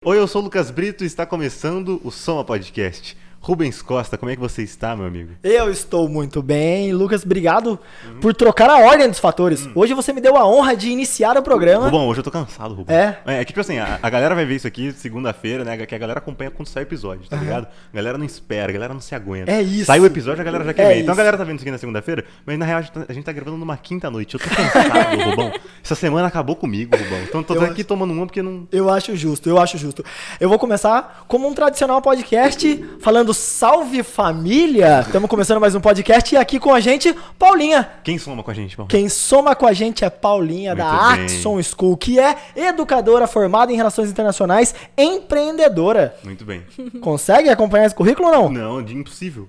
Oi, eu sou o Lucas Brito e está começando o Soma Podcast. Rubens Costa, como é que você está, meu amigo? Eu estou muito bem. Lucas, obrigado por trocar a ordem dos fatores. Hoje você me deu a honra de iniciar o programa. Rubão, hoje eu tô cansado, Rubão. É que tipo assim, a galera vai ver isso aqui segunda-feira, né? Que a galera acompanha quando sai o episódio, tá ligado? A galera não espera, a galera não se aguenta. É isso. Sai o episódio, a galera já quer ver. Então a isso. galera tá vendo isso aqui na segunda-feira, mas na real a gente tá gravando numa quinta-noite. Eu tô cansado, Rubão. Essa semana acabou comigo, Rubão. Então tô aqui tomando uma porque não... Eu acho justo. Eu vou começar como um tradicional podcast, falando salve família. Estamos começando mais um podcast e aqui com a gente, Paulinha. Quem soma com a gente, Paulo? Quem soma com a gente é Paulinha, Muito da bem. Axon School, que é educadora formada em Relações Internacionais, empreendedora. Muito bem. Consegue acompanhar esse currículo ou não? Não, de impossível.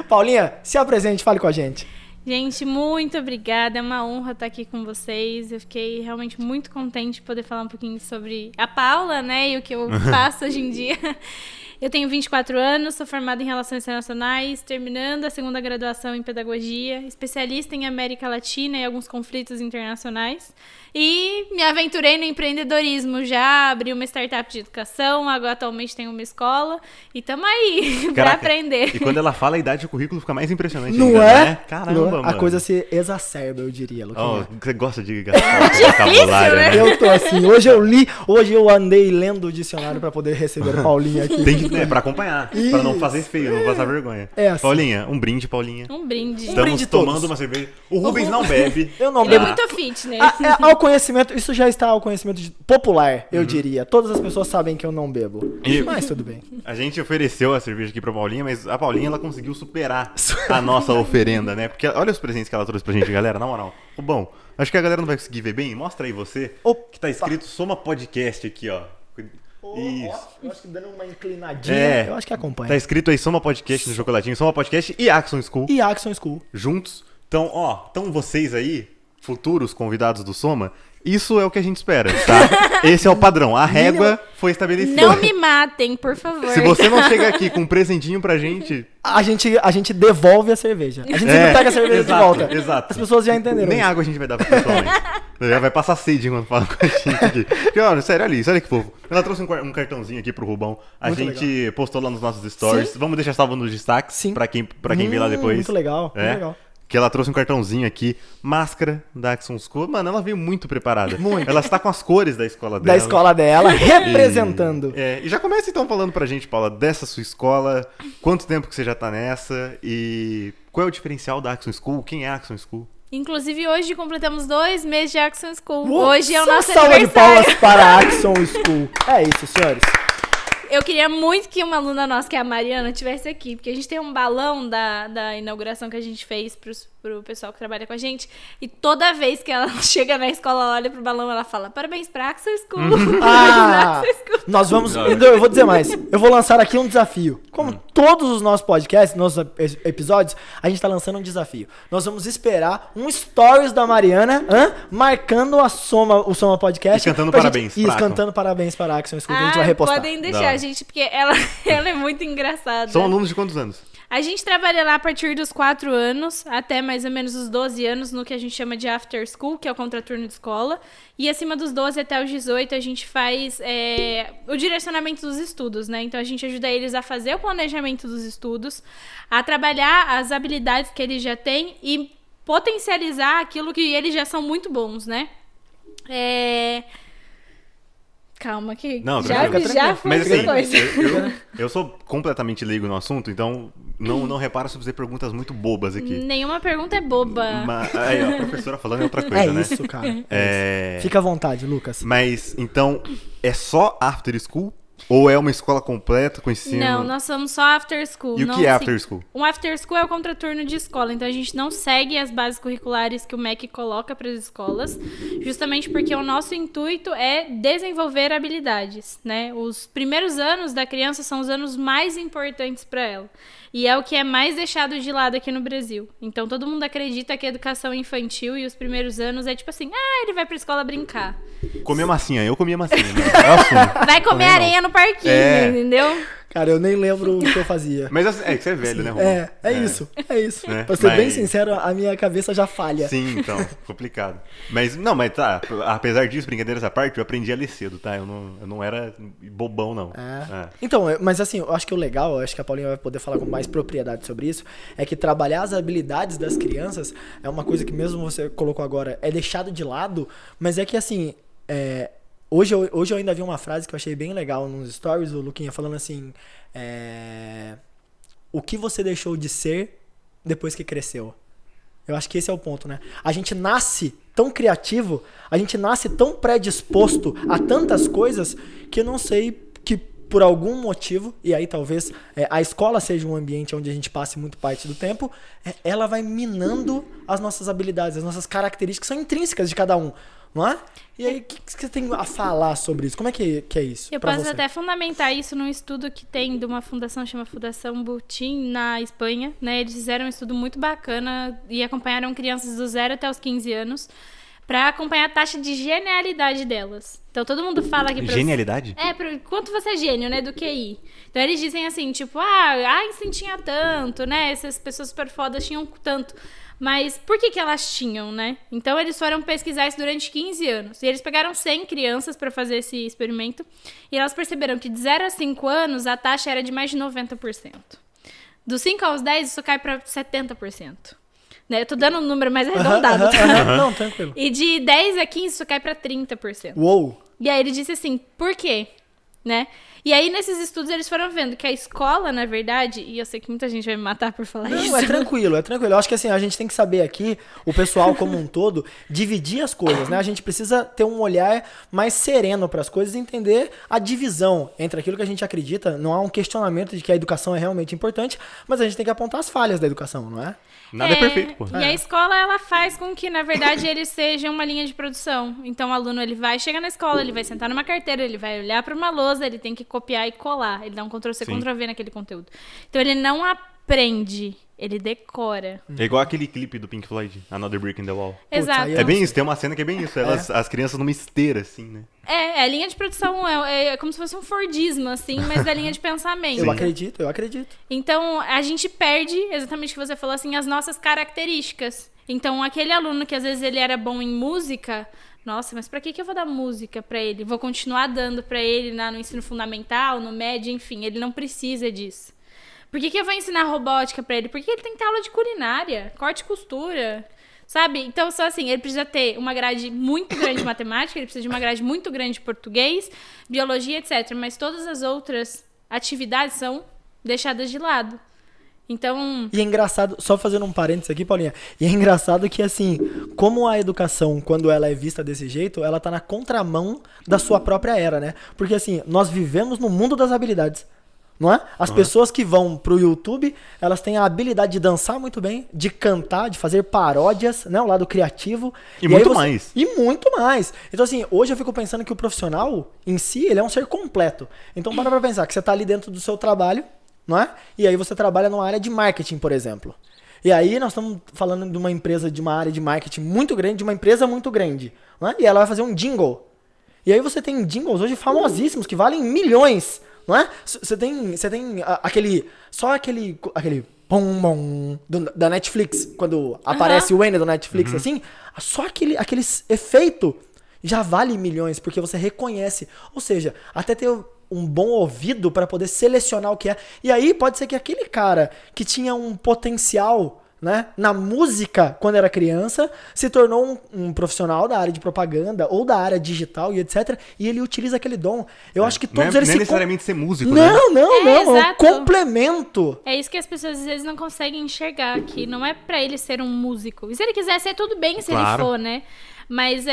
Paulinha, se apresente, fale com a gente. Gente, muito obrigada, é uma honra estar aqui com vocês. Eu fiquei realmente muito contente de poder falar um pouquinho sobre a Paula, né, e o que eu faço hoje em dia. Eu tenho 24 anos, sou formada em Relações Internacionais, terminando a segunda graduação em Pedagogia, especialista em América Latina e alguns conflitos internacionais. E me aventurei no empreendedorismo, já abri uma startup de educação, agora atualmente tenho uma escola e estamos aí para aprender. E quando ela fala a idade do currículo fica mais impressionante Não ainda, é? né? Caramba, mano. A coisa se exacerba, eu diria, Luquinha. Você gosta de gastar vocabulário, né? Eu tô assim, hoje eu andei lendo o dicionário pra poder receber a Paulinha aqui. Tem que, pra acompanhar, pra não Isso. fazer feio, não passar vergonha. É assim. Paulinha, um brinde, Paulinha. Um brinde. Estamos brinde tomando todos. uma cerveja. O Rubens não bebe. Eu não Ele é bebo. muito fitness. Ao conhecimento, isso já está ao conhecimento popular, eu diria. Todas as pessoas sabem que eu não bebo. E- Mas tudo bem. A gente ofereceu a cerveja aqui pra Paulinha, mas a Paulinha ela conseguiu superar a nossa oferenda, né? Porque olha os presentes que ela trouxe pra gente, galera, na moral. Bom, acho que a galera não vai conseguir ver bem. Mostra aí você, Opa. que tá escrito Soma Podcast aqui, ó. Isso. Eu acho que dando uma inclinadinha, É. eu acho que acompanha. Tá escrito aí Soma Podcast no chocolatinho, Soma Podcast e Axon School E Axon School. juntos. Então, então vocês aí, futuros convidados do Soma, isso é o que a gente espera, tá? Esse é o padrão. A régua foi estabelecida. Não me matem, por favor. Se você não chega aqui com um presentinho pra gente... A gente devolve a cerveja. A gente sempre pega a cerveja exato, de volta. Exato. As pessoas já entenderam. Nem isso. água a gente vai dar pra pessoa, já vai passar sede quando fala com a gente aqui. Porque, olha, sério, Alice, olha que fofo. Ela trouxe um cartãozinho aqui pro Rubão. A Muito gente postou lá nos nossos stories. Sim. Vamos deixar salvo nos destaques Sim. pra quem vê lá depois. Muito legal, É. muito legal. Que ela trouxe um cartãozinho aqui, máscara da Axon School. Mano, ela veio muito preparada. Muito. Ela está com as cores da escola dela. Da escola dela, representando. E já começa então falando pra gente, Paula, dessa sua escola, quanto tempo que você já tá nessa e qual é o diferencial da Axon School? Quem é a Axon School? Inclusive, hoje completamos 2 meses de Axon School. Hoje é o nosso salva de aniversário. palmas para a Axon School. É isso, senhores. Eu queria muito que uma aluna nossa, que é a Mariana, estivesse aqui, porque a gente tem um balão da inauguração que a gente fez pro pessoal que trabalha com a gente, e toda vez que ela chega na escola, ela olha pro balão, ela fala, parabéns pra Axon School. Ah, Axon School. nós vamos. Eu vou dizer mais. Eu vou lançar aqui um desafio. Como todos os nossos podcasts, nossos episódios, a gente tá lançando um desafio. Nós vamos esperar um stories da Mariana, marcando o Soma Podcast. E cantando pra parabéns Gente, pra isso, Axon. cantando parabéns para a Axon School, que a gente vai repostar. Podem Da deixar, hora. gente, porque ela é muito engraçada. São alunos de quantos anos? A gente trabalha lá a partir dos 4 anos, até mais ou menos os 12 anos, no que a gente chama de after school, que é o contraturno de escola. E acima dos 12 até os 18, a gente faz o direcionamento dos estudos, né? Então, a gente ajuda eles a fazer o planejamento dos estudos, a trabalhar as habilidades que eles já têm e potencializar aquilo que eles já são muito bons, né? Calma que Não, já tranquilo. foi Mas muita assim, coisa. eu sou completamente leigo no assunto, então não repara se eu fazer perguntas muito bobas aqui. Nenhuma pergunta é boba. Aí, ó, a professora falando é outra coisa, É né? isso, cara. É... Fica à vontade, Lucas. Mas, então, é só after school? Ou é uma escola completa com ensino? Não, nós somos só after school. E o não que é se- after school? Um after school é o contraturno de escola, então a gente não segue as bases curriculares que o MEC coloca para as escolas, justamente porque o nosso intuito é desenvolver habilidades, né? Os primeiros anos da criança são os anos mais importantes para ela. E é o que é mais deixado de lado aqui no Brasil. Então todo mundo acredita que a educação infantil e os primeiros anos é tipo assim, ele vai pra escola brincar. Comia massinha, eu comia massinha. Né? Eu assumo. Vai comer Também não. areia no parquinho, É. entendeu? Cara, eu nem lembro o que eu fazia. Mas é que você é velho, né, Romulo? É isso. Né? Pra ser bem Mas- sincero, a minha cabeça já falha. Sim, então, complicado. Mas tá, apesar disso, brincadeiras à parte, eu aprendi a ler cedo, tá? Eu não era bobão, não. É. Então, mas assim, eu acho que o legal, eu acho que a Paulinha vai poder falar com mais propriedade sobre isso, é que trabalhar as habilidades das crianças é uma coisa que mesmo você colocou agora, é deixado de lado, mas é que assim, hoje eu ainda vi uma frase que eu achei bem legal nos stories, o Luquinha falando assim, o que você deixou de ser depois que cresceu? Eu acho que esse é o ponto, né? A gente nasce tão criativo, a gente nasce tão predisposto a tantas coisas que eu não sei que por algum motivo, e aí talvez a escola seja um ambiente onde a gente passe muito parte do tempo, ela vai minando as nossas habilidades, as nossas características que são intrínsecas de cada um, não é? E aí, o que você tem a falar sobre isso? Como é que é isso? Eu pra posso você? até fundamentar isso num estudo que tem de uma fundação, chama Fundação Butim, na Espanha, né? Eles fizeram um estudo muito bacana e acompanharam crianças do 0 até os 15 anos para acompanhar a taxa de genialidade delas. Então todo mundo fala que... Genialidade? Quanto você é gênio, né, do QI. Então eles dizem assim, tipo, Einstein tinha tanto, né? Essas pessoas super fodas tinham tanto. Mas por que elas tinham, né? Então eles foram pesquisar isso durante 15 anos. E eles pegaram 100 crianças para fazer esse experimento. E elas perceberam que de 0 a 5 anos a taxa era de mais de 90%. Dos 5 aos 10 isso cai para 70%. Né? Eu tô dando um número mais arredondado. Tá? Não, tranquilo. E de 10 a 15 isso cai para 30%. Uou! E aí ele disse assim, por quê? Né? E aí, nesses estudos, eles foram vendo que a escola, na verdade, e eu sei que muita gente vai me matar por falar isso. Não, é tranquilo. Eu acho que assim, a gente tem que saber aqui, o pessoal como um todo, dividir as coisas, né? A gente precisa ter um olhar mais sereno para as coisas e entender a divisão entre aquilo que a gente acredita. Não há um questionamento de que a educação é realmente importante, mas a gente tem que apontar as falhas da educação, não é? Nada é perfeito, pô. E a escola, ela faz com que, na verdade, ele seja uma linha de produção. Então, o aluno, ele vai chegar na escola, ele vai sentar numa carteira, ele vai olhar para uma lousa, ele tem que copiar e colar. Ele dá um Ctrl-C, Sim. Ctrl-V naquele conteúdo. Então, ele não aprende, ele decora. É igual aquele clipe do Pink Floyd, Another Brick in the Wall. Exato. aí É bem isso, tem uma cena que é bem isso. As crianças numa esteira, assim, né? É linha de produção, é como se fosse um Fordismo, assim, mas da linha de pensamento. Eu acredito. Então, a gente perde, exatamente o que você falou, assim, as nossas características. Então, aquele aluno que às vezes ele era bom em música, nossa, mas pra que eu vou dar música pra ele? Vou continuar dando pra ele no ensino fundamental, no médio, enfim, ele não precisa disso. Por que eu vou ensinar robótica pra ele? Porque ele tem que ter aula de culinária, corte e costura, sabe? Então, só assim, ele precisa ter uma grade muito grande de matemática, ele precisa de uma grade muito grande de português, biologia, etc. Mas todas as outras atividades são deixadas de lado. Então... E é engraçado, só fazendo um parênteses aqui, Paulinha, e é engraçado que, assim, como a educação, quando ela é vista desse jeito, ela tá na contramão da sua própria era, né? Porque, assim, nós vivemos no mundo das habilidades, não é? As pessoas que vão pro YouTube, elas têm a habilidade de dançar muito bem, de cantar, de fazer paródias, né? O lado criativo. E aí muito mais. E muito mais. Então, assim, hoje eu fico pensando que o profissional, em si, ele é um ser completo. Então, para pra pensar que você tá ali dentro do seu trabalho, não é? E aí você trabalha numa área de marketing, por exemplo. E aí nós estamos falando de uma empresa, de uma área de marketing muito grande, de uma empresa muito grande, não é? E ela vai fazer um jingle. E aí você tem jingles hoje famosíssimos que valem milhões, não é? Você tem aquele bom bom da Netflix, quando aparece o N do Netflix assim, só aquele efeito já vale milhões porque você reconhece. Ou seja, até ter um bom ouvido para poder selecionar o que é. E aí pode ser que aquele cara que tinha um potencial, né, na música quando era criança, se tornou um profissional da área de propaganda ou da área digital e etc. E ele utiliza aquele dom. Eu acho que todos eles não é se... necessariamente ser músico, né? Não, é um exato. complemento. É isso que as pessoas às vezes não conseguem enxergar, que não é pra ele ser um músico. E se ele quiser ser, tudo bem se ele for, né? Mas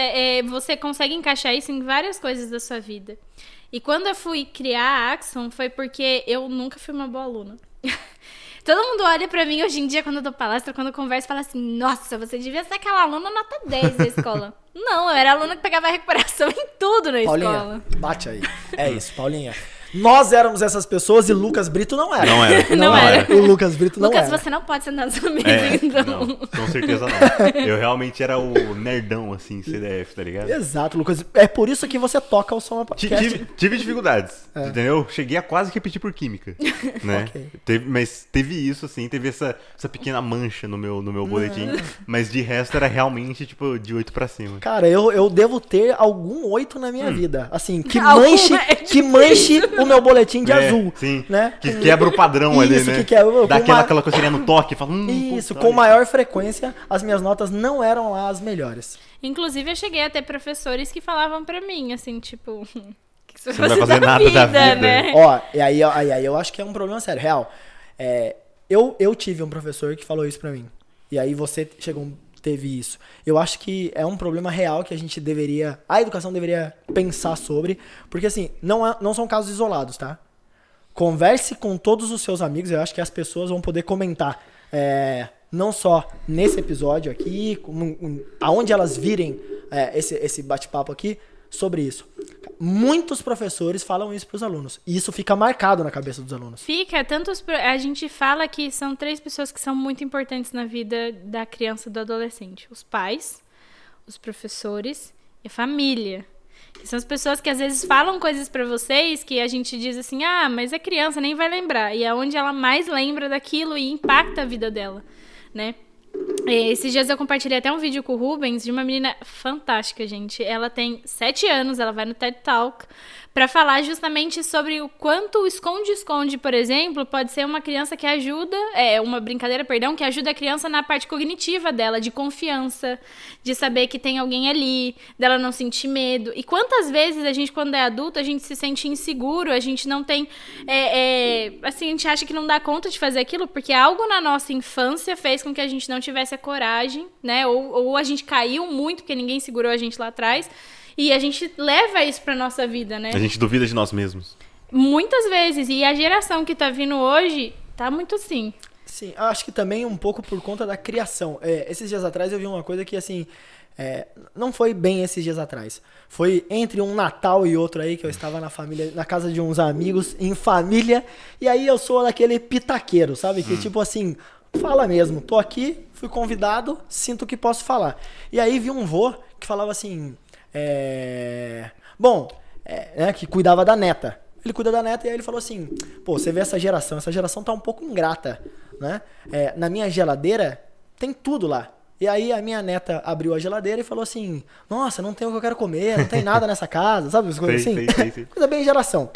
você consegue encaixar isso em várias coisas da sua vida. E quando eu fui criar a Axon, foi porque eu nunca fui uma boa aluna. Todo mundo olha pra mim hoje em dia, quando eu dou palestra, quando eu converso, fala assim, nossa, você devia ser aquela aluna nota 10 da escola. Não, eu era aluna que pegava recuperação em tudo na Paulinha, escola. bate aí. É isso, Paulinha. Nós éramos essas pessoas e Lucas Brito não era. Não era. Não era. O Lucas Brito não Lucas, era. você não pode sentar na sua mesa, Não, então. com certeza não. Eu realmente era o nerdão, assim, CDF, tá ligado? Exato, Lucas. É por isso que você toca o som podcast. Tive dificuldades, entendeu? Cheguei a quase repetir por química, né? Ok. Mas teve isso, assim, teve essa pequena mancha no meu boletim, mas de resto era realmente, tipo, de 8 pra cima. Cara, eu devo ter algum 8 na minha vida. Assim, que Algum manche, é que manche o meu boletim de azul. Sim, Né? que quebra o padrão ali, Isso, né? que quebra- Dá com uma- aquela coisinha no toque, fala, Isso, puta, com olha maior frequência, as minhas notas não eram lá as melhores. Inclusive, eu cheguei a ter professores que falavam pra mim, assim, tipo... O que você Você não vai fazer nada da vida. né? Ó, e aí eu acho que é um problema sério. Real. Eu tive um professor que falou isso pra mim. E aí você teve isso. Eu acho que é um problema real que a educação deveria pensar sobre, porque assim, não são casos isolados, tá? Converse com todos os seus amigos, eu acho que as pessoas vão poder comentar, não só nesse episódio aqui, aonde elas virem esse bate-papo aqui, sobre isso. Muitos professores falam isso pros alunos, e isso fica marcado na cabeça dos alunos. Fica, a gente fala que são 3 pessoas que são muito importantes na vida da criança e do adolescente. Os pais, os professores e a família. Que são as pessoas que às vezes falam coisas pra vocês que a gente diz assim, mas é criança, nem vai lembrar. E é onde ela mais lembra daquilo e impacta a vida dela, né? Esses dias eu compartilhei até um vídeo com o Rubens de uma menina fantástica, gente. Ela tem 7 anos, ela vai no TED Talk pra falar justamente sobre o quanto o esconde-esconde, por exemplo, pode ser uma criança que ajuda, uma brincadeira, perdão, que ajuda a criança na parte cognitiva dela, de confiança, de saber que tem alguém ali, dela não sentir medo. E quantas vezes a gente, quando é adulto, a gente se sente inseguro, a gente não tem, assim, a gente acha que não dá conta de fazer aquilo, porque algo na nossa infância fez com que a gente não tivesse a coragem, né, ou a gente caiu muito, porque ninguém segurou a gente lá atrás. E a gente leva isso pra nossa vida, né? A gente duvida de nós mesmos. Muitas vezes. E a geração que tá vindo hoje tá muito assim. Sim, eu acho que também um pouco por conta da criação. Esses dias atrás eu vi uma coisa que, assim, não foi bem esses dias atrás. Foi entre um Natal e outro aí, que eu estava na casa de uns amigos, em família, e aí eu sou daquele pitaqueiro, sabe? Que tipo assim, fala mesmo, tô aqui, fui convidado, sinto que posso falar. E aí vi um vô que falava assim... que cuidava da neta. Ele cuida da neta e aí ele falou assim, pô, você vê essa geração tá um pouco ingrata, né? Na minha geladeira tem tudo lá. E aí a minha neta abriu a geladeira e falou assim, nossa, não tem o que eu quero comer, não tem nada nessa casa, sabe? As coisas assim. Sei. Coisa bem geração.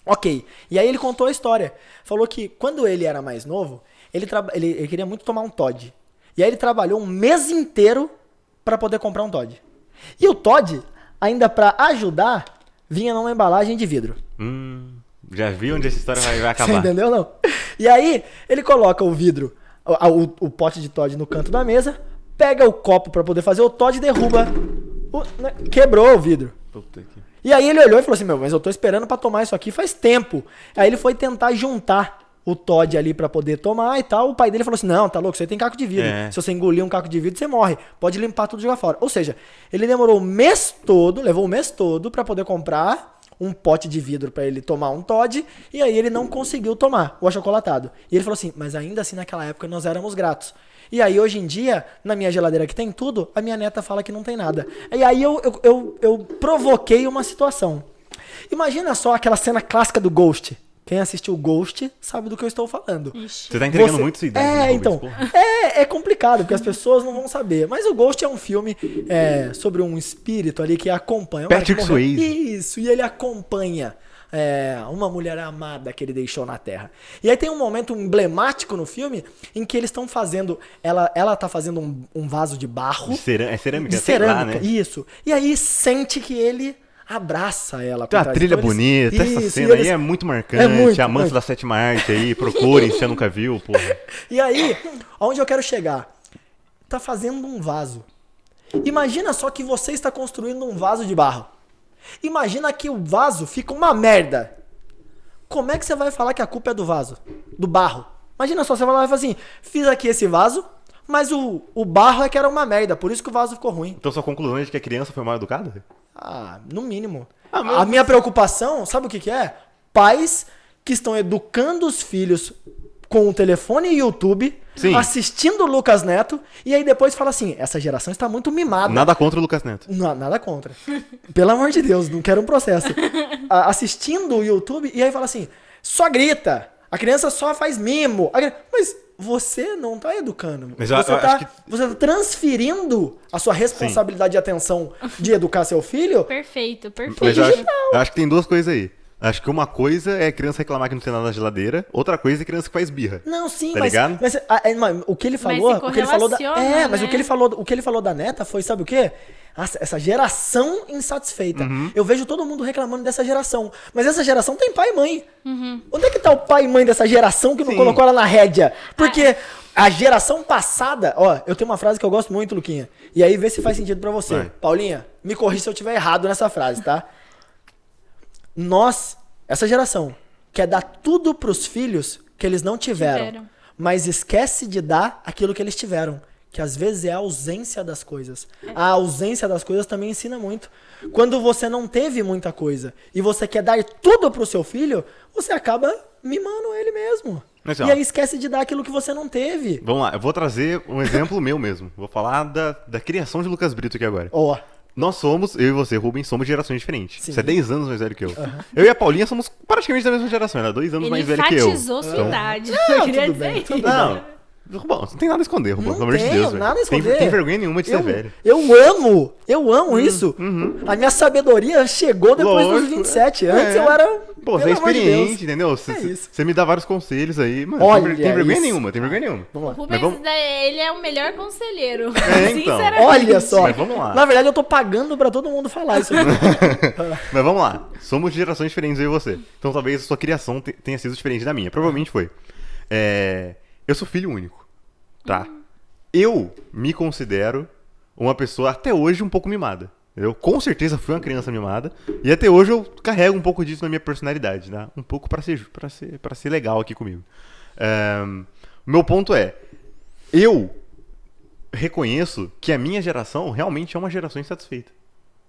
Ok. E aí ele contou a história. Falou que quando ele era mais novo, ele queria muito tomar um Toddy. E aí ele trabalhou um mês inteiro pra poder comprar um Toddy. E o Toddy, ainda pra ajudar, vinha numa embalagem de vidro. Já vi onde essa história vai acabar. Você entendeu, não? E aí, ele coloca o vidro, o pote de Toddy no canto da mesa, pega o copo pra poder fazer o Toddy e derruba. Quebrou o vidro. Puta que... E aí ele olhou e falou assim, mas eu tô esperando pra tomar isso aqui faz tempo. Aí ele foi tentar juntar o Toddy ali pra poder tomar e tal. O pai dele falou assim, não, tá louco, você tem caco de vidro. Se você engolir um caco de vidro, você morre. Pode limpar tudo e jogar fora. Ou seja, ele levou o mês todo pra poder comprar um pote de vidro pra ele tomar um Toddy. E aí ele não conseguiu tomar o achocolatado. E ele falou assim, mas ainda assim naquela época nós éramos gratos. E aí hoje em dia, na minha geladeira que tem tudo, a minha neta fala que não tem nada. E aí eu provoquei uma situação. Imagina só aquela cena clássica do Ghost. Quem assistiu Ghost sabe do que eu estou falando. Ixi. Você tá entregando muito sua idade. né, Então. Rubens, É complicado, porque as pessoas não vão saber. Mas o Ghost é um filme sobre um espírito ali que acompanha. Patrick Swayze. Isso, e ele acompanha uma mulher amada que ele deixou na Terra. E aí tem um momento emblemático no filme em que eles estão fazendo... Ela tá fazendo um vaso de barro. cerâmica, De sei lá, cerâmica, né? isso. E aí sente que ele... abraça ela. Tem uma trás. trilha Então eles- bonita, essa Isso, cena e eles- aí é muito marcante. muito, Amantes muito. da sétima arte aí, procurem se você nunca viu, porra. E aí, aonde eu quero chegar? Tá fazendo um vaso. Imagina só que você está construindo um vaso de barro. Imagina que o vaso fica uma merda. Como é que você vai falar que a culpa é do vaso? Do barro. Imagina só, você vai lá e fala assim, fiz aqui esse vaso, mas o barro é que era uma merda, por isso que o vaso ficou ruim. Então sua conclusão é de que a criança foi mal educada? No mínimo. Ah, mas- A minha preocupação, sabe o que é? pais que estão educando os filhos com o telefone e YouTube, Sim. assistindo o Lucas Neto, e aí depois fala assim, essa geração está muito mimada. Nada contra o Lucas Neto. Nada contra. Pelo amor de Deus, não quero um processo. Assistindo o YouTube, e aí fala assim, só grita, a criança só faz mimo. Mas você não tá educando. Mas Você eu tá acho que- transferindo a sua responsabilidade de atenção de educar seu filho. Perfeito, perfeito. Mas eu acho que tem duas coisas aí. Acho que uma coisa é criança reclamar que não tem nada na geladeira, outra coisa é criança que faz birra. Não, sim, Tá mas, ligado? mas o que ele falou, se o que ele falou da, correlaciona, mas né? o que ele falou da neta foi, sabe o quê? Essa geração insatisfeita. Uhum. Eu vejo todo mundo reclamando dessa geração, mas essa geração tem pai e mãe. Onde é que tá o pai e mãe dessa geração que não Sim. colocou ela na rédea? Porque a geração passada, ó, eu tenho uma frase que eu gosto muito, Luquinha, e aí vê se faz sentido pra você. Vai. Paulinha, me corrija se eu estiver errado nessa frase, tá? Nós, essa geração, quer dar tudo pros filhos que eles não tiveram, mas esquece de dar aquilo que eles tiveram, que às vezes é a ausência das coisas. A ausência das coisas também ensina muito. Quando você não teve muita coisa e você quer dar tudo pro seu filho, você acaba mimando ele mesmo. Mas, E ó, aí esquece de dar aquilo que você não teve. Vamos lá, eu vou trazer um exemplo meu mesmo. Vou falar da criação de Lucas Brito aqui agora. Ó, Nós somos, eu e você, Rubens, somos gerações diferentes. Sim. Você é 10 anos mais velho que eu. Eu e a Paulinha somos praticamente da mesma geração, ela é 2 anos Ele mais velha que eu. enfatizou sua Então- idade. Não, Eu queria tudo dizer bem, isso. tudo Não, Rubão, você não tem nada a esconder, Rubão, não pelo amor de tenho Deus. velho. nada a esconder. Tem vergonha nenhuma de ser velho. Eu amo isso. A minha sabedoria chegou depois dos Lógico, 27. é. Antes eu era. Pô, você é pelo amor de experiente, Deus. entendeu? É isso. Você me dá vários conselhos aí, mano. Olha tem vergonha isso. nenhuma, tem vergonha nenhuma. Vamos lá. Rubens, Mas vamos- ele é o melhor conselheiro. É, então. Sinceramente. Olha só. Mas vamos lá. Na verdade, eu tô pagando pra todo mundo falar isso aqui. Mas vamos lá. Somos de gerações diferentes, eu e você. Então talvez a sua criação tenha sido diferente da minha. Provavelmente foi. Eu sou filho único. Tá? Eu me considero uma pessoa, até hoje, um pouco mimada. Eu com certeza fui uma criança mimada. E até hoje eu carrego um pouco disso na minha personalidade, né? Um pouco pra ser legal aqui comigo. O meu ponto é, eu reconheço que a minha geração realmente é uma geração insatisfeita,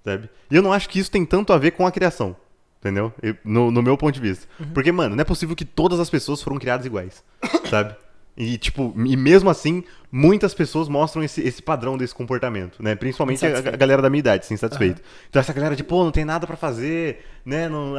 sabe? E eu não acho que isso tem tanto a ver com a criação, entendeu? No meu ponto de vista. Porque, mano, não é possível que todas as pessoas foram criadas iguais, sabe? E, tipo, e mesmo assim, muitas pessoas mostram esse padrão desse comportamento, né? Principalmente a galera da minha idade, assim, insatisfeita. Então essa galera de, pô, não tem nada pra fazer, né? Não,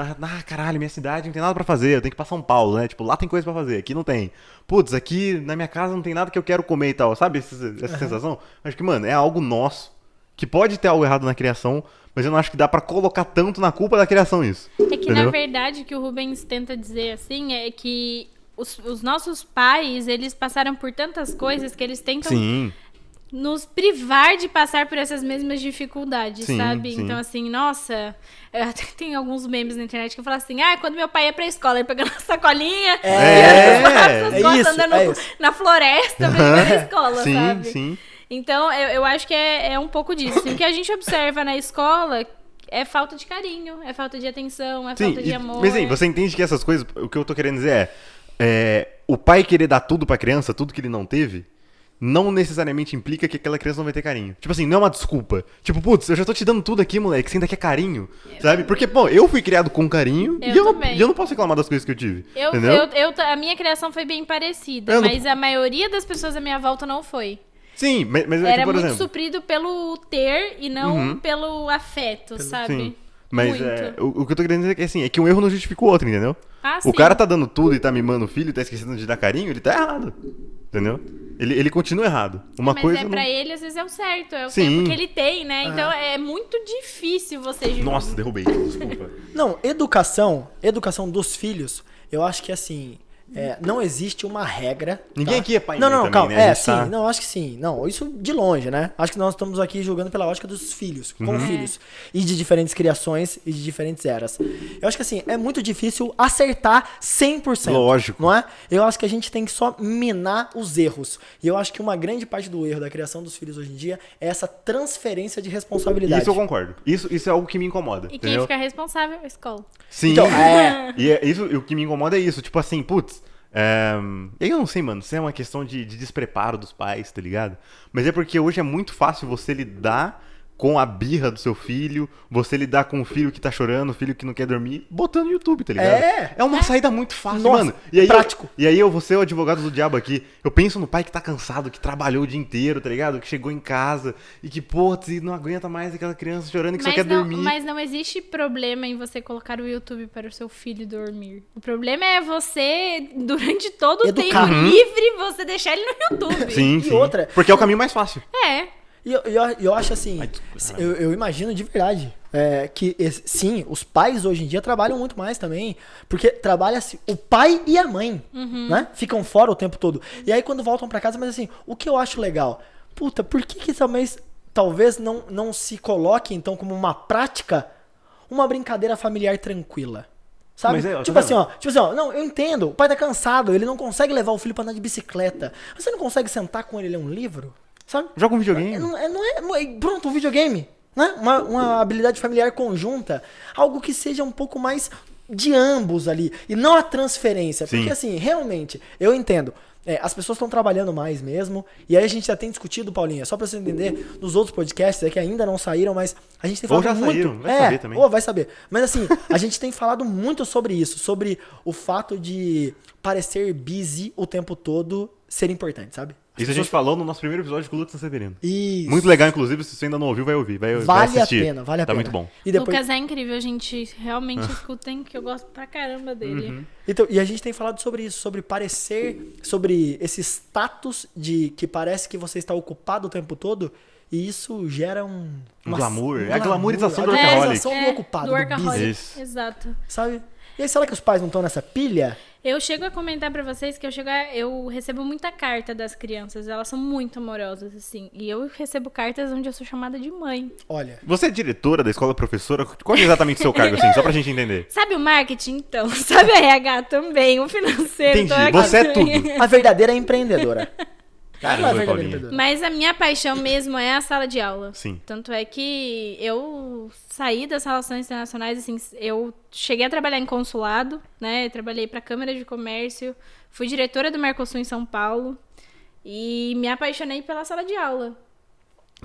caralho, minha cidade não tem nada pra fazer, eu tenho que ir pra São Paulo, né? Tipo, lá tem coisa pra fazer, aqui não tem. Putz, aqui na minha casa não tem nada que eu quero comer e tal, sabe? Essa sensação? Acho que, mano, é algo nosso, que pode ter algo errado na criação, mas eu não acho que dá pra colocar tanto na culpa da criação isso. É que, entendeu? na verdade, o que o Rubens tenta dizer, assim, é que os nossos pais, eles passaram por tantas coisas que eles tentam Sim. nos privar de passar por essas mesmas dificuldades, Sim, sabe? sim. Então, assim, nossa, até tem alguns memes na internet que falam assim, quando meu pai ia pra escola, ele pegando a sacolinha, andando isso. na floresta pra ir pra escola, Sim, sabe? sim. Então, eu acho que é um pouco disso. Assim, o que a gente observa na escola é falta de carinho, é falta de atenção, é falta de amor. Mas assim, você entende que essas coisas, o que eu tô querendo dizer o pai querer dar tudo pra criança, tudo que ele não teve, não necessariamente implica que aquela criança não vai ter carinho. Tipo assim, não é uma desculpa. Tipo, putz, eu já tô te dando tudo aqui, moleque, você ainda quer carinho, sabe? Porque, pô, eu fui criado com carinho também. e eu não posso reclamar das coisas que eu tive, entendeu? A minha criação foi bem parecida, Eu não- mas a maioria das pessoas à minha volta não foi. Sim, mas é Era que, por muito exemplo... suprido pelo ter e não pelo afeto, sabe? Sim. Mas Muito. o que eu tô querendo dizer é que, assim, é que um erro não justifica o outro, entendeu? Ah, O sim. cara tá dando tudo e tá mimando o filho e tá esquecendo de dar carinho, ele tá errado. Entendeu? Ele continua errado. Uma Mas coisa. pra ele, às vezes, é o certo. É o Sim. tempo que ele tem, né? Então, é muito difícil você... Nossa, derrubei. Desculpa. Não, educação dos filhos, eu acho que assim, não existe uma regra. Ninguém tá? aqui é pai e Não, mãe não, também, calma. né? A gente Sim, tá- não, acho que sim. Não, isso de longe, né? Acho que nós estamos aqui julgando pela ótica dos filhos, com filhos. E de diferentes criações e de diferentes eras. Eu acho que assim, é muito difícil acertar 100%. Lógico. Não é? Eu acho que a gente tem que só minar os erros. E eu acho que uma grande parte do erro da criação dos filhos hoje em dia é essa transferência de responsabilidade. Isso eu concordo. Isso é algo que me incomoda. E quem entendeu? fica responsável é a escola. Sim. Então, E o que me incomoda é isso. Tipo assim, putz. Eu não sei, mano, se é uma questão de despreparo dos pais, tá ligado? Mas é porque hoje é muito fácil você lidar com a birra do seu filho, você lidar com o filho que tá chorando, o filho que não quer dormir, botando no YouTube, tá ligado? É uma saída muito fácil, Nossa, mano. E aí prático. E aí eu vou ser o advogado do diabo aqui. Eu penso no pai que tá cansado, que trabalhou o dia inteiro, tá ligado? Que chegou em casa e que, putz, não aguenta mais aquela criança chorando que só quer dormir. Mas não existe problema em você colocar o YouTube para o seu filho dormir. O problema é você, durante todo o tempo livre, você deixar ele no YouTube. Sim, E outra... Porque é o caminho mais fácil. É. E eu acho assim, eu imagino de verdade que sim, os pais hoje em dia trabalham muito mais também, porque trabalha assim, o pai e a mãe, né? Ficam fora o tempo todo. E aí quando voltam pra casa, mas assim, o que eu acho legal, puta, por que talvez não se coloque então como uma prática, uma brincadeira familiar tranquila? Sabe? Mas Tipo assim, ó, não, eu entendo, o pai tá cansado, ele não consegue levar o filho pra andar de bicicleta. Você não consegue sentar com ele e ler um livro? Sabe? Joga um videogame. Pronto, um videogame. Né? Uma habilidade familiar conjunta. Algo que seja um pouco mais de ambos ali. E não a transferência. Sim. Porque assim, realmente, eu entendo. As pessoas estão trabalhando mais mesmo. E aí a gente já tem discutido, Paulinha, só pra você entender, nos outros podcasts que ainda não saíram, mas a gente tem falado Ou já muito. saíram, vai saber também. Ou vai saber. Mas assim, a gente tem falado muito sobre isso. Sobre o fato de parecer busy o tempo todo ser importante, sabe? Isso a gente falou no nosso primeiro episódio com o Lucas Severino. Isso. Muito legal, inclusive, se você ainda não ouviu, vai ouvir, vai assistir. Vale a pena. Tá muito bom. E depois... Lucas é incrível, a gente realmente escutem, que eu gosto pra caramba dele. Então, e a gente tem falado sobre isso, sobre parecer, sobre esse status de que parece que você está ocupado o tempo todo, e isso gera um glamour. É a glamourização do a workaholic. glamourização do ocupado, do do workaholic. busy, Isso. Exato. sabe? E aí, será que os pais não estão nessa pilha? Eu chego a comentar pra vocês que eu recebo muita carta das crianças. Elas são muito amorosas, assim. E eu recebo cartas onde eu sou chamada de mãe. Olha, Você é diretora da escola, professora? Qual é exatamente o seu cargo, assim? Só pra gente entender. Sabe o marketing, então? Sabe o RH também? O financeiro. Entendi. Então Você é também. tudo. a verdadeira empreendedora. Caramba, Ela é a verdadeira Paulinha. empreendedora. Mas a minha paixão mesmo é a sala de aula. Sim. Tanto é que eu saí das relações internacionais, assim, eu cheguei a trabalhar em consulado, né? Eu trabalhei para a Câmara de Comércio, fui diretora do Mercosul em São Paulo e me apaixonei pela sala de aula.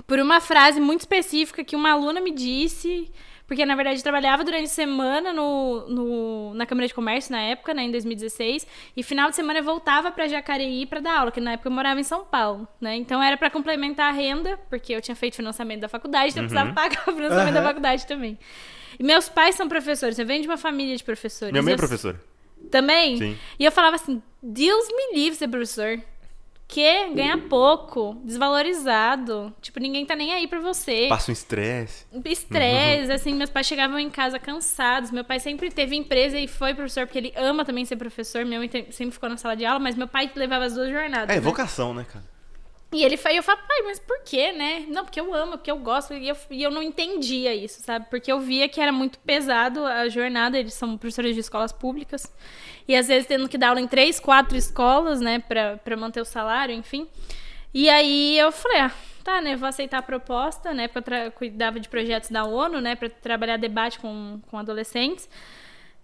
Por uma frase muito específica que uma aluna me disse, porque na verdade eu trabalhava durante a semana na Câmara de Comércio na época, né, em 2016, e final de semana eu voltava para Jacareí para dar aula, que na época eu morava em São Paulo, né? Então era para complementar a renda, porque eu tinha feito financiamento da faculdade, então eu precisava pagar o financiamento da faculdade também. E meus pais são professores, eu venho de uma família de professores. Minha mãe é professora. Também? Sim. E eu falava assim, Deus me livre ser professor. Que ganha pouco, desvalorizado. Tipo, ninguém tá nem aí pra você. Passa um estresse. Estresse, assim, meus pais chegavam em casa cansados. Meu pai sempre teve empresa e foi professor, porque ele ama também ser professor. Minha mãe sempre ficou na sala de aula, mas meu pai levava as duas jornadas. É, né? vocação, né, cara? E eu falo, pai, mas por quê, né? Não, porque eu amo, porque eu gosto. E eu não entendia isso, sabe? Porque eu via que era muito pesado a jornada. Eles são professores de escolas públicas. E às vezes tendo que dar aula em 3, 4 escolas, né? Pra manter o salário, enfim. E aí eu falei, tá, né? Vou aceitar a proposta, né? Porque eu cuidava de projetos da ONU, né? Pra trabalhar debate com adolescentes.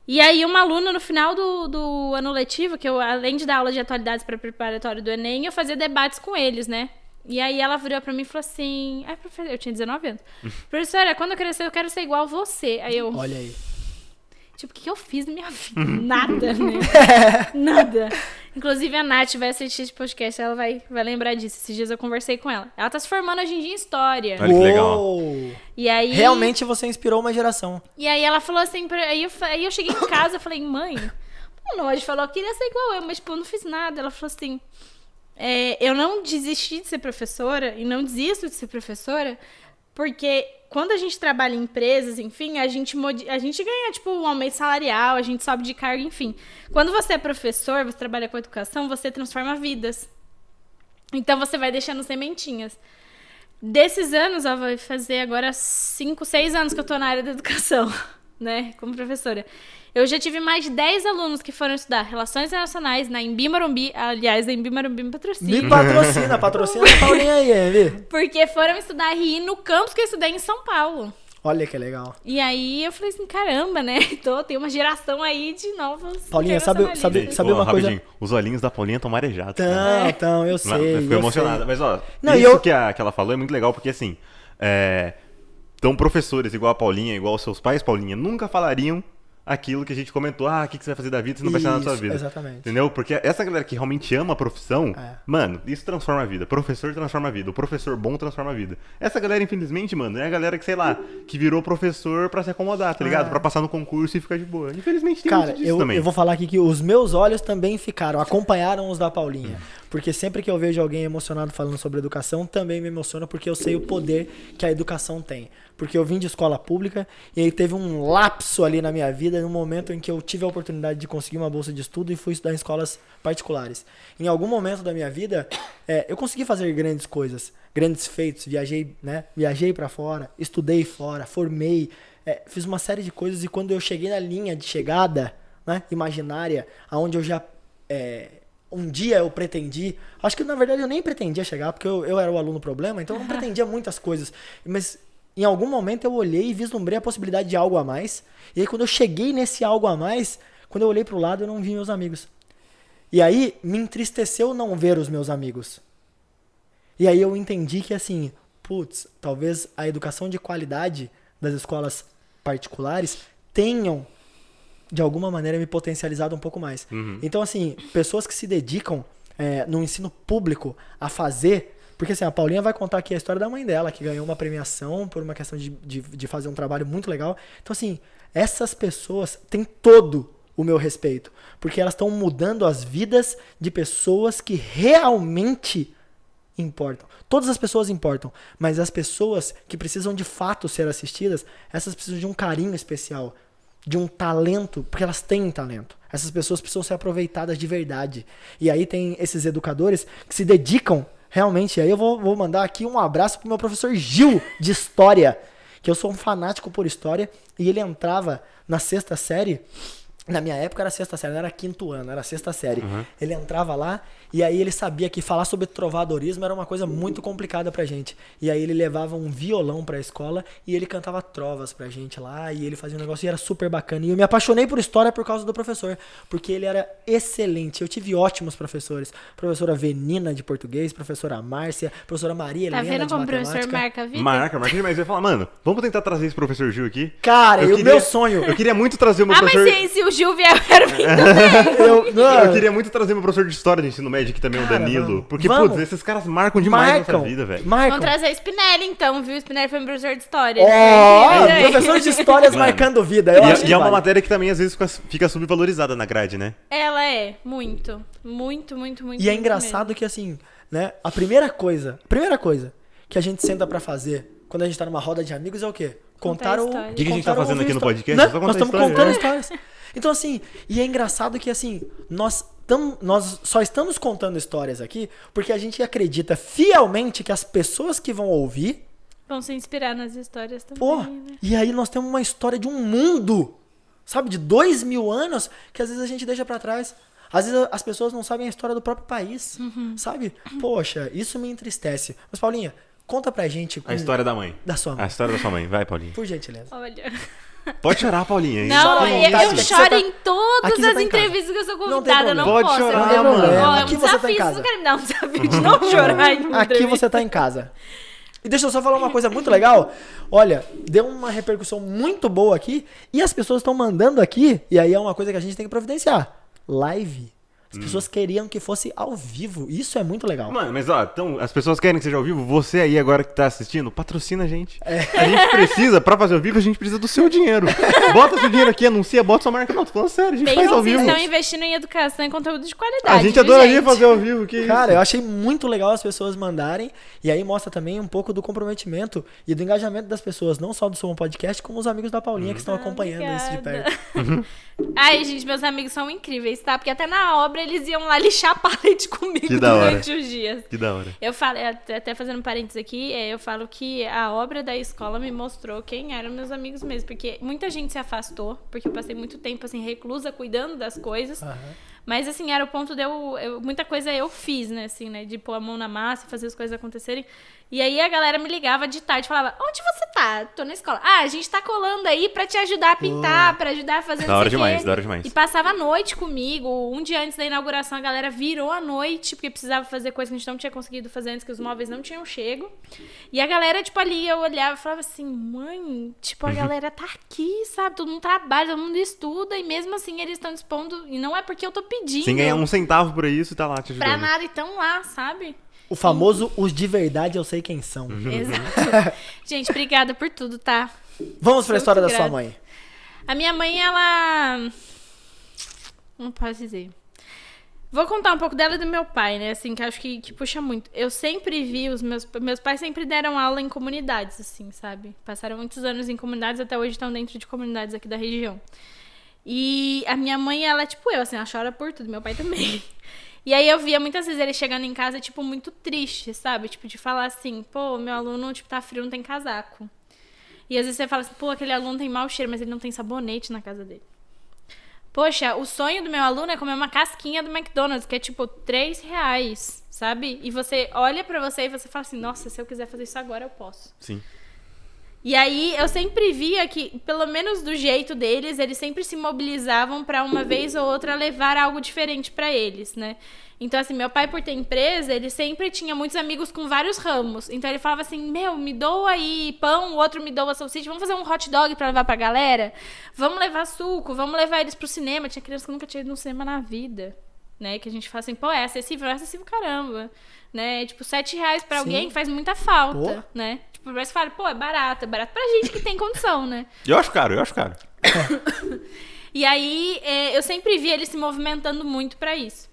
E aí uma aluna no final do ano letivo, que eu, além de dar aula de atualidades para preparatório do Enem, eu fazia debates com eles, né? E aí ela virou pra mim e falou assim, eu tinha 19 anos. Professora, quando eu crescer eu quero ser igual a você. Aí eu... Olha aí. Tipo, o que eu fiz na minha vida? Nada, né? Nada. Inclusive, a Nath vai assistir esse podcast, ela vai lembrar disso. Esses dias eu conversei com ela. Ela tá se formando hoje em dia em História. Olha que legal. E aí... Realmente você inspirou uma geração. E aí ela falou assim, aí eu cheguei em casa e falei, mãe, não, a gente falou, eu queria ser igual eu, mas tipo, eu não fiz nada. Ela falou assim, eu não desisti de ser professora e não desisto de ser professora, porque quando a gente trabalha em empresas, enfim, a gente ganha, tipo, um aumento salarial, a gente sobe de cargo, enfim. Quando você é professor, você trabalha com educação, você transforma vidas. Então, você vai deixando sementinhas. Desses anos, vai fazer agora 5, 6 anos que eu tô na área da educação, né, como professora. Eu já tive mais de 10 alunos que foram estudar Relações Internacionais na Embi Morumbi. Aliás, a Embi Morumbi me patrocina. Me patrocina a Paulinha aí, Embi. Porque foram estudar RI no campus que eu estudei em São Paulo. Olha que legal. E aí eu falei assim, caramba, né? Tem uma geração aí de novos. Paulinha, sabe uma coisa? Rapidinho, os olhinhos da Paulinha estão marejados. Então, eu sei. Ficou emocionada. Mas, ó, Não, isso que ela falou é muito legal, porque assim, Então, professores igual a Paulinha, igual os seus pais, Paulinha, nunca falariam aquilo que a gente comentou. O que você vai fazer da vida? Você não vai ser nada na sua vida. Exatamente. Entendeu? Porque essa galera que realmente ama a profissão, mano, isso transforma a vida. Professor transforma a vida. O professor bom transforma a vida. Essa galera, infelizmente, mano, é a galera que, sei lá, que virou professor pra se acomodar, tá ligado? Pra passar no concurso e ficar de boa. Infelizmente tem muito disso também. Eu vou falar aqui que os meus olhos também acompanharam os da Paulinha. Porque sempre que eu vejo alguém emocionado falando sobre educação, também me emociona porque eu sei o poder que a educação tem. Porque eu vim de escola pública e aí teve um lapso ali na minha vida, no momento em que eu tive a oportunidade de conseguir uma bolsa de estudo e fui estudar em escolas particulares. Em algum momento da minha vida, eu consegui fazer grandes coisas, grandes feitos, viajei para fora, estudei fora, formei, fiz uma série de coisas e quando eu cheguei na linha de chegada, né, imaginária, aonde eu já... um dia eu pretendi, acho que na verdade eu nem pretendia chegar, porque eu era o aluno problema, então eu não pretendia muitas coisas, mas em algum momento eu olhei e vislumbrei a possibilidade de algo a mais, e aí quando eu cheguei nesse algo a mais, quando eu olhei pro lado eu não vi meus amigos, e aí me entristeceu não ver os meus amigos, e aí eu entendi que assim, talvez a educação de qualidade das escolas particulares tenham de alguma maneira me potencializado um pouco mais. Então, assim, pessoas que se dedicam no ensino público a fazer... Porque, assim, a Paulinha vai contar aqui a história da mãe dela, que ganhou uma premiação por uma questão de fazer um trabalho muito legal. Então, assim, essas pessoas têm todo o meu respeito. Porque elas estão mudando as vidas de pessoas que realmente importam. Todas as pessoas importam, mas as pessoas que precisam de fato ser assistidas, essas precisam de um carinho especial, de um talento, porque elas têm talento. Essas pessoas precisam ser aproveitadas de verdade. E aí tem esses educadores que se dedicam realmente. E aí eu vou mandar aqui um abraço pro meu professor Gil, de História, que eu sou um fanático por História, e ele entrava na 6ª série, na minha época era 6ª série, não era 5º ano, era 6ª série. Ele entrava lá, e aí ele sabia que falar sobre trovadorismo era uma coisa muito complicada pra gente. E aí ele levava um violão pra escola e ele cantava trovas pra gente lá, e ele fazia um negócio e era super bacana. E eu me apaixonei por História por causa do professor, porque ele era excelente. Eu tive ótimos professores. Professora Venina de português, professora Márcia, professora Maria Helena de matemática. Tá vendo como o professor marca a vida? Marca, mas eu ia falar, mano, vamos tentar trazer esse professor Gil aqui? Cara, meu sonho... Eu queria muito trazer o meu professor... mas se o Gil vier, eu quero vir também. Eu queria muito trazer meu professor de História de ensino médio aqui também, o Danilo. Porque, putz, esses caras marcam demais nossa vida, velho. Vamos trazer a Spinelli, então, viu? O Spinelli foi meu professor de História. Professor de Histórias marcando vida. E é uma matéria que também, às vezes, fica subvalorizada na grade, né? Ela é. Muito. Muito, muito, muito. E é engraçado que, assim, né? A primeira coisa que a gente senta pra fazer quando a gente tá numa roda de amigos é o quê? Contar o... O que a gente tá fazendo aqui no podcast? Né? Nós estamos contando histórias. Então, assim, e é engraçado que, assim, nós só estamos contando histórias aqui porque a gente acredita fielmente que as pessoas que vão ouvir vão se inspirar nas histórias também, né? E aí nós temos uma história de um mundo, sabe, de 2000 anos que às vezes a gente deixa pra trás. Às vezes as pessoas não sabem a história do próprio país, sabe? Poxa, isso me entristece. Mas, Paulinha, conta pra gente... A história da mãe. Da sua mãe. A história da sua mãe. Vai, Paulinha. Por gentileza. Olha... Pode chorar, Paulinha. Não, eu choro em todas as entrevistas que eu sou convidada. Não pode posso. chorar, mano. Aqui você tá em casa. Você quer me dar um desafio de não chorar em Aqui você tá em casa. E deixa eu só falar uma coisa muito legal. Olha, deu uma repercussão muito boa aqui. E as pessoas estão mandando aqui. E aí é uma coisa que a gente tem que providenciar. Live. As pessoas queriam que fosse ao vivo. Isso é muito legal. Mano, mas ó, então, as pessoas querem que seja ao vivo. Você aí agora que tá assistindo, patrocina a gente. A gente precisa, pra fazer ao vivo, a gente precisa do seu dinheiro. Bota seu dinheiro aqui, anuncia, bota sua marca. Não, tô falando sério, a gente faz ao vivo. Vocês estão investindo em educação e conteúdo de qualidade. A gente adoraria fazer ao vivo. Cara, eu achei muito legal as pessoas mandarem. E aí mostra também um pouco do comprometimento e do engajamento das pessoas. Não só do Som Podcast, como os amigos da Paulinha que estão acompanhando isso de perto. Ai, gente, meus amigos são incríveis, tá? Porque até na obra eles iam lá lixar pallet comigo durante os dias. Que da hora. Eu falo, até fazendo parênteses aqui, eu falo que a obra da escola me mostrou quem eram meus amigos mesmo. Porque muita gente se afastou, porque eu passei muito tempo assim, reclusa, cuidando das coisas. Mas, assim, era o ponto de muita coisa eu fiz, né, assim, né, de pôr a mão na massa, fazer as coisas acontecerem. E aí a galera me ligava de tarde e falava, onde você tá? Tô na escola. Ah, a gente tá colando aí pra te ajudar a pintar, pra ajudar a fazer Da hora demais, da hora demais. E passava a noite comigo. Um dia antes da inauguração, a galera virou a noite, porque precisava fazer coisa que a gente não tinha conseguido fazer antes, que os móveis não tinham chego. E a galera, tipo, ali, eu olhava e falava assim, mãe, tipo, a galera tá aqui, sabe? Todo mundo trabalha, todo mundo estuda, e mesmo assim eles estão dispondo, e não é porque eu tô pedindo. Sem ganhar um centavo por isso e tá lá te ajudando. Pra nada, e tão lá, sabe? O famoso os de verdade eu sei quem são. Exato. Gente, obrigada por tudo, tá? Vamos pra Sou história da muito sua grata. mãe. A minha mãe, ela... Não posso dizer. Vou contar um pouco dela e do meu pai, né? Assim, que acho que puxa muito. Eu sempre vi meus pais sempre deram aula em comunidades, assim, sabe? Passaram muitos anos em comunidades, até hoje estão dentro de comunidades aqui da região. E a minha mãe, ela é tipo eu, assim, ela chora por tudo. Meu pai também. E aí eu via muitas vezes ele chegando em casa, tipo, muito triste, sabe? Tipo, de falar assim, pô, meu aluno, tipo, tá frio, não tem casaco. E às vezes você fala assim, pô, aquele aluno tem mau cheiro, mas ele não tem sabonete na casa dele. Poxa, o sonho do meu aluno é comer uma casquinha do McDonald's, que é tipo R$3, sabe? E você olha pra você e você fala assim, nossa, se eu quiser fazer isso agora, eu posso. Sim. E aí eu sempre via que, pelo menos do jeito deles, eles sempre se mobilizavam pra uma vez ou outra levar algo diferente pra eles, né? Então, assim, meu pai, por ter empresa, ele sempre tinha muitos amigos com vários ramos. Então ele falava assim, meu, me doa aí pão, o outro me doa salsicha, vamos fazer um hot dog pra levar pra galera? Vamos levar suco, vamos levar eles pro cinema. Tinha criança que nunca tinha ido no cinema na vida, né? Que a gente fala assim, pô, é acessível caramba, né? Tipo, R$7 pra alguém faz muita falta, né? Tipo, mas você fala, pô, é barato pra gente que tem condição, né? Eu acho caro. E aí, eu sempre vi ele se movimentando muito pra isso.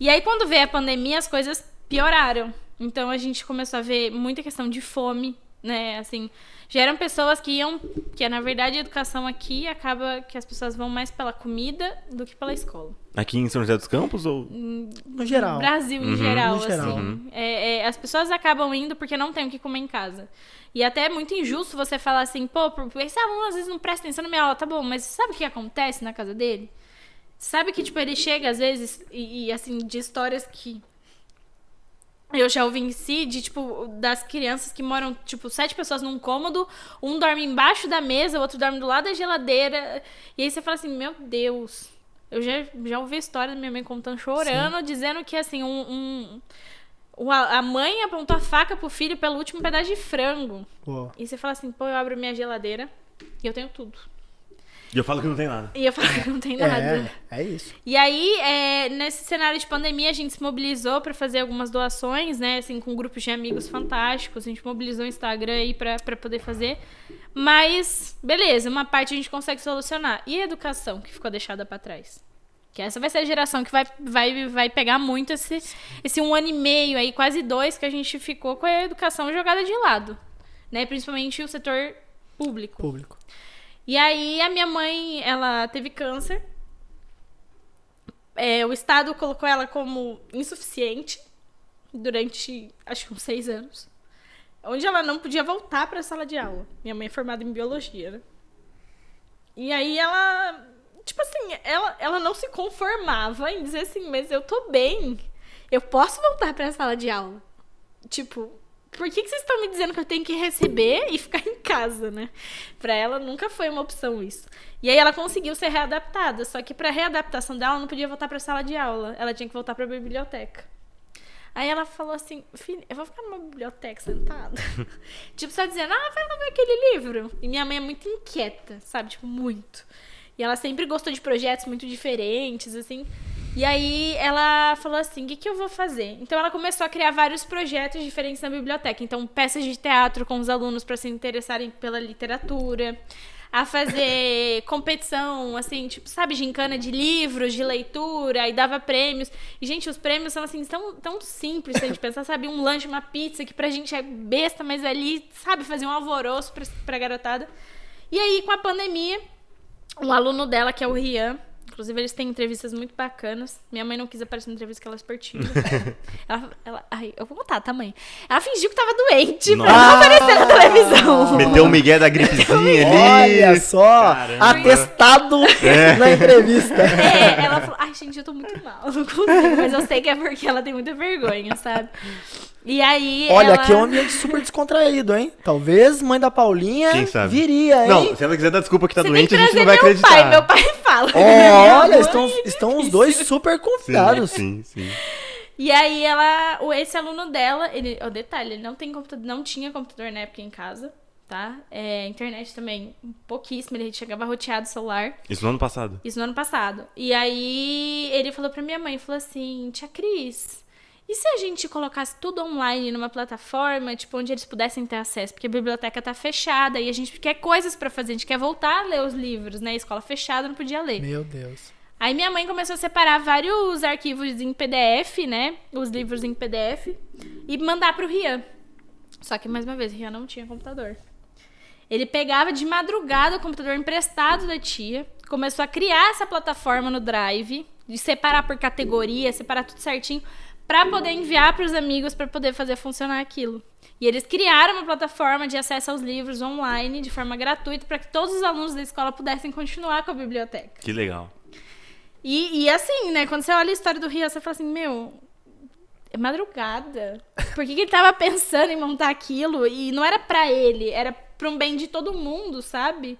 E aí, quando veio a pandemia, as coisas pioraram. Então, a gente começou a ver muita questão de fome, né? Assim, já eram pessoas que na verdade, a educação aqui acaba que as pessoas vão mais pela comida do que pela escola. Aqui em São José dos Campos ou... No geral. Brasil, em geral, No geral. assim. As pessoas acabam indo porque não tem o que comer em casa. E até é muito injusto você falar assim, pô, esse aluno às vezes não presta atenção na minha aula, tá bom, mas sabe o que acontece na casa dele? Sabe que, tipo, ele chega, às vezes, e assim, de histórias que eu já ouvi em si, de, tipo, das crianças que moram, tipo, 7 pessoas num cômodo, um dorme embaixo da mesa, o outro dorme do lado da geladeira, e aí você fala assim, meu Deus, eu já ouvi a história da minha mãe contando, chorando, dizendo que, assim, a mãe apontou a faca pro filho pelo último pedaço de frango. Uou. E você fala assim, pô, eu abro minha geladeira e eu tenho tudo. E eu falo que não tem nada. E eu falo que não tem nada. É isso. E aí, nesse cenário de pandemia, a gente se mobilizou pra fazer algumas doações, né? Assim, com grupos de amigos fantásticos. A gente mobilizou o Instagram aí pra poder fazer. Mas, beleza, uma parte a gente consegue solucionar. E a educação, que ficou deixada pra trás? Que essa vai ser a geração que vai pegar muito esse 1 ano e meio aí, quase 2, que a gente ficou com a educação jogada de lado. Né? Principalmente o setor público. E aí, a minha mãe, ela teve câncer. O Estado colocou ela como insuficiente durante, acho que uns 6 anos. Onde ela não podia voltar para a sala de aula. Minha mãe é formada em biologia, né? E aí, ela... Tipo assim, ela não se conformava em dizer assim, mas eu tô bem. Eu posso voltar para a sala de aula. Tipo... Por que vocês estão me dizendo que eu tenho que receber e ficar em casa, né? Pra ela nunca foi uma opção isso. E aí ela conseguiu ser readaptada, só que pra readaptação dela, ela não podia voltar pra sala de aula. Ela tinha que voltar pra biblioteca. Aí ela falou assim, filha, eu vou ficar numa biblioteca sentada? Tipo, só dizendo, vai lá ver aquele livro. E minha mãe é muito inquieta, sabe? Tipo, muito. E ela sempre gostou de projetos muito diferentes, assim... E aí ela falou assim, o que eu vou fazer? Então ela começou a criar vários projetos diferentes na biblioteca. Então peças de teatro com os alunos para se interessarem pela literatura. A fazer competição, assim, tipo, sabe, gincana de livros, de leitura. E dava prêmios. E, gente, os prêmios são, assim, tão simples se a gente pensar, sabe? Um lanche, uma pizza, que pra gente é besta, mas ali, sabe, fazer um alvoroço pra garotada. E aí, com a pandemia, um aluno dela, que é o Rian, Inclusive, eles têm entrevistas muito bacanas. Minha mãe não quis aparecer na entrevista que ela é super tímida. Ai, eu vou contar, tá, mãe? Ela fingiu que tava doente pra não aparecer na televisão. Meteu o Miguel da gripezinha ali. Olha só, Caramba. atestado na entrevista. Ela falou, ai, gente, eu tô muito mal, não consigo. Mas eu sei que é porque ela tem muita vergonha, sabe? E aí, Olha, aqui é um ambiente super descontraído, hein? Talvez mãe da Paulinha Quem sabe? viria, hein? Não, se ela quiser dar desculpa que tá Você doente, tem a que gente não trazer vai meu acreditar. pai. Meu pai fala. Olha, Minha mãe- estão os dois super confidados. Sim. E aí esse aluno dela, o detalhe, ele não tem computador, não tinha computador na época em casa, tá? Internet também, pouquíssimo, ele chegava roteado o celular. Isso no ano passado. Isso no ano passado. E aí ele falou pra minha mãe, falou assim, tia Cris, e se a gente colocasse tudo online numa plataforma, tipo, onde eles pudessem ter acesso? Porque a biblioteca tá fechada e a gente quer coisas pra fazer, a gente quer voltar a ler os livros, né? A escola fechada, não podia ler. Meu Deus. Aí minha mãe começou a separar vários arquivos em PDF, né? Os livros em PDF. E mandar pro Rian. Só que, mais uma vez, o Rian não tinha computador. Ele pegava de madrugada o computador emprestado da tia. Começou a criar essa plataforma no Drive. De separar por categoria, separar tudo certinho. Pra poder enviar pros amigos, pra poder fazer funcionar aquilo. E eles criaram uma plataforma de acesso aos livros online, de forma gratuita, para que todos os alunos da escola pudessem continuar com a biblioteca. Que legal. E assim, né, quando você olha a história do Rian, você fala assim, meu, é madrugada. Por que ele tava pensando em montar aquilo? E não era pra ele, era pra um bem de todo mundo, sabe?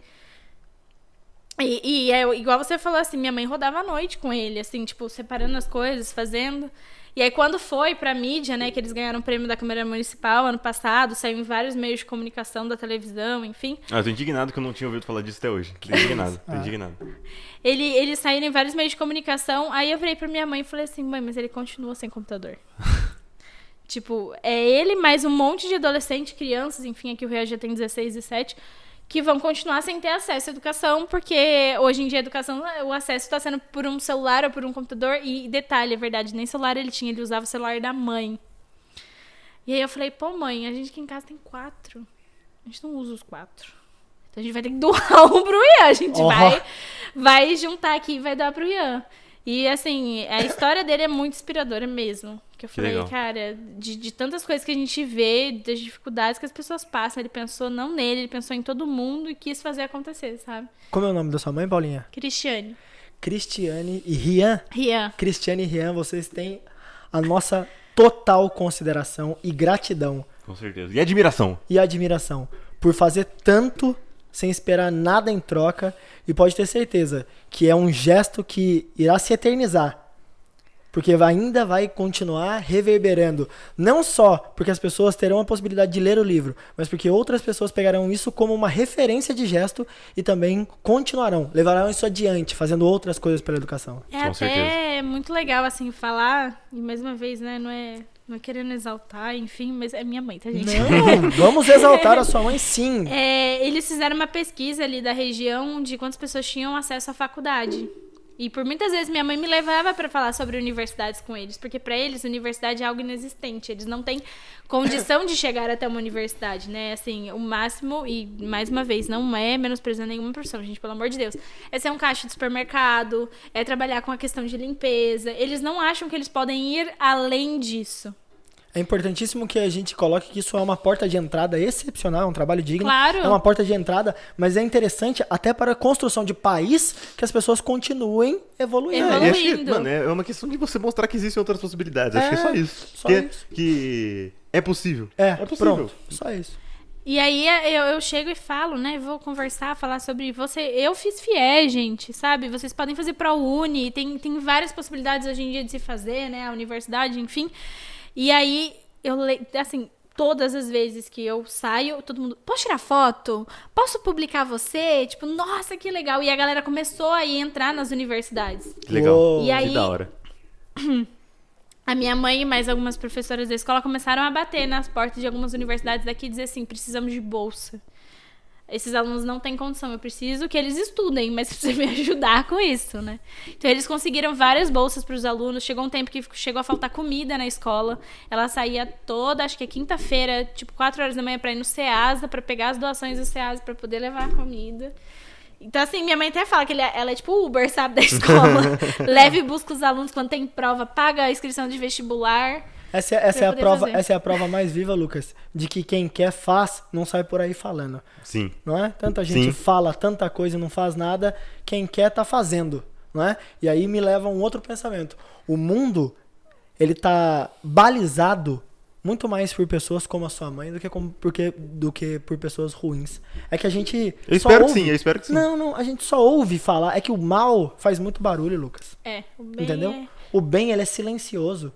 E é igual você falou assim, minha mãe rodava à noite com ele, assim, tipo, separando as coisas, fazendo. E aí quando foi pra mídia, né, que eles ganharam o prêmio da Câmara Municipal ano passado, saiu em vários meios de comunicação da televisão, enfim. Eu tô indignado que eu não tinha ouvido falar disso até hoje. Tô indignado. Eles saíram em vários meios de comunicação, aí eu virei pra minha mãe e falei assim, mãe, mas ele continua sem computador. Tipo, é ele mais um monte de adolescente, crianças, enfim, aqui o Real já tem 16 e 7, que vão continuar sem ter acesso à educação, porque hoje em dia a educação, o acesso está sendo por um celular ou por um computador, e detalhe, é verdade, nem celular ele tinha, ele usava o celular da mãe. E aí eu falei, pô mãe, a gente aqui em casa tem 4, a gente não usa os 4. Então a gente vai ter que doar um pro Ian, a gente vai juntar aqui e vai dar pro Ian. E assim, a história dele é muito inspiradora mesmo. Que eu falei, legal. cara, de tantas coisas que a gente vê, das dificuldades que as pessoas passam, ele pensou não nele, ele pensou em todo mundo e quis fazer acontecer, sabe? Como é o nome da sua mãe, Paulinha? Cristiane. Cristiane e Rian. Rian. Cristiane e Rian, vocês têm a nossa total consideração e gratidão Com certeza. E admiração. e admiração por fazer tanto sem esperar nada em troca, e pode ter certeza que é um gesto que irá se eternizar, porque ainda vai continuar reverberando, não só porque as pessoas terão a possibilidade de ler o livro, mas porque outras pessoas pegarão isso como uma referência de gesto e também continuarão, levarão isso adiante, fazendo outras coisas pela educação. É Com até certeza. muito legal, assim, falar, e mais uma vez, né, não é querendo exaltar, enfim, mas é minha mãe, tá, gente? Não, vamos exaltar a sua mãe, sim. Eles fizeram uma pesquisa ali da região de quantas pessoas tinham acesso à faculdade. E por muitas vezes minha mãe me levava para falar sobre universidades com eles, porque para eles universidade é algo inexistente, eles não têm condição de chegar até uma universidade, né? Assim, o máximo, e mais uma vez, não é menosprezando nenhuma profissão, gente, pelo amor de Deus. É ser um caixa de supermercado, é trabalhar com a questão de limpeza. Eles não acham que eles podem ir além disso. É importantíssimo que a gente coloque que isso é uma porta de entrada excepcional, é um trabalho digno. Claro. É uma porta de entrada, mas é interessante até para a construção de país que as pessoas continuem evoluindo. Evoluindo. E acho que, mano, é uma questão de você mostrar que existem outras possibilidades. Acho que é só isso. só isso. Que é possível. É possível. pronto. Só isso. E aí eu chego e falo, né? Vou conversar, falar sobre você. Eu fiz FIE, gente, sabe? Vocês podem fazer ProUni, tem várias possibilidades hoje em dia de se fazer, né? A universidade, enfim. E aí, assim, todas as vezes que eu saio, todo mundo, posso tirar foto? Posso publicar você? Tipo, nossa, que legal. E a galera começou a entrar nas universidades. Que legal. Uou. E aí, Que da hora. a minha mãe e mais algumas professoras da escola começaram a bater nas portas de algumas universidades daqui e dizer assim, precisamos de bolsa. Esses alunos não têm condição, eu preciso que eles estudem, mas precisa me ajudar com isso, né? Então, eles conseguiram várias bolsas para os alunos. Chegou um tempo que chegou a faltar comida na escola. Ela saía toda, acho que é quinta-feira, tipo 4 horas da manhã, para ir no Ceasa, para pegar as doações do Ceasa, para poder levar a comida. Então, assim, minha mãe até fala que ela é tipo o Uber, sabe, da escola. Leva e busca os alunos quando tem prova, paga a inscrição de vestibular. Essa é a poder prova, fazer. essa é a prova mais viva, Lucas, de que quem quer faz, não sai por aí falando. Sim. Não é? Tanta gente Sim. fala tanta coisa e não faz nada, quem quer tá fazendo, não é? E aí me leva a um outro pensamento. O mundo, ele tá balizado muito mais por pessoas como a sua mãe do que por pessoas ruins. É que a gente Eu só espero ouve... que sim, eu espero que sim. Não, a gente só ouve falar. É que o mal faz muito barulho, Lucas. O bem Entendeu? O bem, ele é silencioso.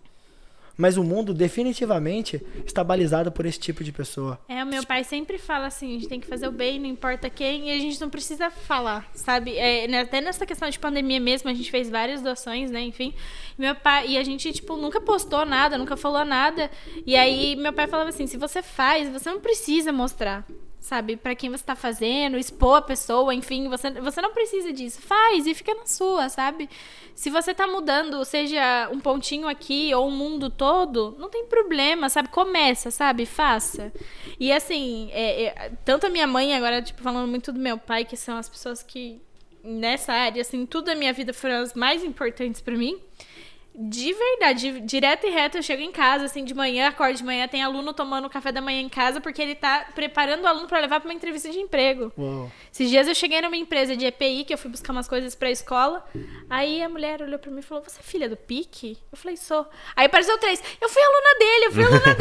Mas o mundo definitivamente está balizado por esse tipo de pessoa. O meu pai sempre fala assim, a gente tem que fazer o bem, não importa quem, e a gente não precisa falar, sabe? Até nessa questão de pandemia mesmo, a gente fez várias doações, né, enfim. Meu pai, e a gente, tipo, nunca postou nada, nunca falou nada. E aí meu pai falava assim, se você faz, você não precisa mostrar, sabe? Pra quem você tá fazendo, expor a pessoa, enfim, você não precisa disso. Faz e fica na sua, sabe? Se você tá mudando, seja um pontinho aqui ou o mundo todo, não tem problema, sabe? Começa, sabe? Faça. E assim, tanto a minha mãe, agora, tipo, falando muito do meu pai, que são as pessoas que, nessa área, assim, tudo da minha vida foram as mais importantes pra mim. De verdade, direto e reto, eu chego em casa, assim, de manhã, acordo de manhã, tem aluno tomando café da manhã em casa, porque ele tá preparando o aluno pra levar pra uma entrevista de emprego. Uou. Esses dias eu cheguei numa empresa de EPI, que eu fui buscar umas coisas pra escola, aí a mulher olhou pra mim e falou, você é filha do PIC? Eu falei, sou. Aí apareceu 3, eu fui aluna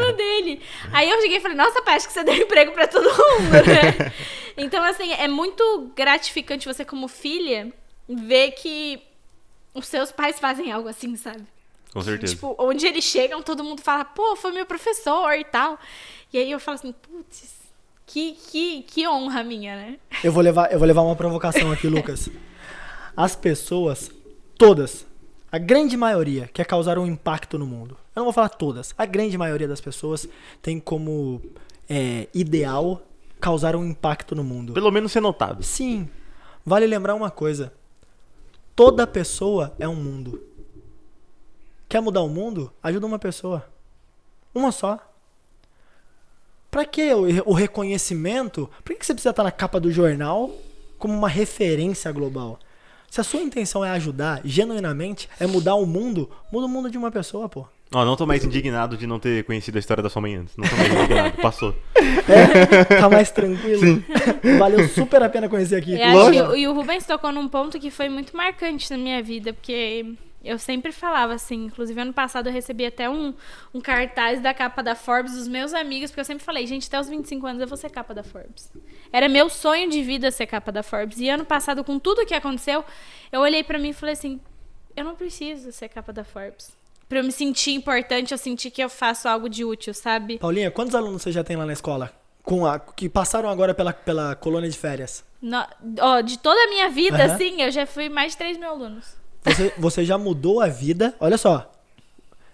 dele. Aí eu cheguei e falei, nossa, pai, acho que você deu emprego pra todo mundo, né? Então, assim, é muito gratificante você como filha ver que os seus pais fazem algo assim, sabe? Com certeza. Tipo, onde eles chegam, todo mundo fala, pô, foi meu professor e tal. E aí eu falo assim, putz, que honra minha, né? Eu vou levar uma provocação aqui, Lucas. As pessoas, todas, a grande maioria, quer causar um impacto no mundo. Eu não vou falar todas. A grande maioria das pessoas tem como ideal causar um impacto no mundo. Pelo menos ser notado. Sim. Vale lembrar uma coisa. Toda pessoa é um mundo. Quer mudar o mundo? Ajuda uma pessoa. Uma só. Pra que o reconhecimento? Por que você precisa estar na capa do jornal como uma referência global? Se a sua intenção é ajudar genuinamente, é mudar o muda o mundo de uma pessoa, pô. Ó, não tô mais indignado de não ter conhecido a história da sua mãe antes. Não tô mais indignado, passou. Tá mais tranquilo? Sim. Valeu super a pena conhecer aqui. E o Rubens tocou num ponto que foi muito marcante na minha vida, porque eu sempre falava assim, inclusive ano passado eu recebi até um cartaz da capa da Forbes dos meus amigos, porque eu sempre falei, gente, até os 25 anos eu vou ser capa da Forbes. Era meu sonho de vida ser capa da Forbes. E ano passado, com tudo que aconteceu, eu olhei pra mim e falei assim, eu não preciso ser capa da Forbes. Pra eu me sentir importante, eu sentir que eu faço algo de útil, sabe? Paulinha, quantos alunos você já tem lá na escola? Que passaram agora pela colônia de férias? De toda a minha vida, assim, eu já fui mais de 3 mil alunos. Você já mudou a vida, olha só,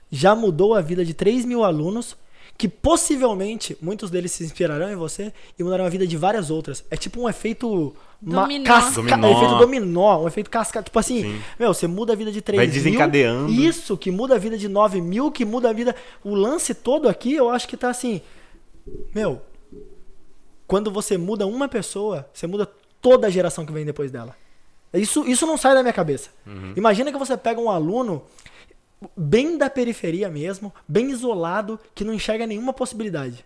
já mudou a vida de 3 mil alunos que possivelmente muitos deles se inspirarão em você e mudarão a vida de várias outras. É tipo um efeito dominó. Um efeito dominó, um efeito cascata. Tipo assim, Sim. você muda a vida de 3 Vai mil. desencadeando. Isso, que muda a vida de 9 mil, que muda a vida... O lance todo aqui, eu acho que tá assim... Quando você muda uma pessoa, você muda toda a geração que vem depois dela. Isso não sai da minha cabeça. Imagina que você pega um aluno bem da periferia mesmo, bem isolado, que não enxerga nenhuma possibilidade.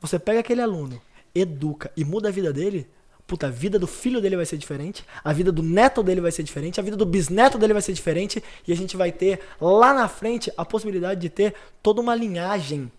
Você pega aquele aluno, educa e muda a vida dele, puta, a vida do filho dele vai ser diferente, a vida do neto dele vai ser diferente, a vida do bisneto dele vai ser diferente, e a gente vai ter lá na frente a possibilidade de ter toda uma linhagem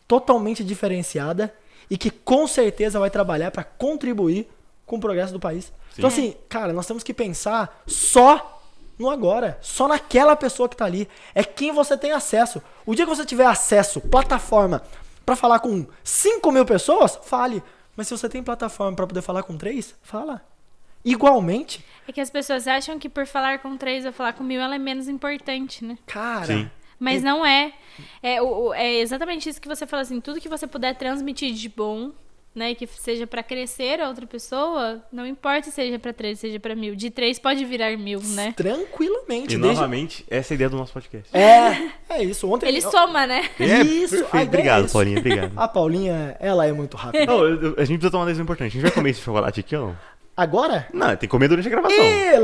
totalmente diferenciada e que com certeza vai trabalhar para contribuir com o progresso do país. Sim. Então assim, cara, nós temos que pensar só no agora, só naquela pessoa que tá ali. É quem você tem acesso. O dia que você tiver acesso, plataforma, para falar com 5 mil pessoas, fale. Mas se você tem plataforma para poder falar com 3, fala. Igualmente. É que as pessoas acham que por falar com 3 ou falar com 1000, ela é menos importante, né? Cara... Sim. Mas não é. É exatamente isso que você fala, assim, tudo que você puder transmitir de bom, né, que seja pra crescer a outra pessoa, não importa se seja pra 3, seja pra 1000. De 3 pode virar 1000, né? Tranquilamente. E novamente, essa é a ideia do nosso podcast. É isso. Ontem Ele soma, né? Isso, perfeito. a ideia Obrigado, é isso. Paulinha, obrigado. A Paulinha, ela é muito rápida. Não, a gente precisa tomar uma decisão importante. A gente vai comer esse chocolate aqui ou não? Agora? Não, tem que comer durante a gravação.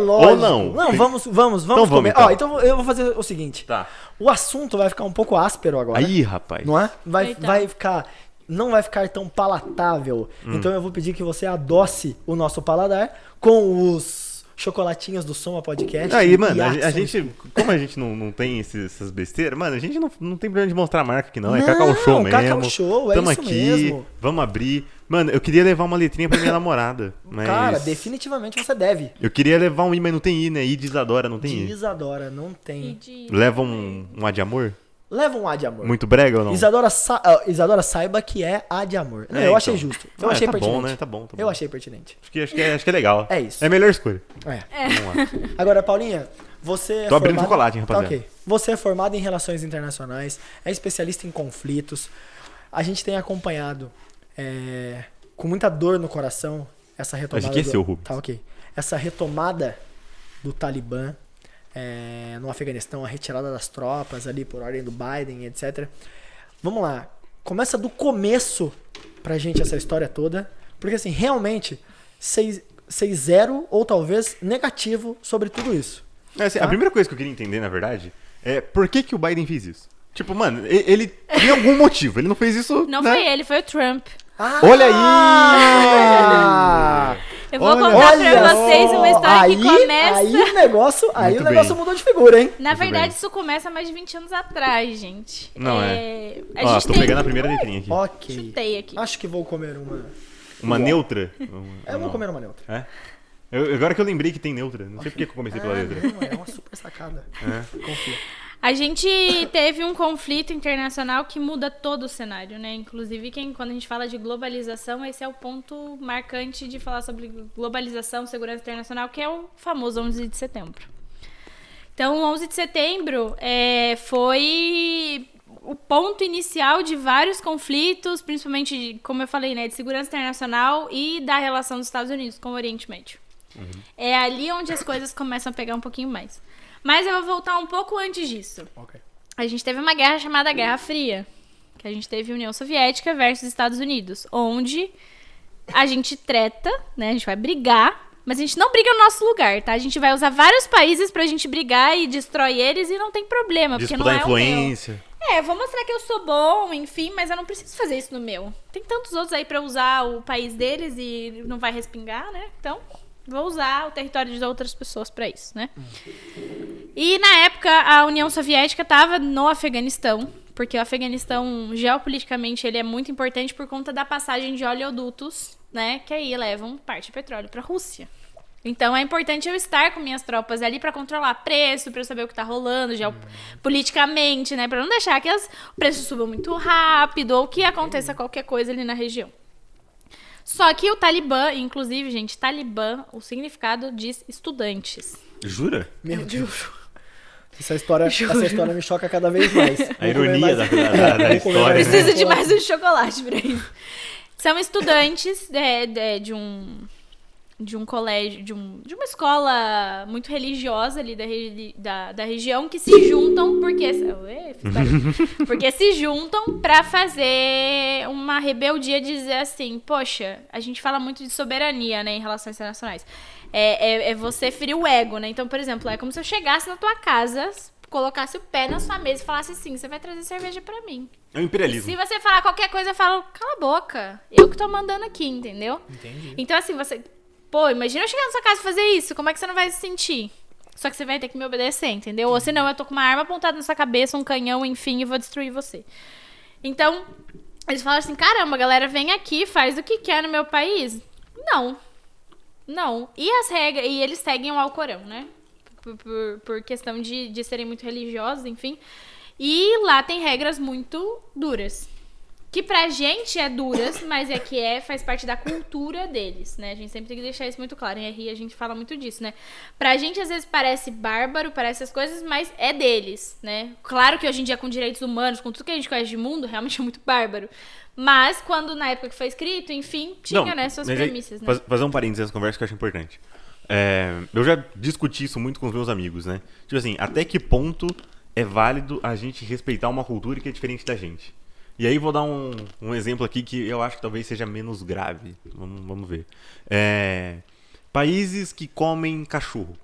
Lógico. Ou não. Não, Tem- vamos Então comer. então. Ó, então eu vou fazer o seguinte. Tá. O assunto vai ficar um pouco áspero agora. Aí, rapaz. Não é? Eita. Vai ficar... Não vai ficar tão palatável. Então eu vou pedir que você adoce o nosso paladar com os chocolatinhos do Soma Podcast. Aí, e mano, a Axon. gente... Como a gente não tem essas besteiras, mano, a gente não tem problema de mostrar a marca aqui, não. É Cacau Show mesmo. Cacau Show, é Tamo isso aqui, mesmo. vamos abrir. Mano, eu queria levar uma letrinha pra minha namorada, mas... Cara, definitivamente você deve. Eu queria levar um I, mas não tem I, né? I de Isadora, não tem I. Isadora, não E tem. de... Leva um A de amor? Leva um A de amor. Muito brega ou não? Isadora saiba que é A de amor. Não, É, eu então. achei justo. Eu Ah, achei tá pertinente. bom, né? Tá bom. Eu achei pertinente. Acho que é legal. É isso. É a melhor escolha. É. Vamos lá. Agora, Paulinha, você é Tô abrindo formada- chocolate, hein, Tá, rapaziada. ok. Você é formado em relações internacionais, é especialista em conflitos. A gente tem acompanhado com muita dor no coração essa retomada. Enriqueceu, Rubens. Tá, ok. Essa retomada do Talibã no Afeganistão, a retirada das tropas ali por ordem do Biden, etc. Vamos lá. Começa do começo pra gente essa história toda. Porque assim, realmente, 6-0 ou talvez negativo sobre tudo isso. Assim, Tá? A primeira coisa que eu queria entender, na verdade, é por que o Biden fez isso? Tipo, mano, ele tem algum motivo. Ele não fez isso, Não né? foi ele, foi o Trump. Olha aí! Eu vou Olha contar só. pra vocês uma história que começa... Aí o negócio, Muito bem. mudou de figura, hein? Na Muito verdade, bem. isso começa há mais de 20 anos atrás, gente. Não A Ó, gente tô tem... pegando a primeira letrinha aqui. Ok. Chutei aqui. Acho que vou comer uma. Uma neutra? Eu vou comer uma neutra. É? Agora que eu lembrei que tem neutra. Não sei por que eu comecei pela letra. Não, é uma super sacada. Confia. A gente teve um conflito internacional que muda todo o cenário, né? Inclusive, quando a gente fala de globalização, esse é o ponto marcante de falar sobre globalização, segurança internacional, que é o famoso 11 de setembro. Então, o 11 de setembro foi o ponto inicial de vários conflitos, principalmente, como eu falei, né, de segurança internacional e da relação dos Estados Unidos com o Oriente Médio. É ali onde as coisas começam a pegar um pouquinho mais. Mas eu vou voltar um pouco antes disso. Ok. A gente teve uma guerra chamada Guerra Fria, que a gente teve União Soviética versus Estados Unidos, onde a gente treta, né? A gente vai brigar, mas a gente não briga no nosso lugar, tá? A gente vai usar vários países pra gente brigar e destrói eles e não tem problema, porque não Disputar é o meu. influência. Eu vou mostrar que eu sou bom, enfim, mas eu não preciso fazer isso no meu. Tem tantos outros aí pra usar o país deles e não vai respingar, né? Então, vou usar o território de outras pessoas pra isso, né? E na época a União Soviética estava no Afeganistão, porque o Afeganistão geopoliticamente ele é muito importante por conta da passagem de oleodutos, né, que aí levam parte de petróleo para a Rússia. Então é importante eu estar com minhas tropas ali para controlar preço, para eu saber o que tá rolando geopoliticamente, né, para não deixar que os preços subam muito rápido ou que aconteça qualquer coisa ali na região. Só que o Talibã, inclusive, gente, Talibã, o significado diz estudantes. Jura? Meu Deus. Essa história me choca cada vez mais. A ironia da história, Preciso né? de mais um chocolate pra isso. São estudantes de um colégio, de uma escola muito religiosa ali da região que se juntam porque se juntam pra fazer uma rebeldia, dizer assim, poxa, a gente fala muito de soberania, né, em relações internacionais. É você ferir o ego, né? Então, por exemplo, é como se eu chegasse na tua casa, colocasse o pé na sua mesa e falasse assim, você vai trazer cerveja pra mim. É o imperialismo. Se você falar qualquer coisa, eu falo, cala a boca. Eu que tô mandando aqui, entendeu? Entendi. Então, assim, pô, imagina eu chegar na sua casa e fazer isso. Como é que você não vai se sentir? Só que você vai ter que me obedecer, entendeu? Ou senão eu tô com uma arma apontada na sua cabeça, um canhão, enfim, e vou destruir você. Então, eles falam assim, caramba, galera, vem aqui, faz o que quer no meu país. Não. E as regras, e eles seguem o Alcorão, né? Por questão de serem muito religiosos, enfim. E lá tem regras muito duras. Que pra gente é duras, mas faz parte da cultura deles, né? A gente sempre tem que deixar isso muito claro. Em RI a gente fala muito disso, né? Pra gente às vezes parece bárbaro, parece essas coisas, mas é deles, né? Claro que hoje em dia com direitos humanos, com tudo que a gente conhece de mundo, realmente é muito bárbaro. Mas quando na época que foi escrito, enfim, tinha, né, suas premissas, né? Fazer um parênteses nessa conversa que eu acho importante. Eu já discuti isso muito com os meus amigos, né? Tipo assim, até que ponto é válido a gente respeitar uma cultura que é diferente da gente? E aí vou dar um exemplo aqui que eu acho que talvez seja menos grave. Vamos ver. Países que comem cachorro.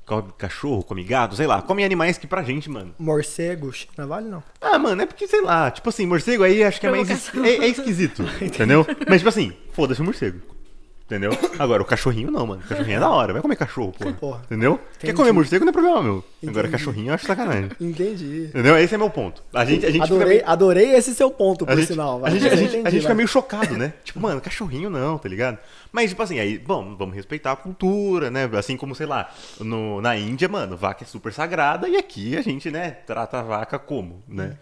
Come cachorro, come gado, sei lá. Comem animais que pra gente, mano. Morcego, China vale não. Ah, mano, é porque, sei lá, tipo assim, morcego aí acho que é mais. Provocação. É esquisito, entendeu? Mas, tipo assim, foda-se o morcego. Entendeu? Agora, o cachorrinho não, mano. O cachorrinho é da hora. Vai comer cachorro, porra. Porra. Entendeu? Quer Entendi. comer morcego não é problema meu. Agora, Entendi. cachorrinho eu acho sacanagem. Entendi. Entendeu? Esse é meu ponto. A gente Adorei esse seu ponto, por A gente, sinal. a vai. gente, Entendi, fica vai. meio chocado, né? Tipo, mano, cachorrinho não, tá ligado? Mas, tipo assim, aí, bom, vamos respeitar a cultura, né? Assim como, sei lá, na Índia, mano, vaca é super sagrada e aqui a gente, né, trata a vaca como, né?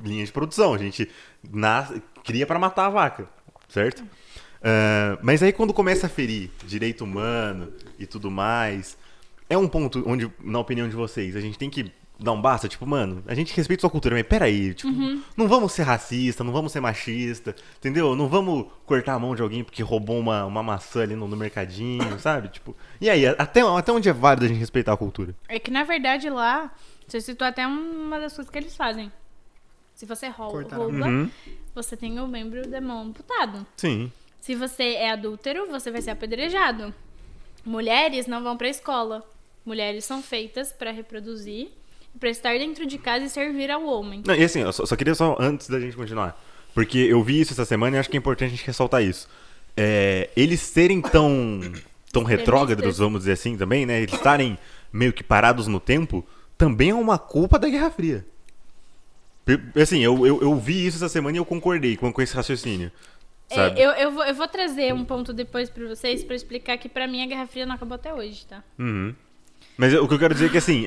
Linha de produção, a gente cria pra matar a vaca, certo? Mas aí quando começa a ferir direito humano e tudo mais, é um ponto onde, na opinião de vocês, a gente tem que dar um basta, tipo, mano, a gente respeita sua cultura, mas peraí, tipo, não vamos ser racista, não vamos ser machista, entendeu? Não vamos cortar a mão de alguém porque roubou uma maçã ali no mercadinho, sabe? Tipo, e aí, até onde é válido a gente respeitar a cultura? É que, na verdade, lá, você citou até uma das coisas que eles fazem. Se você Cortar. rouba, você tem o membro da mão amputado. Sim. Se você é adúltero, você vai ser apedrejado. Mulheres não vão pra escola. Mulheres são feitas pra reproduzir, pra estar dentro de casa e servir ao homem. Não, e assim, eu só queria antes da gente continuar, porque eu vi isso essa semana e acho que é importante a gente ressaltar isso. Eles serem tão retrógrados, vamos dizer assim, também, né? Eles estarem meio que parados no tempo, também é uma culpa da Guerra Fria. Assim, eu vi isso essa semana e eu concordei com esse raciocínio. Sabe? Eu vou trazer um ponto depois pra vocês pra explicar que pra mim a Guerra Fria não acabou até hoje, tá? Mas o que eu quero dizer é que assim,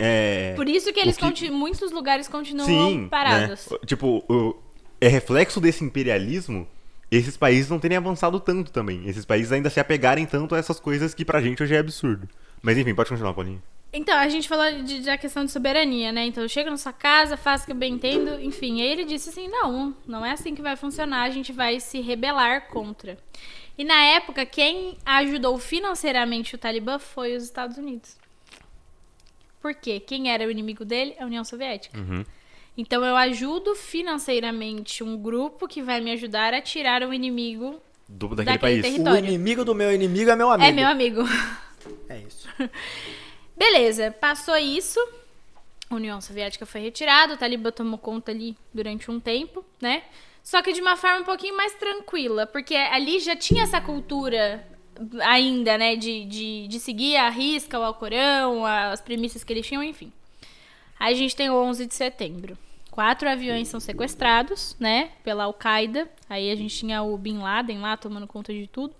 Por isso que eles muitos lugares continuam sim, parados. né? Tipo, é reflexo desse imperialismo esses países não terem avançado tanto também. Esses países ainda se apegarem tanto a essas coisas que pra gente hoje é absurdo. Mas enfim, pode continuar, Paulinho. Então, a gente falou da questão de soberania, né? Então, eu chego na sua casa, faço o que eu bem entendo, enfim. Aí ele disse assim, não é assim que vai funcionar, a gente vai se rebelar contra. E na época, quem ajudou financeiramente o Talibã foi os Estados Unidos. Por quê? Quem era o inimigo dele? A União Soviética. Então, eu ajudo financeiramente um grupo que vai me ajudar a tirar o inimigo daquele país. território. O inimigo do meu inimigo é meu amigo. É meu amigo. É isso. Beleza, passou isso, a União Soviética foi retirada, o Talibã tomou conta ali durante um tempo, né? Só que de uma forma um pouquinho mais tranquila, porque ali já tinha essa cultura ainda, né, de seguir a risca, o Alcorão, as premissas que eles tinham, enfim. Aí a gente tem o 11 de setembro. 4 aviões são sequestrados, né, pela Al-Qaeda. Aí a gente tinha o Bin Laden lá tomando conta de tudo.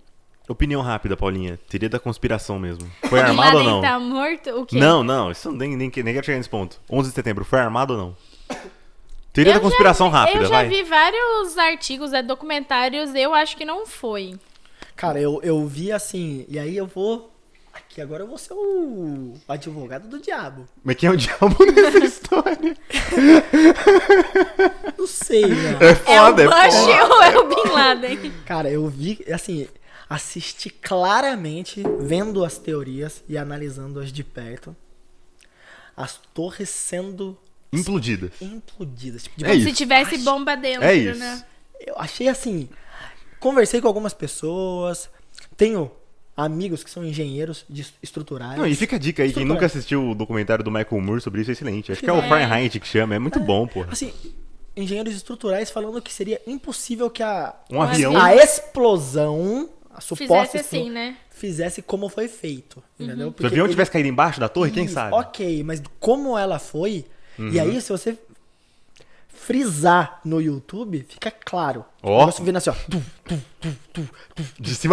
Opinião rápida, Paulinha. Teoria da conspiração mesmo. Foi O Bin armado ou Laden não? tá morto? O quê? Não, isso nem quero chegar nesse ponto. 11 de setembro, foi armado ou não? Teoria da conspiração rápida, Eu já vai. vi vários artigos, documentários, eu acho que não foi. Cara, eu vi assim, e aí eu vou... Aqui agora eu vou ser o advogado do diabo. Mas quem é o diabo nessa história? Não sei, mano. É foda, é o Bush ou é o Bin Laden? Cara, eu vi, assim, assisti claramente, vendo as teorias e analisando-as de perto, as torres sendo Implodida. implodidas. Tipo, É isso. Se tivesse bomba dentro, É isso. né? Eu achei assim, conversei com algumas pessoas, tenho amigos que são engenheiros estruturais. Não, e fica a dica aí, quem Estruturais. nunca assistiu o documentário do Michael Moore sobre isso é excelente. Acho que é o Fahrenheit que chama, é muito bom, porra. Assim, engenheiros estruturais falando que seria impossível que Um avião. a explosão, a suposta Fizesse assim, né? fizesse como foi feito, entendeu? Se o avião tivesse caído embaixo da torre, quem Isso, sabe? Ok, mas como ela foi, e aí se você frisar no YouTube, fica claro. Ó. O negócio vindo assim, ó. De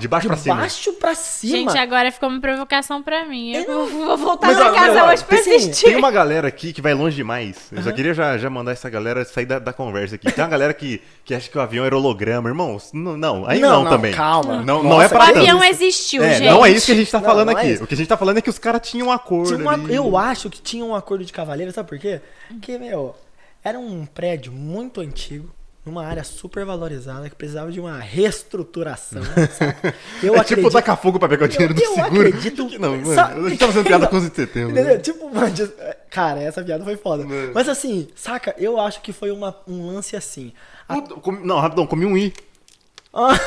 baixo pra De cima. baixo pra cima. Gente, agora ficou uma provocação pra mim. Eu Eu vou voltar Mas, pra ó, casa ó, hoje pra assim, assistir. Tem uma galera aqui que vai longe demais. Eu só queria já mandar essa galera sair da conversa aqui. Tem uma galera que acha que o avião era holograma. Irmão, não, aí não, também. calma. Não Nossa, é pra O tanto. avião existiu, gente. Não é isso que a gente tá Não, falando não é aqui. isso. O que a gente tá falando é que os caras tinham um acordo Tinha ali. eu acho que tinha um acordo de cavaleiro, sabe por quê? Porque, meu, era um prédio muito antigo, numa área super valorizada, que precisava de uma reestruturação, sabe? Eu É tipo tacar fogo pra pegar o dinheiro do eu seguro. acredito- Que não, mano. Sabe- A gente tá fazendo piada com 11 de setembro. Entendeu? Tipo, mano, cara, essa piada foi foda. Mano. Mas assim, saca, eu acho que foi um lance assim. Não, rapidão, comi um i.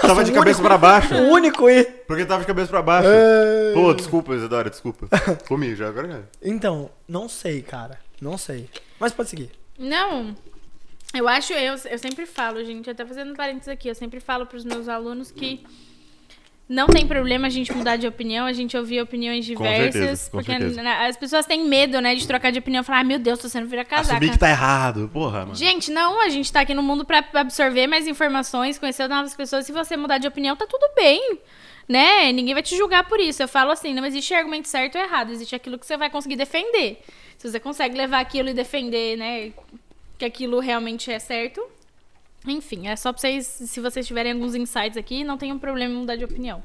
Tava de cabeça pra baixo. O único aí. Porque tava de cabeça pra baixo. É. Pô, desculpa, Isadora, desculpa. Comi já, agora já. Então, não sei, cara. Não sei. Mas pode seguir. Não, eu sempre falo, gente, até fazendo parênteses aqui, eu sempre falo pros meus alunos que não tem problema a gente mudar de opinião, a gente ouvir opiniões diversas, com porque certeza. as pessoas têm medo, né, de trocar de opinião, falar, ai meu Deus, tô sendo vira-casaca. Assumir que tá errado, porra, mano. Gente, não, a gente tá aqui no mundo pra absorver mais informações, conhecer novas pessoas, se você mudar de opinião, tá tudo bem, né, ninguém vai te julgar por isso, eu falo assim, não existe argumento certo ou errado, existe aquilo que você vai conseguir defender. Se você consegue levar aquilo e defender, né, que aquilo realmente é certo, enfim, é só pra vocês, se vocês tiverem alguns insights aqui, não tenham problema em mudar de opinião.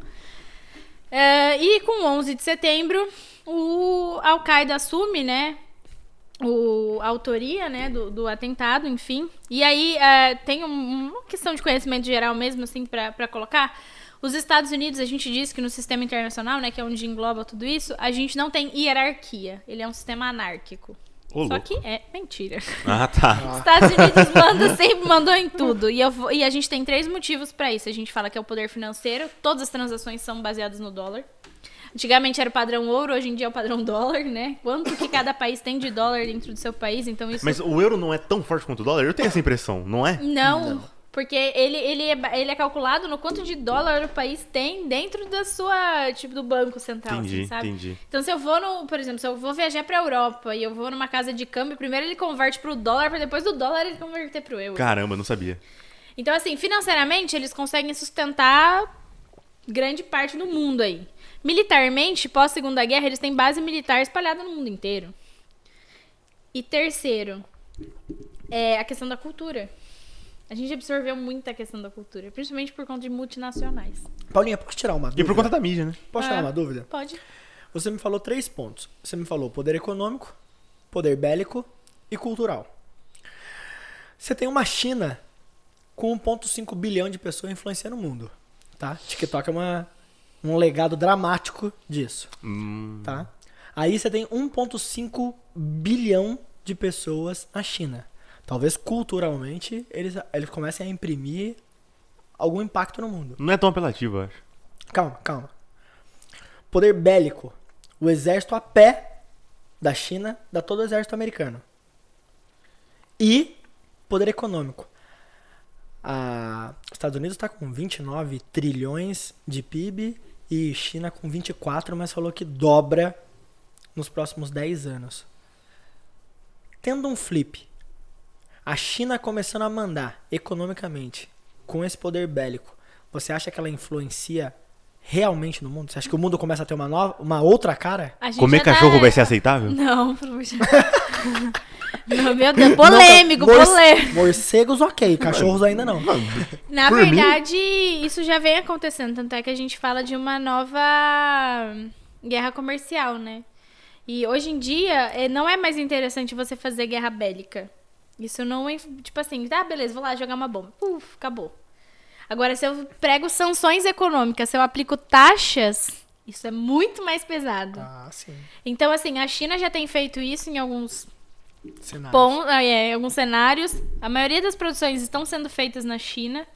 E com 11 de setembro, o Al-Qaeda assume, né, a autoria, né, do atentado, enfim. E aí, tem uma questão de conhecimento geral mesmo, assim, pra colocar. Os Estados Unidos, a gente diz que no sistema internacional, né, que é onde engloba tudo isso, a gente não tem hierarquia. Ele é um sistema anárquico. Ô, Só louco. que é mentira. Ah, tá. Os Estados Unidos sempre mandou em tudo. E a gente tem 3 motivos pra isso. A gente fala que é o poder financeiro. Todas as transações são baseadas no dólar. Antigamente era o padrão ouro, hoje em dia é o padrão dólar, né? Quanto que cada país tem de dólar dentro do seu país, então isso... Mas o euro não é tão forte quanto o dólar? Eu tenho essa impressão, não é? Não. Porque ele é calculado no quanto de dólar o país tem dentro da sua, tipo, do banco central, Entendi, assim, sabe? entendi. Então, se eu vou por exemplo, se eu vou viajar pra Europa e eu vou numa casa de câmbio, primeiro ele converte pro dólar, pra depois do dólar ele converter pro euro. Caramba, não sabia. Então, assim, financeiramente, eles conseguem sustentar grande parte do mundo aí. Militarmente, pós-Segunda Guerra, eles têm base militar espalhada no mundo inteiro. E terceiro, a questão da cultura. A gente absorveu muito a questão da cultura, principalmente por conta de multinacionais. Paulinha, posso tirar uma dúvida? E por conta da mídia, né? Posso tirar uma dúvida? Pode. Você me falou 3 pontos. Você me falou poder econômico, poder bélico e cultural. Você tem uma China com 1,5 bilhão de pessoas influenciando o mundo, tá? TikTok é um legado dramático disso, tá? Aí você tem 1,5 bilhão de pessoas na China. Talvez culturalmente eles comecem a imprimir algum impacto no mundo. Não é tão apelativo, eu acho. Calma. Poder bélico. O exército a pé da China dá todo o exército americano. E poder econômico. Os Estados Unidos está com 29 trilhões de PIB e China com 24, mas falou que dobra nos próximos 10 anos. Tendo um flip, a China começando a mandar economicamente com esse poder bélico, você acha que ela influencia realmente no mundo? Você acha que o mundo começa a ter uma outra cara? A gente Comer já tá- cachorro vai ser aceitável? Não, pelo amor de Deus. Não, meu Deus, polêmico, polêmico. Morcegos, ok. Cachorros ainda não. Na Por mim- verdade, isso já vem acontecendo, tanto é que a gente fala de uma nova guerra comercial, né? E hoje em dia, não é mais interessante você fazer guerra bélica. Isso não é, tipo assim, beleza, vou lá jogar uma bomba. Puf, acabou. Agora, se eu prego sanções econômicas, se eu aplico taxas, isso é muito mais pesado. Ah, sim. Então, assim, a China já tem feito isso em alguns alguns cenários. A maioria das produções estão sendo feitas na China.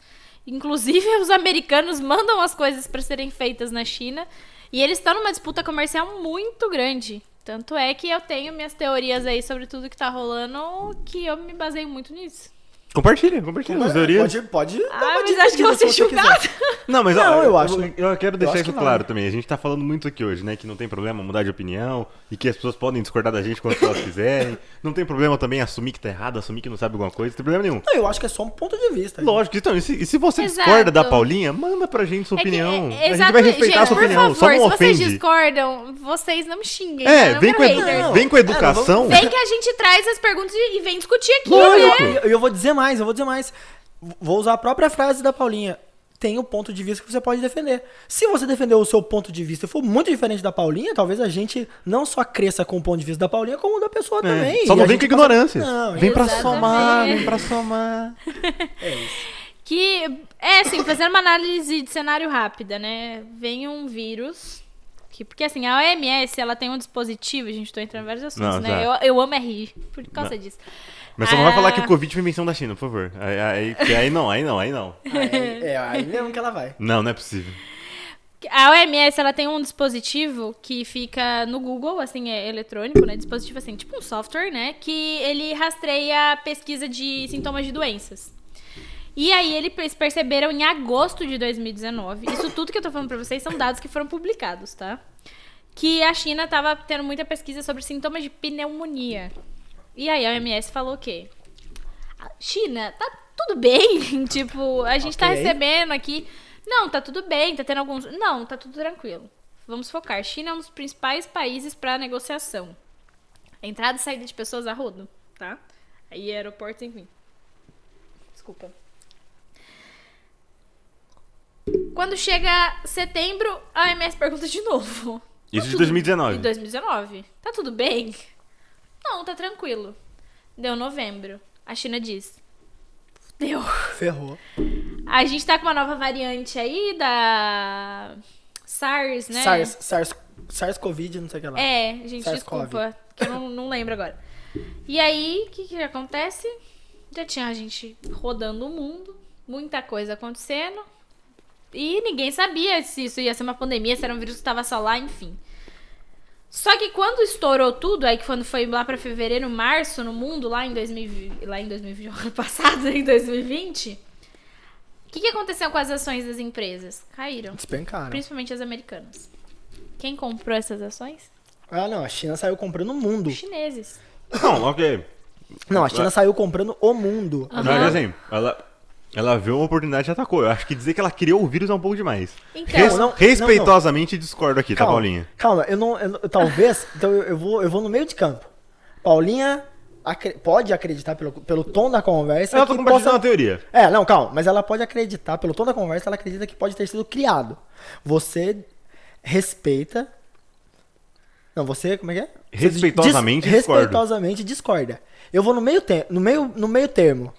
Inclusive, os americanos mandam as coisas para serem feitas na China. E eles estão numa disputa comercial muito grande. Tanto é que eu tenho minhas teorias aí sobre tudo que tá rolando, que eu me baseio muito nisso. Compartilha as teorias. Pode dar uma Mas dica acho que disso, você se você julgado. quiser. Não, mas Não, ó, eu acho. eu quero deixar acho isso que claro não. também. A gente tá falando muito aqui hoje, né? Que não tem problema mudar de opinião e que as pessoas podem discordar da gente quando elas quiserem. Não tem problema também assumir que tá errado, assumir que não sabe alguma coisa. Não tem problema nenhum. Não, eu acho que é só um ponto de vista. Lógico, então, e se você Exato. discorda da Paulinha, manda pra gente sua opinião. A gente exato, vai respeitar a sua gente, opinião, por só favor, não se vocês ofende. discordam, vocês não me xinguem. né? Eu não Vem quero com, hater. Não. vem com educação. Vem que a gente traz as perguntas e vem discutir aqui, Lógico. né? Eu vou dizer mais. Vou usar a própria frase da Paulinha. Tem o ponto de vista que você pode defender. Se você defender o seu ponto de vista e for muito diferente da Paulinha, talvez a gente não só cresça com o ponto de vista da Paulinha, como o da pessoa também. Só E não a vem com gente ignorância. Não, Vem pra Exatamente. somar, vem pra somar. Que é assim, fazendo uma análise de cenário rápida, né? Vem um vírus Porque assim, a OMS, ela tem um dispositivo, a gente tô entrando em vários assuntos, Não, né? tá. Eu amo RI por causa disso. Mas só não vai falar que o Covid foi invenção da China, por favor. Aí não. Aí mesmo que ela vai. Não é possível. A OMS, ela tem um dispositivo que fica no Google, assim, é eletrônico, né? Dispositivo, assim, tipo um software, né? Que ele rastreia a pesquisa de sintomas de doenças. E aí eles perceberam em agosto de 2019, isso tudo que eu tô falando pra vocês são dados que foram publicados, tá? Que a China tava tendo muita pesquisa sobre sintomas de pneumonia. E aí a OMS falou o quê? China, tá tudo bem? Tipo, a gente tá recebendo aqui... Não, tá tudo bem, tá tendo alguns... Não, tá tudo tranquilo. Vamos focar. China é um dos principais países para negociação. Entrada e saída de pessoas a rodo, tá? Aí aeroportos, enfim. Desculpa. Quando chega setembro, a OMS pergunta de novo. Isso de 2019. De 2019. Tá tudo bem? Não, tá tranquilo. Deu novembro. A China diz... Deu. Ferrou. A gente tá com uma nova variante aí da SARS, né? SARS-CoV, não sei o que lá. É, gente, SARS-CoV. desculpa, que eu não lembro agora. E aí, o que acontece? Já tinha a gente rodando o mundo, muita coisa acontecendo, e ninguém sabia se isso ia ser uma pandemia, se era um vírus que estava só lá, enfim. Só que quando estourou tudo, aí que quando foi lá pra fevereiro, março, no mundo, lá em 2020, ano passado, em 2020, o que aconteceu com as ações das empresas? Caíram. Despencaram. Principalmente as americanas. Quem comprou essas ações? Ah, não. A China saiu comprando o mundo. Os chineses. Não, ok. Não, a China saiu comprando o mundo. Aham. Mas assim, ela viu uma oportunidade e atacou. Eu acho que dizer que ela criou o vírus é um pouco demais. Então, Respeitosamente discordo aqui, tá, Calma, Paulinha? Calma, talvez. Então eu vou no meio de campo. Paulinha pode acreditar pelo tom da conversa. Ela tá compartilhando uma teoria. Não, calma. Mas ela pode acreditar, pelo tom da conversa, ela acredita que pode ter sido criado. Você respeita. Não, você, como é que é? Respeitosamente discordo. Respeitosamente discorda. Eu vou no meio termo.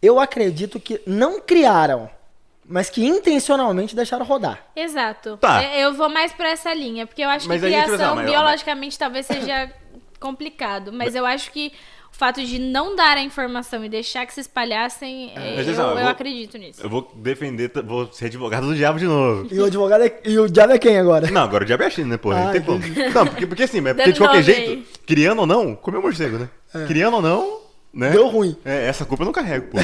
Eu acredito que não criaram, mas que intencionalmente deixaram rodar. Exato. Tá. Eu vou mais pra essa linha, porque eu acho Mas que aí a gente vai criação usar, mas- biologicamente talvez seja complicado, mas eu acho que o fato de não dar a informação e deixar que se espalhassem, Mas, eu eu vou- acredito nisso. Eu vou defender, vou ser advogado do diabo de novo. E o advogado e o diabo é quem agora? Não, agora o diabo é a China, né, porra? Ah, Não tem como. Não, porque assim, mas porque Dando de qualquer nome jeito, aí. criando ou não, comeu morcego, né? Criando ou não, né? Deu ruim. Essa culpa eu não carrego, pô.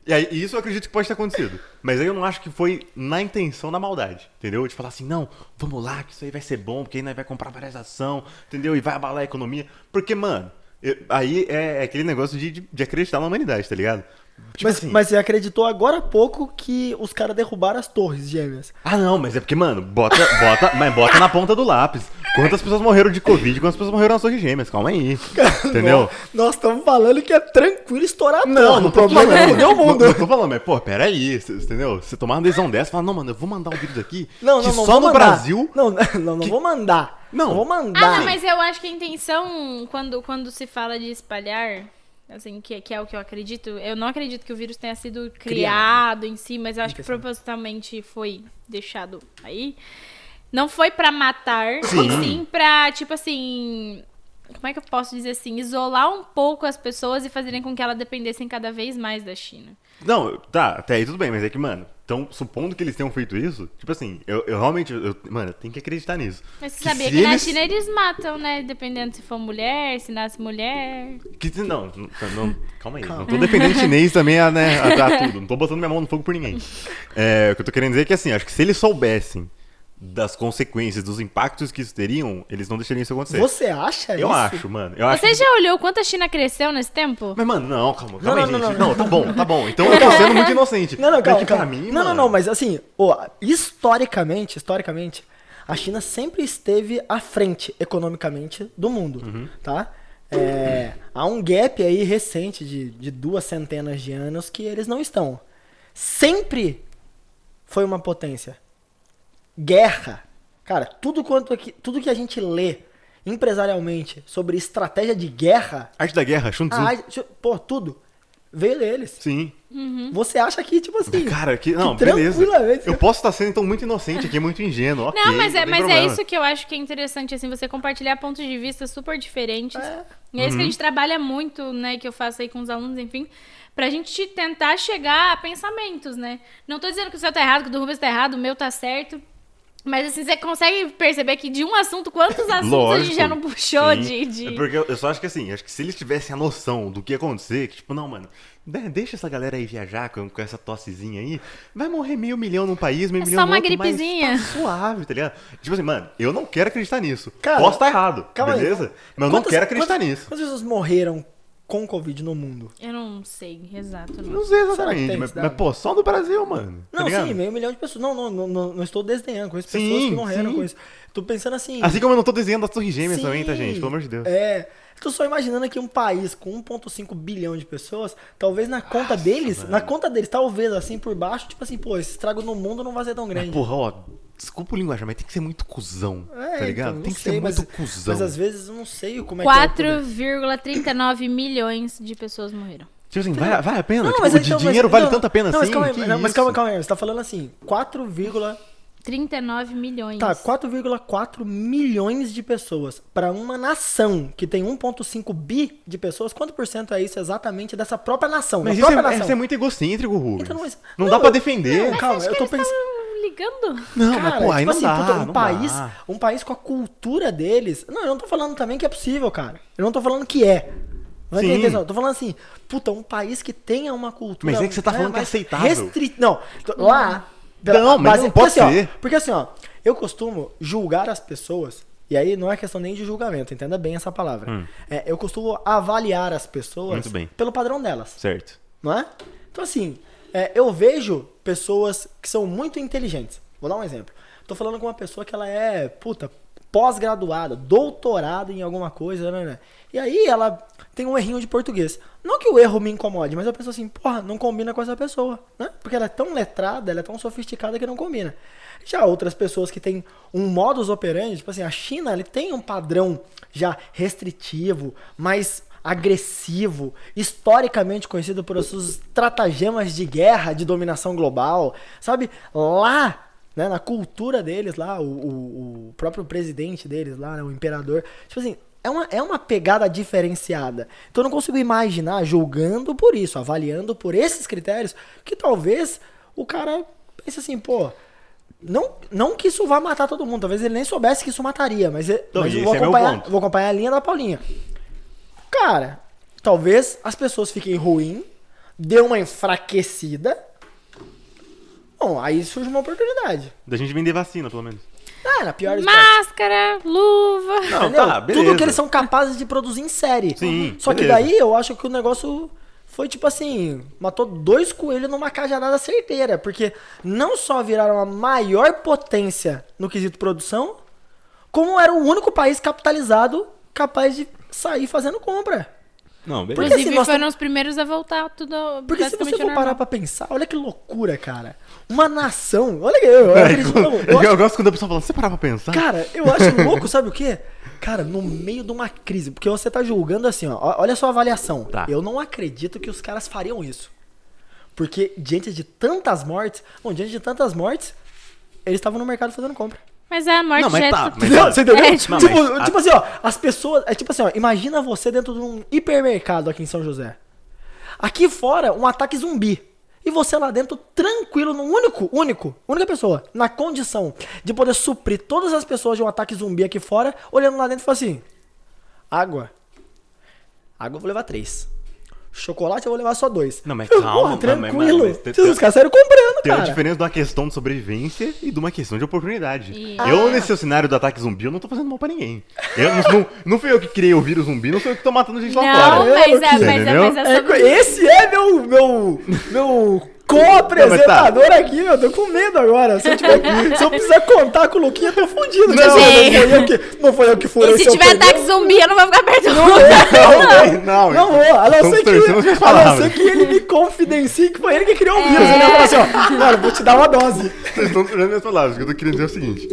E aí, isso eu acredito que pode ter acontecido. Mas aí eu não acho que foi na intenção da maldade, entendeu? De falar assim, não, vamos lá, que isso aí vai ser bom, porque aí nós vai comprar várias ações, entendeu? E vai abalar a economia. Porque, mano, aí é aquele negócio de acreditar na humanidade, tá ligado? Tipo assim, Mas você acreditou agora há pouco que os caras derrubaram as torres gêmeas. ah, não, mas é porque, mano, bota na ponta do lápis. Quantas pessoas morreram de Covid, quantas pessoas morreram nas torres gêmeas? Calma aí. Entendeu? Nós estamos falando que é tranquilo estourar a Não, torre. não O tô problema falando. é foder o mundo. Não tô falando, mas, pô, peraí, entendeu? Você tomar uma decisão dessa, fala, não, mano, eu vou mandar um vírus aqui Não, que não só vou no mandar. Brasil... Não vou mandar. Não. vou Ah, mandar. não, mas eu acho que a intenção, quando se fala de espalhar, assim, que é o que eu acredito, eu não acredito que o vírus tenha sido criado em si, mas eu acho que propositalmente foi deixado aí. Não foi pra matar, sim pra, tipo assim, como é que eu posso dizer assim, isolar um pouco as pessoas e fazerem com que elas dependessem cada vez mais da China. Não, tá, até aí tudo bem, mas é que, mano, então, supondo que eles tenham feito isso, tipo assim, eu realmente, mano, eu tenho que acreditar nisso. Mas você Que sabia se que na eles- China eles matam, né? Dependendo se for mulher, se nasce mulher. Não, calma aí. Não tô defendendo chinês também a tudo. Não tô botando minha mão no fogo por ninguém. O que eu tô querendo dizer é que, assim, acho que se eles soubessem das consequências, dos impactos que isso teriam, eles não deixariam isso acontecer. Você acha Eu isso? acho, mano. Eu acho Você que- já olhou quanto a China cresceu nesse tempo? Mas, mano, não, calma Não, aí, não, gente. não. Tá bom. Então eu tô sendo muito inocente. Não, Mas calma, que pra calma. mim, não, mano... não, mas assim, historicamente, a China sempre esteve à frente economicamente do mundo, tá? Há um gap aí recente de 2 centenas de anos que eles não estão. Sempre foi uma potência. Guerra. Cara, tudo que a gente lê empresarialmente sobre estratégia de guerra, Arte da guerra, Sun Tzu. tudo. veio deles. Sim. Você acha que, tipo assim... Cara, não, que beleza. tranquilamente- Eu posso estar sendo então muito inocente aqui, muito ingênuo. Ok, Não, mas tem é problema. isso que eu acho que é interessante, assim, você compartilhar pontos de vista super diferentes. E é isso que Uhum. a gente trabalha muito, né, que eu faço aí com os alunos, enfim, pra gente tentar chegar a pensamentos, né? Não tô dizendo que o seu tá errado, que o do Rubens tá errado, o meu tá certo. Mas assim, você consegue perceber que de um assunto, quantos assuntos a Lógico, gente já não puxou sim. de... É porque eu só acho que assim, acho que se eles tivessem a noção do que ia acontecer, que tipo, não, mano, deixa essa galera aí viajar com essa tossezinha aí, vai morrer 500 mil num país, 500 mil só no uma outro, mas gripezinha. tá suave, tá ligado? Tipo assim, mano, eu não quero acreditar nisso. Cara, Posso estar errado, calma aí. beleza? Mas eu não quero acreditar nisso. Quantas pessoas morreram com Covid no mundo? Eu não sei, exato. Não. Não sei Será que exatamente, tem mas, esse dado? pô, só no Brasil, mano. Tá Não, ligado? sim, 500 milhões de pessoas. Não estou desdenhando. Conheço Sim, pessoas que morreram sim. com isso. Tô pensando assim... Assim como eu não tô desenhando as torres gêmeas sim, também, tá, gente? Pelo amor de Deus. É... Tô só imaginando que um país com 1,5 bilhão de pessoas, talvez na conta deles, talvez assim por baixo, tipo assim, pô, esse estrago no mundo não vai ser tão grande. Mas, porra, ó, desculpa o linguagem, mas tem que ser muito cuzão, tá ligado? então, Tem não que sei, ser muito mas, cuzão. Mas às vezes eu não sei como é que é. o poder. 4,39 milhões de pessoas morreram. Tipo assim, vai a pena? Não, Tipo, mas o então, dinheiro mas- vale não, tanto a pena não, assim? Mas calma Que aí, não, mas isso? calma aí. Você tá falando assim, 39 milhões. Tá, 4,4 milhões de pessoas. Pra uma nação que tem 1,5 bi de pessoas, quanto por cento é isso exatamente dessa própria nação? Mas da própria isso nação. é muito egocêntrico, Rubens. Então, mas- não não, dá pra eu- defender. não, calma, eu tô pensando... Ligando? Não, Cara, mas pô, aí tipo não assim, dá, puta, não dá. um país com a cultura deles. Não, eu não tô falando também que é possível, cara. Eu não tô falando que é. Não é que é Sim. intenção. Eu tô falando assim, puta, um país que tenha uma cultura. Mas é que você tá falando que é mais aceitável. Não, lá. Não, mas não pode ser. Porque assim, ó, eu costumo julgar as pessoas. E aí não é questão nem de julgamento, entenda bem essa palavra. Eu costumo avaliar as pessoas Muito bem. pelo padrão delas. Certo. Não é? Então, assim, eu vejo pessoas que são muito inteligentes. Vou dar um exemplo. Tô falando com uma pessoa que ela é, puta, pós-graduada, doutorada em alguma coisa, né? E aí ela tem um errinho de português. Não que o erro me incomode, mas eu penso assim, porra, não combina com essa pessoa, né? Porque ela é tão letrada, ela é tão sofisticada que não combina. Já outras pessoas que têm um modus operandi, tipo assim, a China, ele tem um padrão já restritivo, mais agressivo, historicamente conhecido por seus estratagemas de guerra, de dominação global, sabe? Lá, né, na cultura deles, lá, o próprio presidente deles, lá, né, o imperador, tipo assim, é uma pegada diferenciada. Então eu não consigo imaginar, julgando por isso, avaliando por esses critérios, que talvez o cara pense assim, pô, não que isso vá matar todo mundo, talvez ele nem soubesse que isso mataria, mas eu esse vou é meu acompanhar, ponto. vou acompanhar a linha da Paulinha. Cara, talvez as pessoas fiquem ruins, dê uma enfraquecida. Bom, aí surge uma oportunidade. Da gente vender vacina, pelo menos. Na pior das hipóteses. Máscara, luva. Não, Entendeu? tá, beleza. Tudo que eles são capazes de produzir em série. Sim, Só que beleza. daí eu acho que o negócio foi tipo assim, matou 2 coelhos numa cajadada certeira, porque não só viraram a maior potência no quesito produção, como era o único país capitalizado capaz de sair fazendo compra. Não, beleza. Porque Inclusive, assim, nós foram os primeiros a voltar tudo Porque se você basicamente for normal. parar pra pensar, olha que loucura, cara. Uma nação, olha que eu acredito, eu acho- Eu gosto quando a pessoa fala, você parar pra pensar? Cara, eu acho louco, sabe o quê? Cara, no meio de uma crise, porque você tá julgando assim, ó, olha a sua avaliação. Tá. Eu não acredito que os caras fariam isso. Porque diante de tantas mortes, eles estavam no mercado fazendo compra. Mas a morte Não, mas já tá, é tudo. mas Entendeu? Você entendeu? É, tipo, não, tipo assim, ó, as pessoas, é tipo assim, ó, imagina você dentro de um hipermercado aqui em São José. Aqui fora, um ataque zumbi. E você lá dentro, tranquilo, num única pessoa, na condição de poder suprir todas as pessoas de um ataque zumbi aqui fora, olhando lá dentro e falando assim: água eu vou levar 3. Chocolate eu vou levar só 2. Não, mas Eu, calma, porra, tranquilo. mas tem- Os caras saíram comprando, Tem uma cara. diferença de uma questão de sobrevivência e de uma questão de oportunidade. E- Eu, nesse seu cenário do ataque zumbi, eu não tô fazendo mal pra ninguém. Não fui eu que criei o vírus zumbi, não sou eu que tô matando gente lá Não, fora. mas Entendeu? é sobre... Esse é meu co-apresentador aqui, meu. Tô com medo agora. Se eu precisar contar com o Luquinha, eu tô fudido. Não foi eu que furei E se seu tiver pneu. ataque zumbi, eu não vou ficar perto do Não, Não vou, a não estamos ser torcendo as minhas que, a não palavras. ser que ele me confidencie que foi ele que criou o vírus. Ele vai falar assim, ó, mano, vou te dar uma dose. Vocês estão tirando minhas palavras. O que eu tô querendo dizer é o seguinte.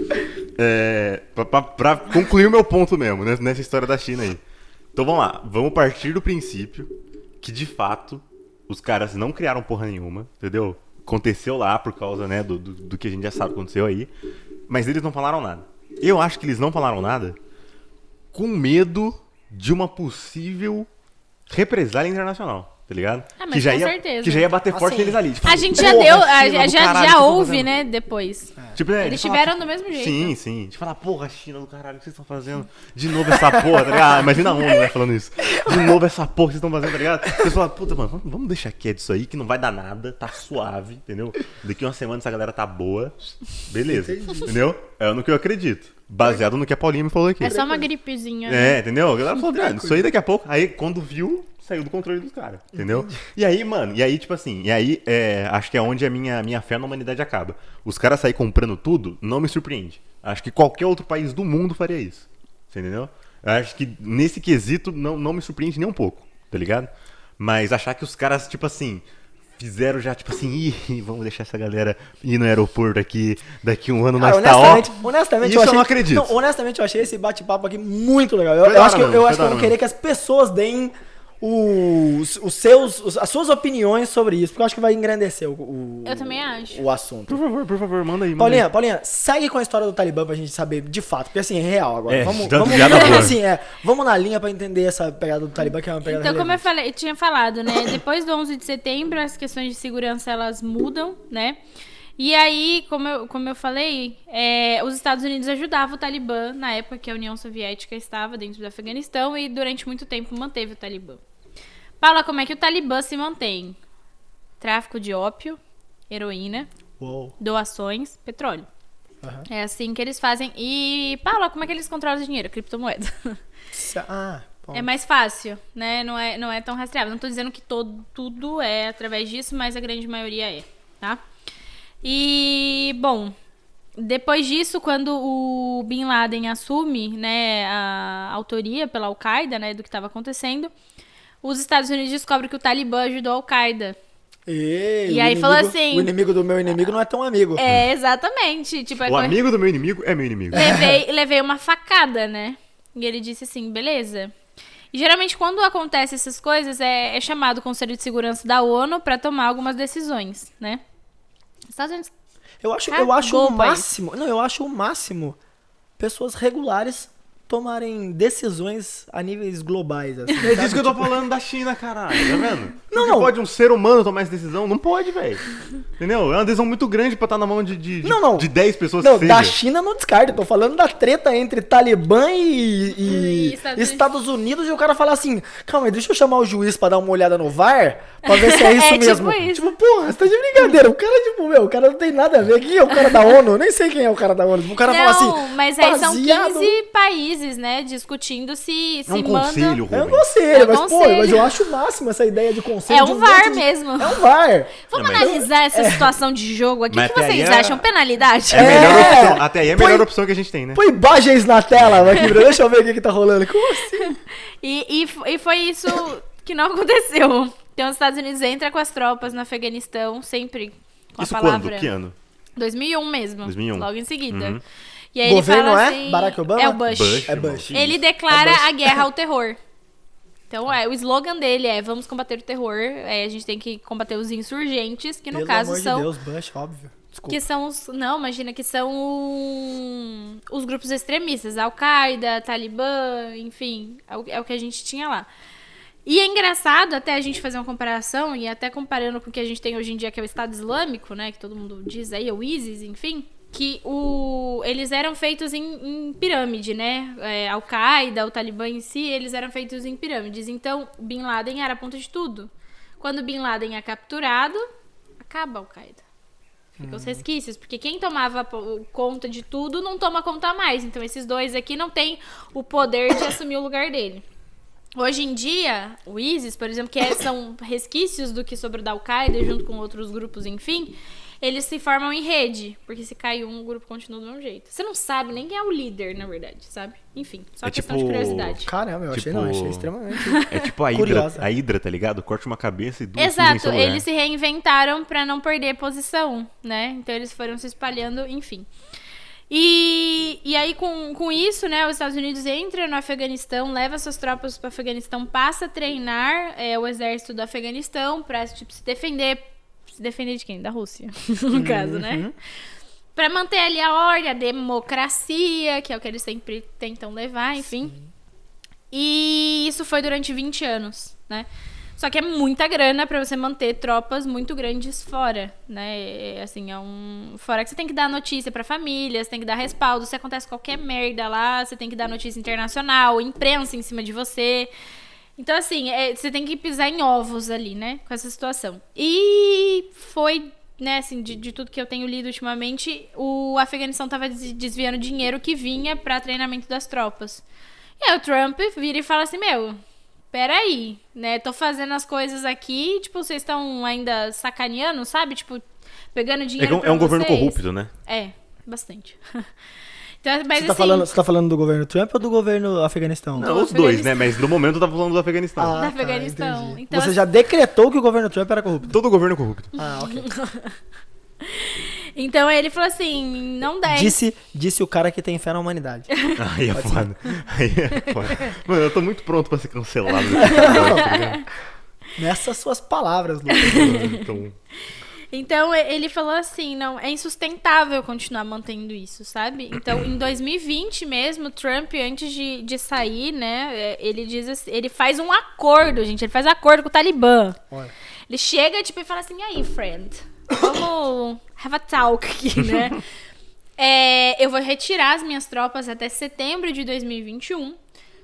Pra concluir o meu ponto mesmo, né, nessa história da China aí. Então vamos lá. Vamos partir do princípio que, de fato, os caras não criaram porra nenhuma, entendeu? Aconteceu lá por causa, né, do que a gente já sabe que aconteceu aí. Mas eles não falaram nada. Eu acho que eles não falaram nada com medo de uma possível represália internacional, tá ligado? Ah, mas com certeza. Que já ia bater forte Assim, neles ali. Tipo, A gente porra, já deu, China, do caralho, o que já vocês tão houve, fazendo? né, depois. Tipo, Eles de falar, tiveram do mesmo jeito. Sim, sim. De falar, porra, China do caralho, o que vocês estão fazendo? De novo essa porra, tá ligado? Imagina a ONU, né, falando isso. De novo essa porra que vocês estão fazendo, tá ligado? Vocês falam, puta, mano, vamos deixar quieto isso aí, que não vai dar nada, tá suave, entendeu? Daqui uma semana essa galera tá boa, beleza, entendeu? É no que eu acredito. Baseado no que a Paulinha me falou aqui. É só uma gripezinha. né? Entendeu? A galera falou, "Ah, isso aí daqui a pouco." Aí, quando viu, saiu do controle dos caras, entendeu? E aí, mano, tipo assim, acho que é onde a minha fé na humanidade acaba. Os caras saírem comprando tudo, não me surpreende. Acho que qualquer outro país do mundo faria isso. Você entendeu? Eu acho que nesse quesito não me surpreende nem um pouco, tá ligado? Mas achar que os caras, tipo assim, fizeram já, tipo assim, vamos deixar essa galera ir no aeroporto aqui, daqui um ano Cara, nós tá ó. honestamente, Isso eu não acredito. Não, honestamente, eu achei esse bate-papo aqui muito legal. Eu Foi da acho que hora eu mesmo, acho que foi eu da vou hora querer que as pessoas deem as suas opiniões sobre isso, porque eu acho que vai engrandecer Eu também acho. o assunto. Por favor, manda aí. Manda aí. Paulinha, segue com a história do Talibã pra gente saber de fato, porque assim, é real agora. É, Vamos, tanto vamos, piada boa. assim, vamos na linha pra entender essa pegada do Talibã, que é uma pegada Então, como relevante. eu tinha falado, né? Depois do 11 de setembro, as questões de segurança, elas mudam, né? E aí, como eu falei, os Estados Unidos ajudavam o Talibã na época que a União Soviética estava dentro do Afeganistão e durante muito tempo manteve o Talibã. Paula, como é que o Talibã se mantém? Tráfico de ópio, heroína, Uou. doações, petróleo. Aham. É assim que eles fazem. E, Paula, como é que eles controlam o dinheiro? Criptomoeda. Bom. É mais fácil, né? Não é tão rastreável. Não tô dizendo que tudo é através disso, mas a grande maioria é, tá? E, bom, depois disso, quando o Bin Laden assume, né, a autoria pela Al-Qaeda, né, do que estava acontecendo, os Estados Unidos descobrem que o Talibã ajudou a Al-Qaeda. E aí falou assim- O inimigo do meu inimigo não é tão amigo. Exatamente. Tipo, O amigo do meu inimigo é meu inimigo. levei uma facada, né? E ele disse assim, beleza. E geralmente quando acontece essas coisas, é chamado o Conselho de Segurança da ONU pra tomar algumas decisões, né? Os Estados Unidos... Eu acho Cagou o o país. máximo. Não, eu acho o máximo pessoas regulares tomarem decisões a níveis globais. Assim, É disso sabe? que eu tô falando da China, caralho, tá vendo? Não, Porque não. pode um ser humano tomar essa decisão? Não pode, velho. Entendeu? É uma decisão muito grande pra estar na mão de Não. 10 pessoas Não, que da seja. China não descarta. Eu tô falando da treta entre Talibã e Estados Estados Unidos. E o cara fala assim: calma aí, deixa eu chamar o juiz pra dar uma olhada no VAR pra ver se é isso É, tipo mesmo. isso. Tipo, porra, você tá de brincadeira. O cara, tipo, o cara não tem nada a ver. Quem é o cara da ONU? Eu nem sei quem é o cara da ONU. O cara fala assim. mas aí são baseado- 15 países, né, discutindo se É um manda... conselho, É um Rubens. conselho, É um mas, conselho. mas eu acho o máximo essa ideia de conselho. É de um monte VAR de- mesmo. É um VAR. Vamos Não, mas- analisar essa situação de jogo aqui. O Mas que até vocês aí acham? Penalidade? É a melhor É. opção. Até aí é a melhor Põe- opção que a gente tem, né? Põe imagens na tela, aqui, Bruno. Deixa eu ver o que tá rolando. Como assim? E foi isso que não aconteceu. Então os Estados Unidos entram com as tropas no Afeganistão, sempre com Isso a palavra... quando? Que ano? 2001 mesmo. 2001. Logo em seguida. Uhum. E aí Governo ele fala é? assim, Barack Obama? É o Bush. Bush, É irmão. Bush. Ele É declara Bush. a guerra ao terror. Então, o slogan dele é vamos combater o terror. A gente tem que combater os insurgentes, que no Pelo caso amor são... de Deus, Bush, óbvio. Desculpa. Que são os... Não, imagina que são os grupos extremistas. Al-Qaeda, Talibã, enfim. É o que a gente tinha lá. E é engraçado até a gente fazer uma comparação, e até comparando com o que a gente tem hoje em dia, que é o Estado Islâmico, né? Que todo mundo diz aí, o ISIS, enfim. Que eles eram feitos em pirâmide, né? Al-Qaeda, o Talibã em si, eles eram feitos em pirâmides. Então, Bin Laden era a ponta de tudo. Quando Bin Laden é capturado, acaba a Al-Qaeda. Ficam os resquícios, porque quem tomava conta de tudo não toma conta mais. Então esses dois aqui não têm o poder de assumir o lugar dele. Hoje em dia, o ISIS, por exemplo, que são resquícios do que sobrou da Al-Qaeda, junto com outros grupos, enfim, eles se formam em rede, porque se cai um, o grupo continua do mesmo jeito. Você não sabe nem quem é o líder, na verdade, sabe? Enfim, só questão de curiosidade. Caramba, eu achei, Tipo- achei extremamente. É tipo a Curiosa. Hidra, tá ligado? Corta uma cabeça e duas surgem em Exato, seu lugar. eles se reinventaram pra não perder posição, né? Então eles foram se espalhando, enfim. E aí, com isso, né, os Estados Unidos entram no Afeganistão, leva suas tropas para o Afeganistão, passa a treinar o exército do Afeganistão para tipo, se defender. Se defender de quem? Da Rússia, no caso, né? Para manter ali a ordem, a democracia, que é o que eles sempre tentam levar, enfim. Sim. E isso foi durante 20 anos, né? Só que é muita grana pra você manter tropas muito grandes fora, né? Assim, fora que você tem que dar notícia pra família, você tem que dar respaldo, se acontece qualquer merda lá, você tem que dar notícia internacional, imprensa em cima de você. Então, assim, você tem que pisar em ovos ali, né? Com essa situação. E foi, né, assim, de tudo que eu tenho lido ultimamente, o Afeganistão tava desviando dinheiro que vinha pra treinamento das tropas. E aí o Trump vira e fala assim, peraí, né, tô fazendo as coisas aqui, tipo, vocês estão ainda sacaneando, sabe? Tipo, pegando dinheiro pra É um governo corrupto, né? Bastante. Então, mas, você tá falando do governo Trump ou do governo Afeganistão? Não, os dois, né? Mas no momento eu tava falando do Afeganistão. Do Afeganistão. Então, você já decretou que o governo Trump era corrupto? Todo governo é corrupto. Ok. Então ele falou assim, não dá. Disse o cara que tem fé na humanidade. Aí é foda. Mano, eu tô muito pronto pra ser cancelado. Nessas suas palavras, Lucas. Então ele falou assim, não, é insustentável continuar mantendo isso, sabe? Então em 2020 mesmo, Trump, antes de sair, né, ele diz assim, ele faz um acordo, gente, ele faz acordo com o Talibã. Olha. Ele chega tipo e fala assim, e aí, friend? Vamos have a talk aqui, né? Eu vou retirar as minhas tropas até setembro de 2021.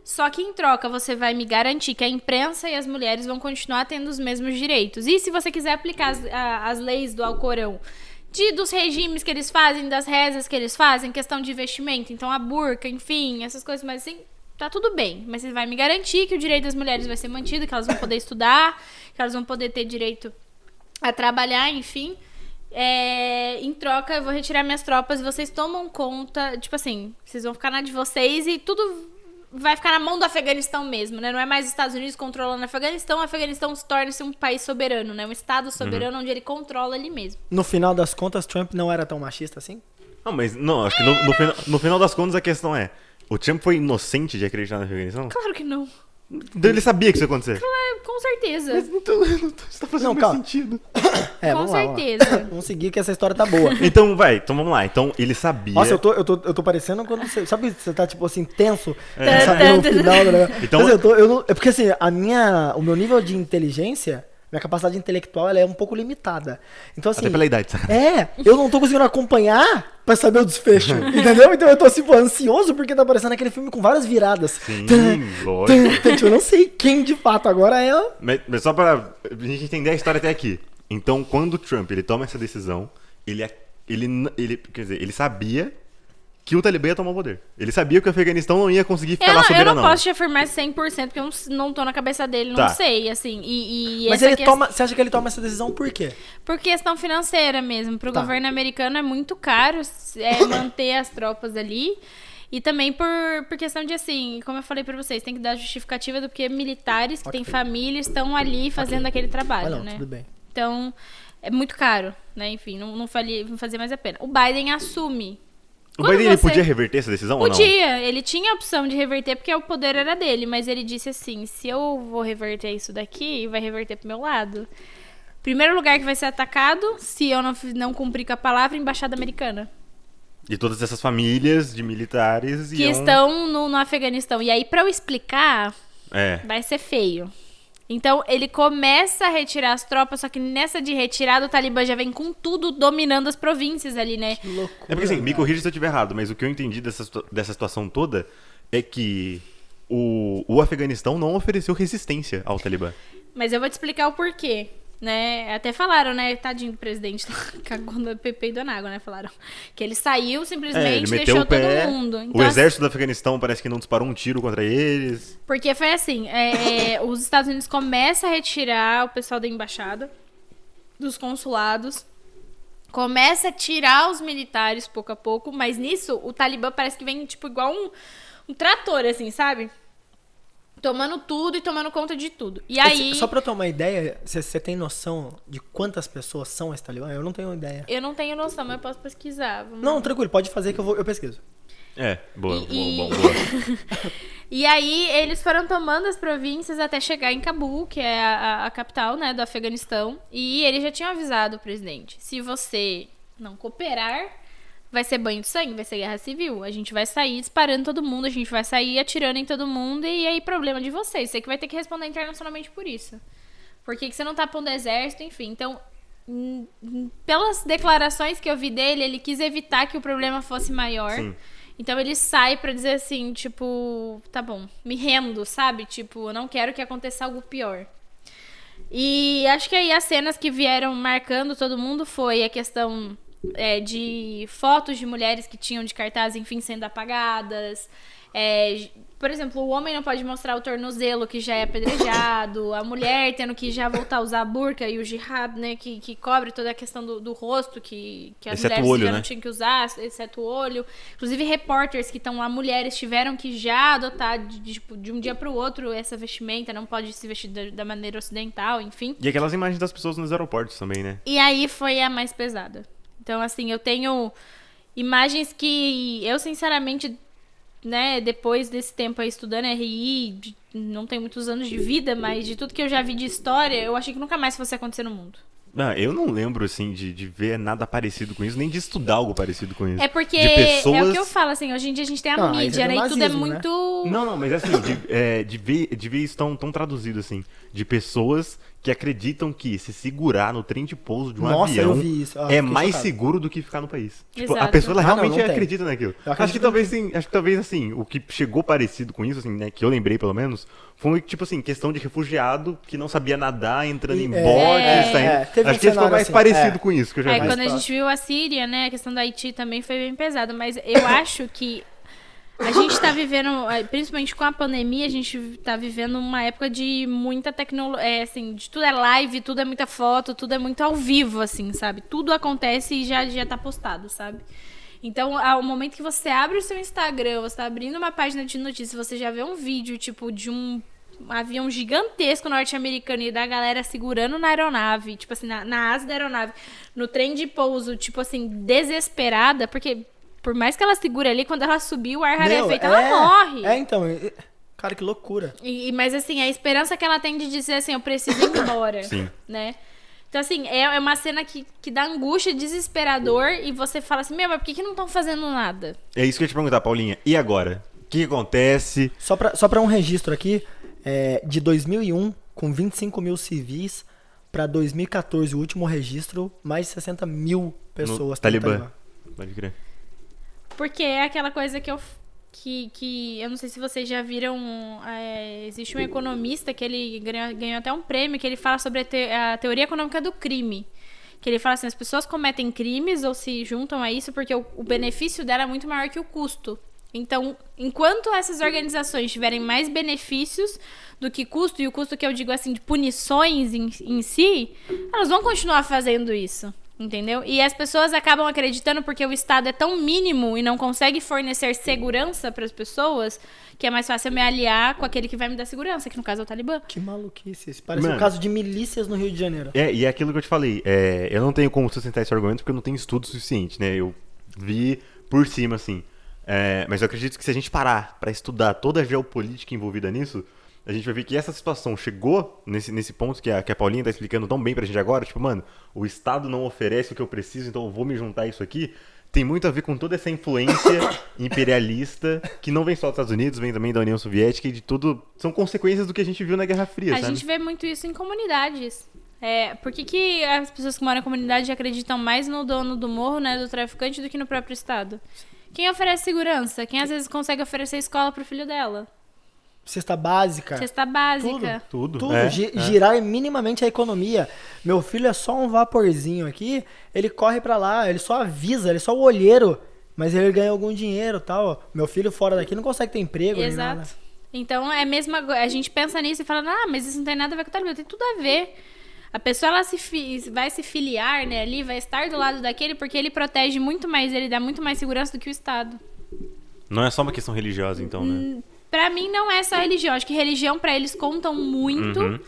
Só que em troca você vai me garantir que a imprensa e as mulheres vão continuar tendo os mesmos direitos. E se você quiser aplicar as leis do Alcorão, dos regimes que eles fazem, das rezas que eles fazem, questão de investimento, então a burca, enfim, essas coisas, mas assim, tá tudo bem. Mas você vai me garantir que o direito das mulheres vai ser mantido, que elas vão poder estudar, que elas vão poder ter direito a trabalhar, enfim. Em troca, eu vou retirar minhas tropas e vocês tomam conta, tipo assim, vocês vão ficar na de vocês e tudo vai ficar na mão do Afeganistão mesmo, né? Não é mais os Estados Unidos controlando o Afeganistão se torna-se um país soberano, né? Um estado soberano onde ele controla ali mesmo. No final das contas, Trump não era tão machista assim? Não, acho que no final das contas a questão é, o Trump foi inocente de acreditar no Afeganistão? Claro que não. Então ele sabia que isso ia acontecer. Com certeza. Mas então, isso tá fazendo mais sentido. Com certeza. Vamos seguir que essa história tá boa. Então vamos lá. Então ele sabia. Nossa, eu tô parecendo quando você. Sabe, você tá tipo assim, tenso. No final do negócio. Então, mas é porque assim, o meu nível de inteligência, minha capacidade intelectual, ela é um pouco limitada. Então assim. Até pela idade, sacanagem. Eu não tô conseguindo acompanhar pra saber o desfecho. Entendeu? Então eu tô assim, ansioso porque tá parecendo aquele filme com várias viradas. Sim, lógico. Tipo, eu não sei quem de fato agora é. Mas só pra gente entender a história até aqui. Então, quando o Trump ele toma essa decisão, quer dizer, ele sabia que o Talibã ia tomar o poder. Ele sabia que o Afeganistão não ia conseguir ficar lá soberano. Eu não posso te afirmar 100% porque eu não tô na cabeça dele, não sei, assim. Mas você acha que ele toma essa decisão por quê? Por questão financeira mesmo. Pro governo americano é muito caro manter as tropas ali. E também por questão de, assim, como eu falei pra vocês, tem que dar justificativa do porque militares que têm família estão ali fazendo aquele trabalho, né? Tudo bem. Então, é muito caro, né? Enfim, não fazia mais a pena. O Biden assume. O Biden ele podia reverter essa decisão ou não? Podia, ele tinha a opção de reverter porque o poder era dele, mas ele disse assim, se eu vou reverter isso daqui, vai reverter pro meu lado. Primeiro lugar que vai ser atacado, se eu não cumprir com a palavra, embaixada americana. E todas essas famílias de militares que estão no Afeganistão. E aí, pra eu explicar, vai ser feio. Então, ele começa a retirar as tropas, só que nessa de retirada, o Talibã já vem com tudo dominando as províncias ali, né? Que loucura. É porque assim, me corrija se eu estiver errado, mas o que eu entendi dessa situação toda é que o Afeganistão não ofereceu resistência ao Talibã. Mas eu vou te explicar o porquê. Né? Até falaram, né? Tadinho do presidente, cagou no Pepe e Dona Água, né? Falaram que ele saiu simplesmente, ele deixou todo mundo. Então, o exército do Afeganistão parece que não disparou um tiro contra eles. Porque foi assim, os Estados Unidos começam a retirar o pessoal da embaixada, dos consulados, começa a tirar os militares pouco a pouco, mas nisso o Talibã parece que vem tipo igual um trator, assim, sabe? tomando tudo e tomando conta de tudo. E aí... Só pra eu ter uma ideia, você tem noção de quantas pessoas são esse Talibã? Eu não tenho ideia. Eu não tenho noção, mas eu posso pesquisar. Não, tranquilo, pode fazer que eu pesquiso. Boa. E aí eles foram tomando as províncias até chegar em Cabul, que é a capital, né, do Afeganistão. E eles já tinham avisado o presidente: se você não cooperar, vai ser banho de sangue, vai ser guerra civil. A gente vai sair disparando todo mundo, a gente vai sair atirando em todo mundo, e aí problema de vocês. Você que vai ter que responder internacionalmente por isso. Por que você não tá pondo exército, enfim. Então, pelas declarações que eu vi dele, ele quis evitar que o problema fosse maior. Sim. Então ele sai pra dizer assim, tipo, tá bom, me rendo, sabe? Tipo, eu não quero que aconteça algo pior. E acho que aí as cenas que vieram marcando todo mundo foi a questão de fotos de mulheres que tinham de cartaz, enfim, sendo apagadas. Por exemplo, o homem não pode mostrar o tornozelo, que já é apedrejado. A mulher tendo que já voltar a usar a burca e o jihad, né, que cobre toda a questão do rosto, que as exceto mulheres o olho, já né? não tinham que usar, exceto o olho. Inclusive, repórteres que estão lá, mulheres, tiveram que já adotar de um dia pro outro essa vestimenta. Não pode se vestir da maneira ocidental, enfim. E aquelas imagens das pessoas nos aeroportos também, né? E aí foi a mais pesada. Então, assim, eu tenho imagens que eu, sinceramente, né, depois desse tempo aí estudando RI, não tenho muitos anos de vida, mas de tudo que eu já vi de história, eu achei que nunca mais fosse acontecer no mundo. Eu não lembro, assim, de ver nada parecido com isso, nem de estudar algo parecido com isso. É porque de pessoas... é o que eu falo, assim, hoje em dia a gente tem a mídia, né, e tudo é muito... Não, mas assim, de ver isso tão traduzido, assim, de pessoas que acreditam que se segurar no trem de pouso de um avião eu vi isso. é mais seguro do que ficar no país. Tipo, a Exato. pessoa ela realmente não tem. acredita naquilo. Eu Acho que acredito talvez assim, o que chegou parecido com isso, assim, né, que eu lembrei pelo menos, foi tipo assim, questão de refugiado que não sabia nadar, entrando em botes, saindo. teve Acho um que esse foi cenário mais assim, parecido com isso que eu já vi. Quando a gente viu a Síria, né, a questão da Haiti também foi bem pesada, mas eu acho que a gente tá vivendo, principalmente com a pandemia, a gente tá vivendo uma época de muita tecnologia, assim, de tudo é live, tudo é muita foto, tudo é muito ao vivo, assim, sabe? Tudo acontece e já tá postado, sabe? Então, ao momento que você abre o seu Instagram, você tá abrindo uma página de notícias, você já vê um vídeo, tipo, de um avião gigantesco norte-americano e da galera segurando na aeronave, tipo assim, na asa da aeronave, no trem de pouso, tipo assim, desesperada, porque por mais que ela segure ali, quando ela subir, o ar rarefeito, ela morre. Então, cara, que loucura. Mas assim, a esperança que ela tem de dizer assim, eu preciso ir embora, Sim. né? Então assim, é uma cena que dá angústia, desesperador, e você fala assim, mas por que não estão fazendo nada? É isso que eu ia te perguntar, Paulinha. E agora? O que acontece? Só pra um registro aqui, de 2001, com 25 mil civis, pra 2014, o último registro, mais de 60 mil pessoas. No Talibã. Pode crer. Porque é aquela coisa que eu não sei se vocês já viram, existe um economista que ele ganhou até um prêmio, que ele fala sobre a teoria econômica do crime. Que ele fala assim, as pessoas cometem crimes ou se juntam a isso porque o benefício dela é muito maior que o custo. Então, enquanto essas organizações tiverem mais benefícios do que custo, e o custo que eu digo assim, de punições em si, elas vão continuar fazendo isso. Entendeu? E as pessoas acabam acreditando porque o Estado é tão mínimo e não consegue fornecer segurança para as pessoas, que é mais fácil eu me aliar com aquele que vai me dar segurança, que no caso é o Talibã. Que maluquice. Isso parece um caso de milícias no Rio de Janeiro. E é aquilo que eu te falei. Eu não tenho como sustentar esse argumento porque eu não tenho estudo suficiente, né? Eu vi por cima, assim. Mas eu acredito que se a gente parar para estudar toda a geopolítica envolvida nisso, a gente vai ver que essa situação chegou nesse ponto que a Paulinha tá explicando tão bem pra gente agora. Tipo, mano, o Estado não oferece o que eu preciso, então eu vou me juntar a isso aqui. Tem muito a ver com toda essa influência imperialista que não vem só dos Estados Unidos, vem também da União Soviética e de tudo. São consequências do que a gente viu na Guerra Fria, sabe? A gente vê muito isso em comunidades. Por que as pessoas que moram em comunidade acreditam mais no dono do morro, né, do traficante, do que no próprio Estado? Quem oferece segurança? Quem às vezes consegue oferecer escola pro filho dela? Cesta básica. Cesta básica. Tudo. Girar minimamente a economia. Meu filho é só um vaporzinho aqui, ele corre pra lá, ele só avisa, ele é só o olheiro, mas ele ganha algum dinheiro e tal. Meu filho fora daqui não consegue ter emprego. Exato. Nem nada. Então, a gente pensa nisso e fala, mas isso não tem nada a ver com o Talibã. Tem tudo a ver. A pessoa ela vai se filiar, né, ali, vai estar do lado daquele porque ele protege muito mais, ele dá muito mais segurança do que o Estado. Não é só uma questão religiosa, então, né? pra mim não é só religião. Acho que religião pra eles contam muito,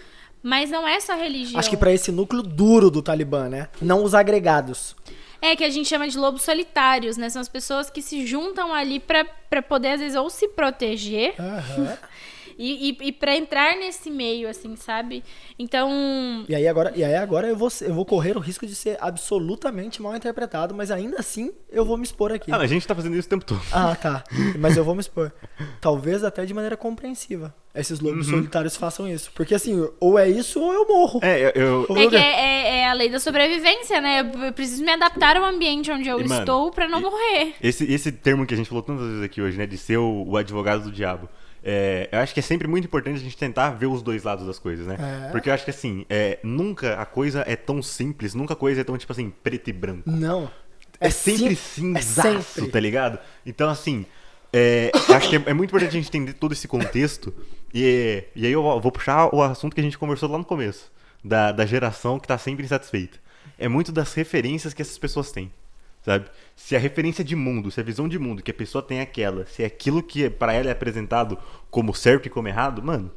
mas não é só religião. Acho que pra esse núcleo duro do Talibã, né? Não os agregados. É, que a gente chama de lobos solitários, né? São as pessoas que se juntam ali pra poder, às vezes, ou se proteger e pra entrar nesse meio, assim, sabe? Então... E aí agora eu vou correr o risco de ser absolutamente mal interpretado, mas ainda assim eu vou me expor aqui. A gente tá fazendo isso o tempo todo. Ah, tá. Mas eu vou me expor. Talvez até de maneira compreensiva. Esses lobos solitários façam isso. Porque assim, ou é isso ou eu morro. É a lei da sobrevivência, né? Eu preciso me adaptar ao ambiente onde eu estou pra não morrer. Esse termo que a gente falou tantas vezes aqui hoje, né? De ser o advogado do diabo. Eu acho que é sempre muito importante a gente tentar ver os dois lados das coisas, né? Porque eu acho que assim, nunca a coisa é tão simples, nunca a coisa é tão, tipo assim, preto e branco. Não. É sempre cinzaço, tá ligado? Então, assim, eu acho que é muito importante a gente entender todo esse contexto. E aí eu vou puxar o assunto que a gente conversou lá no começo, da geração que tá sempre insatisfeita. É muito das referências que essas pessoas têm, sabe? Se a referência de mundo, se a visão de mundo que a pessoa tem é aquela, se é aquilo que pra ela é apresentado como certo e como errado, mano,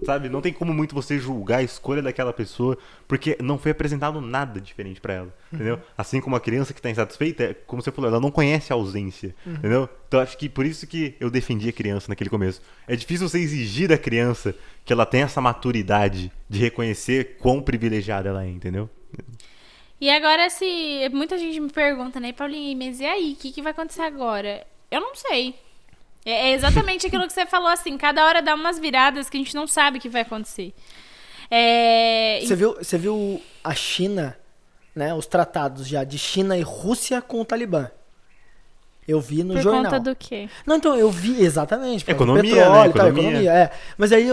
sabe? Não tem como muito você julgar a escolha daquela pessoa, porque não foi apresentado nada diferente pra ela, entendeu? Assim como a criança que tá insatisfeita, como você falou, ela não conhece a ausência, entendeu? Então acho que por isso que eu defendi a criança naquele começo. É difícil você exigir da criança que ela tenha essa maturidade de reconhecer quão privilegiada ela é, entendeu? E agora, se muita gente me pergunta, né, Paulinha, mas e aí, o que vai acontecer agora? Eu não sei. É exatamente aquilo que você falou, assim, cada hora dá umas viradas que a gente não sabe o que vai acontecer. Você viu a China, né, os tratados já de China e Rússia com o Talibã? Eu vi no jornal. Por conta do quê? Não, então, eu vi exatamente. Economia, petróleo, né? Economia. Mas aí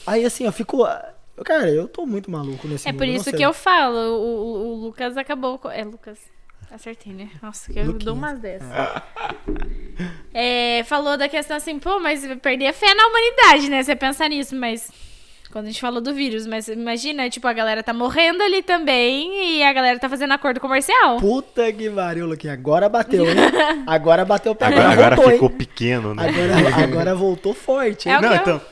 aí assim, eu fico... Cara, eu tô muito maluco nesse mundo. É por isso que eu falo, o Lucas acabou... Lucas, acertei, né? Nossa, que eu dou umas dessas. Falou da questão assim, pô, mas perder a fé na humanidade, né? Você pensa nisso, mas... Quando a gente falou do vírus, mas imagina, tipo, a galera tá morrendo ali também e a galera tá fazendo acordo comercial. Puta que pariu, Luquinha. Agora bateu, hein? Agora bateu o pé. Agora voltou, ficou hein? pequeno, né? Agora voltou forte, hein?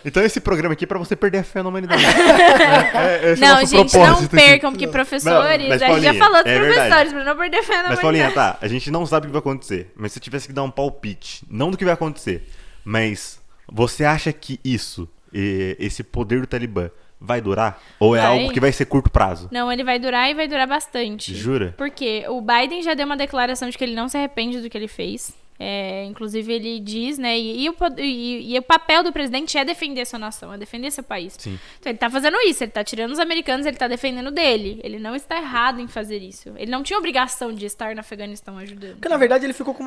Então esse programa aqui é pra você perder a fé na humanidade. Esse é o não, nosso gente, não propósito percam, aqui. porque professores, mas, a gente já Paulinha, falou dos professores, verdade. pra não perder a fé na Mas, humanidade. Paulinha, a gente não sabe o que vai acontecer. Mas se eu tivesse que dar um palpite, não do que vai acontecer, mas você acha que esse poder do Talibã, vai durar? Ou é algo que vai ser curto prazo? Não, ele vai durar e vai durar bastante. Jura? Porque o Biden já deu uma declaração de que ele não se arrepende do que ele fez. Inclusive ele diz, né, e o papel do presidente é defender sua nação, é defender seu país. Sim. Então ele tá fazendo isso, ele tá tirando os americanos, ele tá defendendo dele. Ele não está errado em fazer isso. Ele não tinha obrigação de estar no Afeganistão ajudando. Porque na verdade ele ficou com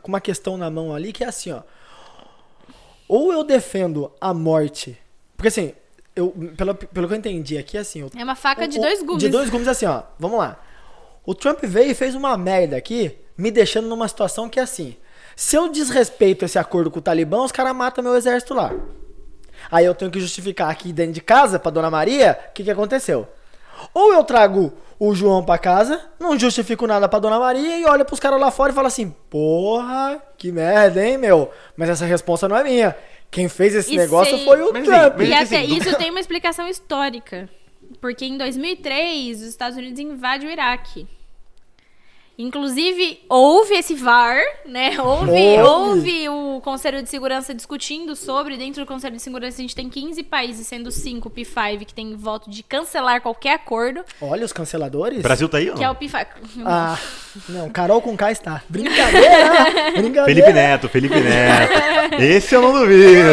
uma questão na mão ali que é assim, ó. Ou eu defendo a morte, porque assim, pelo que eu entendi aqui, assim... É uma faca de dois gumes. De dois gumes, assim, ó. Vamos lá. O Trump veio e fez uma merda aqui, me deixando numa situação que é assim... Se eu desrespeito esse acordo com o Talibã, os caras matam meu exército lá. Aí eu tenho que justificar aqui dentro de casa, pra Dona Maria, o que aconteceu. Ou eu trago o João pra casa, não justifico nada pra Dona Maria e olho pros caras lá fora e falo assim... Porra, que merda, hein, meu? Mas essa responsa não é minha. Quem fez esse negócio foi o Trump. E até isso tem uma explicação histórica. Porque em 2003, os Estados Unidos invadem o Iraque. Inclusive, houve esse VAR, né? Houve o Conselho de Segurança discutindo sobre. Dentro do Conselho de Segurança, a gente tem 15 países, sendo 5 o P5, que tem voto de cancelar qualquer acordo. Olha os canceladores. O Brasil tá aí, ó. Que é o P5. Ah, não, Carol com K está. Brincadeira! Felipe Neto. Esse eu não duvido.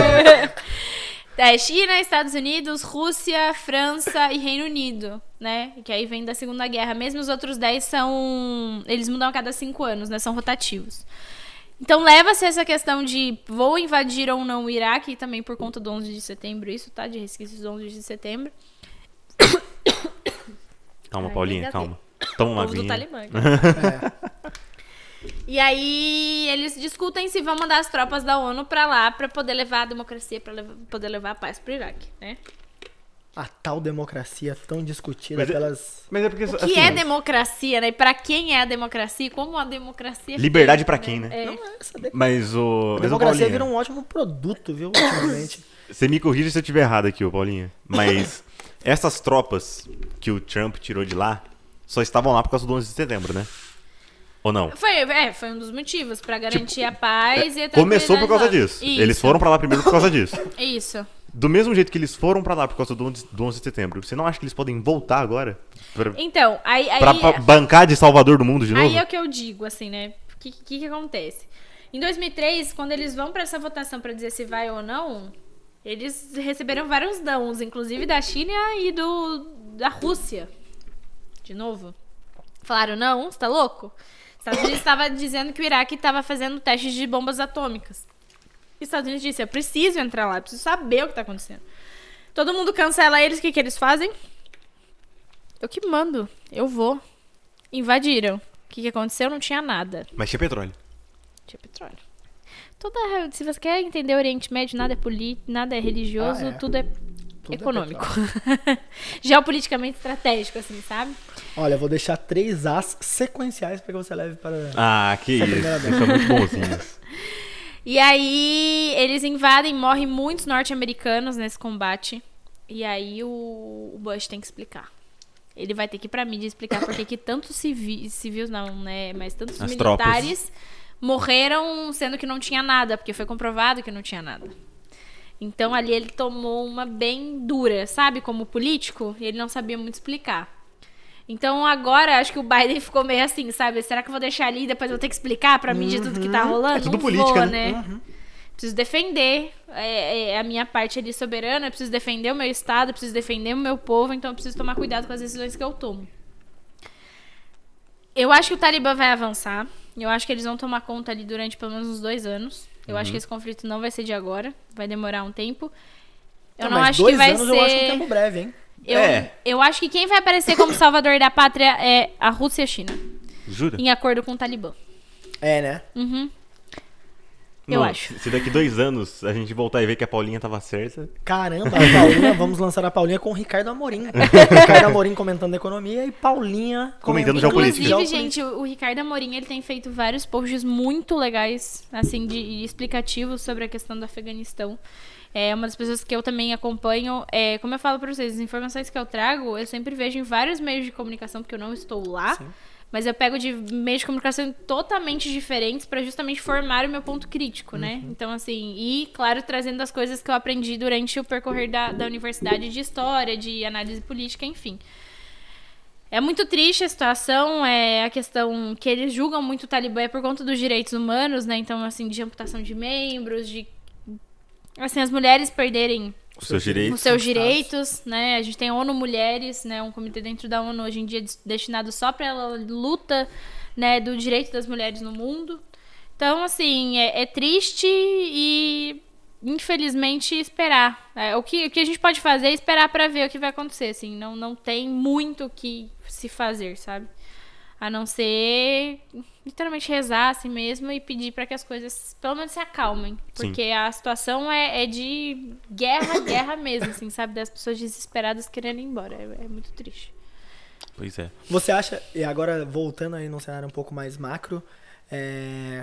China, Estados Unidos, Rússia, França e Reino Unido, né? Que aí vem da Segunda Guerra. Mesmo os outros 10 são... Eles mudam a cada 5 anos, né? São rotativos. Então leva-se essa questão de vou invadir ou não o Iraque, também por conta do 11 de setembro. Isso, tá? De resquícios do 11 de setembro. Calma, Paulinha, calma. Toma uma aguinha. Do Talibã. E aí eles discutem se vão mandar as tropas da ONU pra lá pra poder levar a democracia, pra poder levar a paz pro Iraque, né? A tal democracia tão discutida Mas pelas... Mas é porque, O que é democracia, né? E pra quem é a democracia? E como a democracia... é Liberdade feita, pra quem, né? É. Não é essa Mas o... A Mas, ô, democracia Paulinha, vira um ótimo produto, viu, ultimamente. você me corrige se eu estiver errado aqui, ô Paulinha. Mas essas tropas que o Trump tirou de lá só estavam lá por causa do 11 de setembro, né? Ou não? Foi um dos motivos pra garantir a paz e a Começou por causa tranquilidade disso. lá. Isso. Eles foram pra lá primeiro por causa disso. Isso. Do mesmo jeito que eles foram pra lá por causa do 11 de setembro, você não acha que eles podem voltar agora? Então, Pra bancar de Salvador do mundo de novo? aí é o que eu digo, assim, né? O que acontece? Em 2003, quando eles vão pra essa votação pra dizer se vai ou não, eles receberam vários nãos, inclusive da China e da Rússia. De novo. Falaram, não, você tá louco? Os Estados Unidos estava dizendo que o Iraque estava fazendo testes de bombas atômicas. E os Estados Unidos disse, eu preciso entrar lá, eu preciso saber o que tá acontecendo. Todo mundo cancela eles, o que eles fazem? Eu que mando, eu vou. Invadiram. O que aconteceu? Não tinha nada. Mas tinha petróleo. Tinha petróleo. Se você quer entender o Oriente Médio, nada é político, nada é religioso, tudo é econômico. Geopoliticamente estratégico, assim, sabe? Olha, eu vou deixar 3 As sequenciais pra que você leve para... Ah, que isso. Eles são muito bonzinhos. E aí, eles invadem, morrem muitos norte-americanos nesse combate. E aí, o Bush tem que explicar. Ele vai ter que ir pra mídia explicar por que tantos civis não, né? Mas tantos As militares morreram sendo que não tinha nada, porque foi comprovado que não tinha nada. Então, ali ele tomou uma bem dura, sabe? Como político, e ele não sabia muito explicar. Então, agora, acho que o Biden ficou meio assim, sabe? Será que eu vou deixar ali e depois vou ter que explicar pra mídia tudo que tá rolando? É tudo não política, vou, né? né? Preciso defender a minha parte ali soberana, eu preciso defender o meu estado, eu preciso defender o meu povo, então eu preciso tomar cuidado com as decisões que eu tomo. Eu acho que o Talibã vai avançar, eu acho que eles vão tomar conta ali durante pelo menos uns 2 anos. Eu acho que esse conflito não vai ser de agora, vai demorar um tempo. Eu não acho que vai ser... eu acho um tempo breve, hein? Eu acho que quem vai aparecer como salvador da pátria é a Rússia e a China. Jura? Em acordo com o Talibã. É, né? Eu acho. Se daqui 2 anos a gente voltar e ver que a Paulinha tava certa... Caramba, a Paulinha, vamos lançar a Paulinha com o Ricardo Amorim. Ricardo Amorim comentando economia e Paulinha Comentando geopolítica. Inclusive, gente, o Ricardo Amorim, ele tem feito vários posts muito legais, assim, de explicativos sobre a questão do Afeganistão. É uma das pessoas que eu também acompanho. Como eu falo pra vocês, as informações que eu trago, eu sempre vejo em vários meios de comunicação, porque eu não estou lá. Sim. Mas eu pego de meios de comunicação totalmente diferentes pra justamente formar o meu ponto crítico, né? Então, assim, e, claro, trazendo as coisas que eu aprendi durante o percorrer da universidade de história, de análise política, enfim. É muito triste a situação, a questão que eles julgam muito o Talibã por conta dos direitos humanos, né? Então, assim, de amputação de membros, de... Assim, as mulheres perderem... Os seus direitos, né? A gente tem a ONU Mulheres, né? Um comitê dentro da ONU hoje em dia destinado só para a luta, né, do direito das mulheres no mundo. Então, assim, é triste e, infelizmente, esperar. O que a gente pode fazer é esperar para ver o que vai acontecer, assim. Não tem muito o que se fazer, sabe? A não ser, literalmente, rezar assim mesmo e pedir para que as coisas, pelo menos, se acalmem. Porque a situação é de guerra mesmo, assim, sabe? Das pessoas desesperadas querendo ir embora. É muito triste. Pois é. Você acha, e agora voltando aí num cenário um pouco mais macro,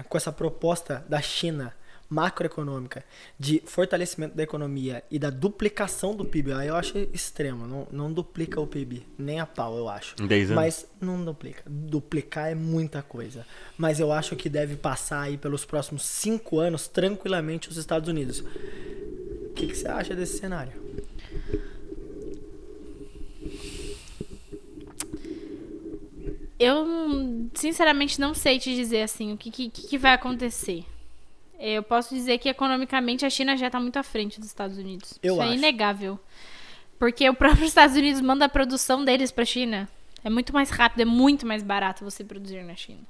com essa proposta da China macroeconômica de fortalecimento da economia e da duplicação do PIB, aí eu acho extremo, não duplica o PIB, nem a pau, eu acho. Em 10 anos? Mas não duplica. Duplicar é muita coisa. Mas eu acho que deve passar aí pelos próximos 5 anos tranquilamente os Estados Unidos. O que você acha desse cenário? Eu, sinceramente, não sei te dizer, assim, o que vai acontecer. Eu posso dizer que, economicamente, a China já está muito à frente dos Estados Unidos. Isso é inegável. Porque o próprio Estados Unidos manda a produção deles para a China. É muito mais rápido, é muito mais barato você produzir na China,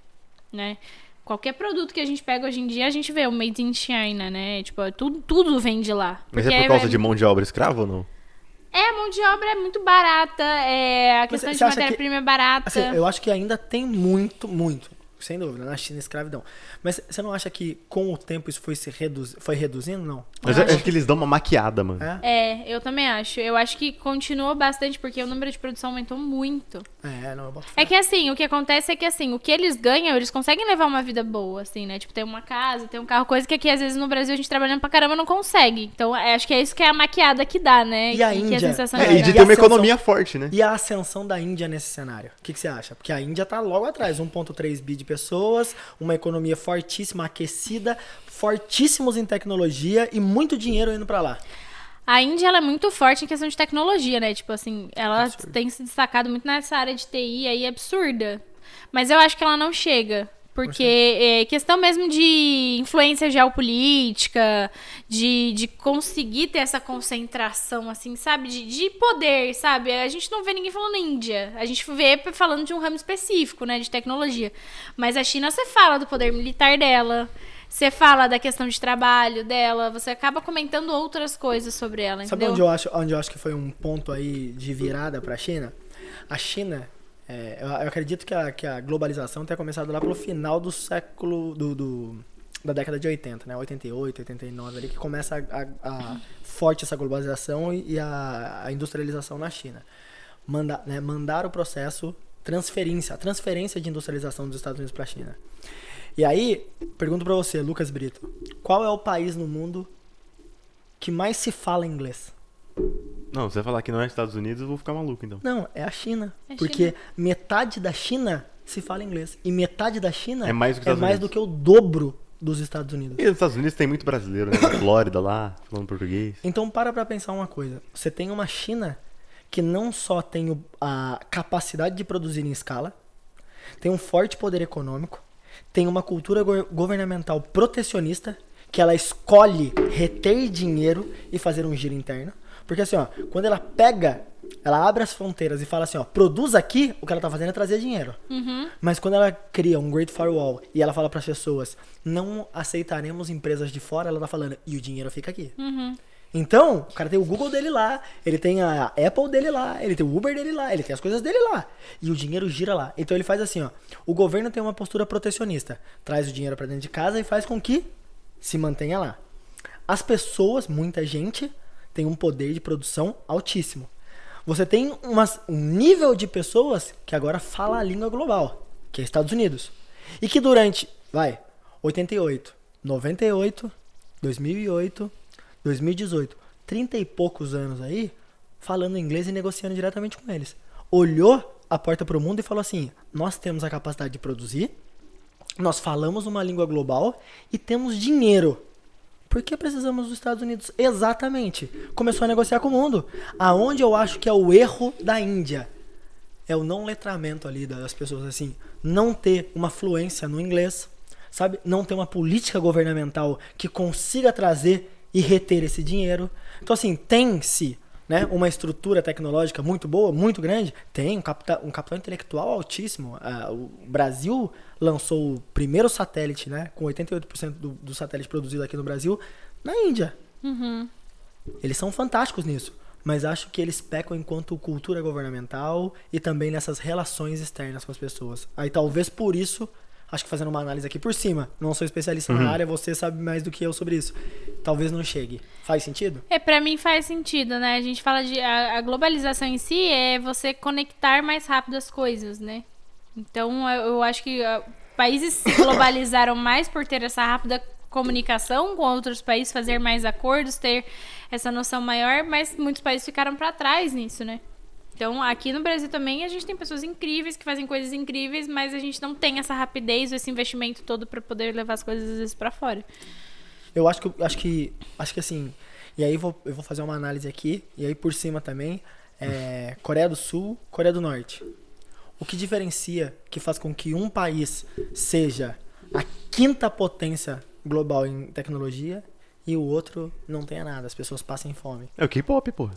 né? Qualquer produto que a gente pega hoje em dia, a gente vê o Made in China, né? Tipo, tudo vem de lá. Mas é por causa de mão de obra escrava ou não? A mão de obra é muito barata, a questão de matéria-prima é barata. Assim, eu acho que ainda tem muito Sem dúvida, na China, escravidão. Mas você não acha que com o tempo isso foi reduzindo? Não. Mas eu acho que eles dão uma maquiada, mano. Eu também acho. Eu acho que continuou bastante, porque o número de produção aumentou muito. Não, eu boto fé. É que assim, o que acontece é que assim, o que eles ganham, eles conseguem levar uma vida boa, assim, né? Tipo, ter uma casa, ter um carro, coisa que aqui, às vezes, no Brasil, a gente trabalhando pra caramba não consegue. Então, acho que é isso que é a maquiada que dá, né? E a que Índia? a sensação E de é ter uma economia forte, né? E a ascensão da Índia nesse cenário? O que você acha? Porque a Índia tá logo atrás, 1,3 bi de pessoas, uma economia fortíssima, aquecida, fortíssimos em tecnologia e muito dinheiro indo pra lá. A Índia, ela é muito forte em questão de tecnologia, né? Tipo assim, ela tem se destacado muito nessa área de TI aí absurda. Mas eu acho que ela não chega. Porque é questão mesmo de influência geopolítica, de conseguir ter essa concentração, assim, sabe? De poder, sabe? A gente não vê ninguém falando Índia. A gente vê falando de um ramo específico, né? De tecnologia. Mas a China, você fala do poder militar dela. Você fala da questão de trabalho dela. Você acaba comentando outras coisas sobre ela, Sabe entendeu? onde eu acho que foi um ponto aí de virada pra China? A China... eu acredito que a globalização tenha começado lá pelo final do século... da década de 80, né? 88, 89, ali que começa a forte essa globalização e a industrialização na China. Mandar o processo a transferência de industrialização dos Estados Unidos para a China. E aí, pergunto para você, Lucas Brito, qual é o país no mundo que mais se fala inglês? Não, se você falar que não é Estados Unidos, eu vou ficar maluco, então. Não, é a China. É porque China. metade da China se fala inglês. E metade da China É mais do que os Estados mais Unidos. do que o dobro dos Estados Unidos. E nos Estados Unidos tem muito brasileiro, né? Na Flórida lá, falando português. Então para pensar uma coisa. Você tem uma China que não só tem a capacidade de produzir em escala, tem um forte poder econômico, tem uma cultura governamental protecionista, que ela escolhe reter dinheiro e fazer um giro interno. Porque assim, ó, quando ela abre as fronteiras e fala assim, ó, produz aqui, o que ela tá fazendo é trazer dinheiro. Mas quando ela cria um Great Firewall e ela fala para as pessoas, não aceitaremos empresas de fora, ela tá falando, e o dinheiro fica aqui. Então, o cara tem o Google dele lá, ele tem a Apple dele lá, ele tem o Uber dele lá, ele tem as coisas dele lá. E o dinheiro gira lá. Então ele faz assim, ó, o governo tem uma postura protecionista, traz o dinheiro para dentro de casa e faz com que se mantenha lá. As pessoas, muita gente, tem um poder de produção altíssimo. Você tem um nível de pessoas que agora fala a língua global, que é Estados Unidos. E que durante, 88, 98, 2008, 2018, 30 e poucos anos aí, falando inglês e negociando diretamente com eles. Olhou a porta para o mundo e falou assim, nós temos a capacidade de produzir, nós falamos uma língua global e temos dinheiro. Por que precisamos dos Estados Unidos? Exatamente. Começou a negociar com o mundo. Aonde eu acho que é o erro da Índia? É o não letramento ali das pessoas, assim. Não ter uma fluência no inglês, sabe? Não ter uma política governamental que consiga trazer e reter esse dinheiro. Então, assim, tem-se, né, uma estrutura tecnológica muito boa, muito grande. Tem um capital intelectual altíssimo. O Brasil lançou o primeiro satélite, né, com 88% do satélite produzido aqui no Brasil, na Índia. Eles são fantásticos nisso. Mas acho que eles pecam enquanto cultura governamental e também nessas relações externas com as pessoas. Aí talvez por isso, acho que fazendo uma análise aqui por cima, não sou especialista na área, você sabe mais do que eu sobre isso. Talvez não chegue. Faz sentido? Pra mim faz sentido, né? A gente fala de... A globalização em si é você conectar mais rápido as coisas, né? Então, eu acho que países se globalizaram mais por ter essa rápida comunicação com outros países, fazer mais acordos, ter essa noção maior, mas muitos países ficaram pra trás nisso, né? Então, aqui no Brasil também, a gente tem pessoas incríveis que fazem coisas incríveis, mas a gente não tem essa rapidez, esse investimento todo pra poder levar as coisas, às vezes, pra fora. Eu acho que assim, e aí eu vou fazer uma análise aqui, e aí por cima também, Coreia do Sul, Coreia do Norte. O que diferencia, que faz com que um país seja a 5ª potência global em tecnologia e o outro não tenha nada, as pessoas passem fome. É o K-pop, porra.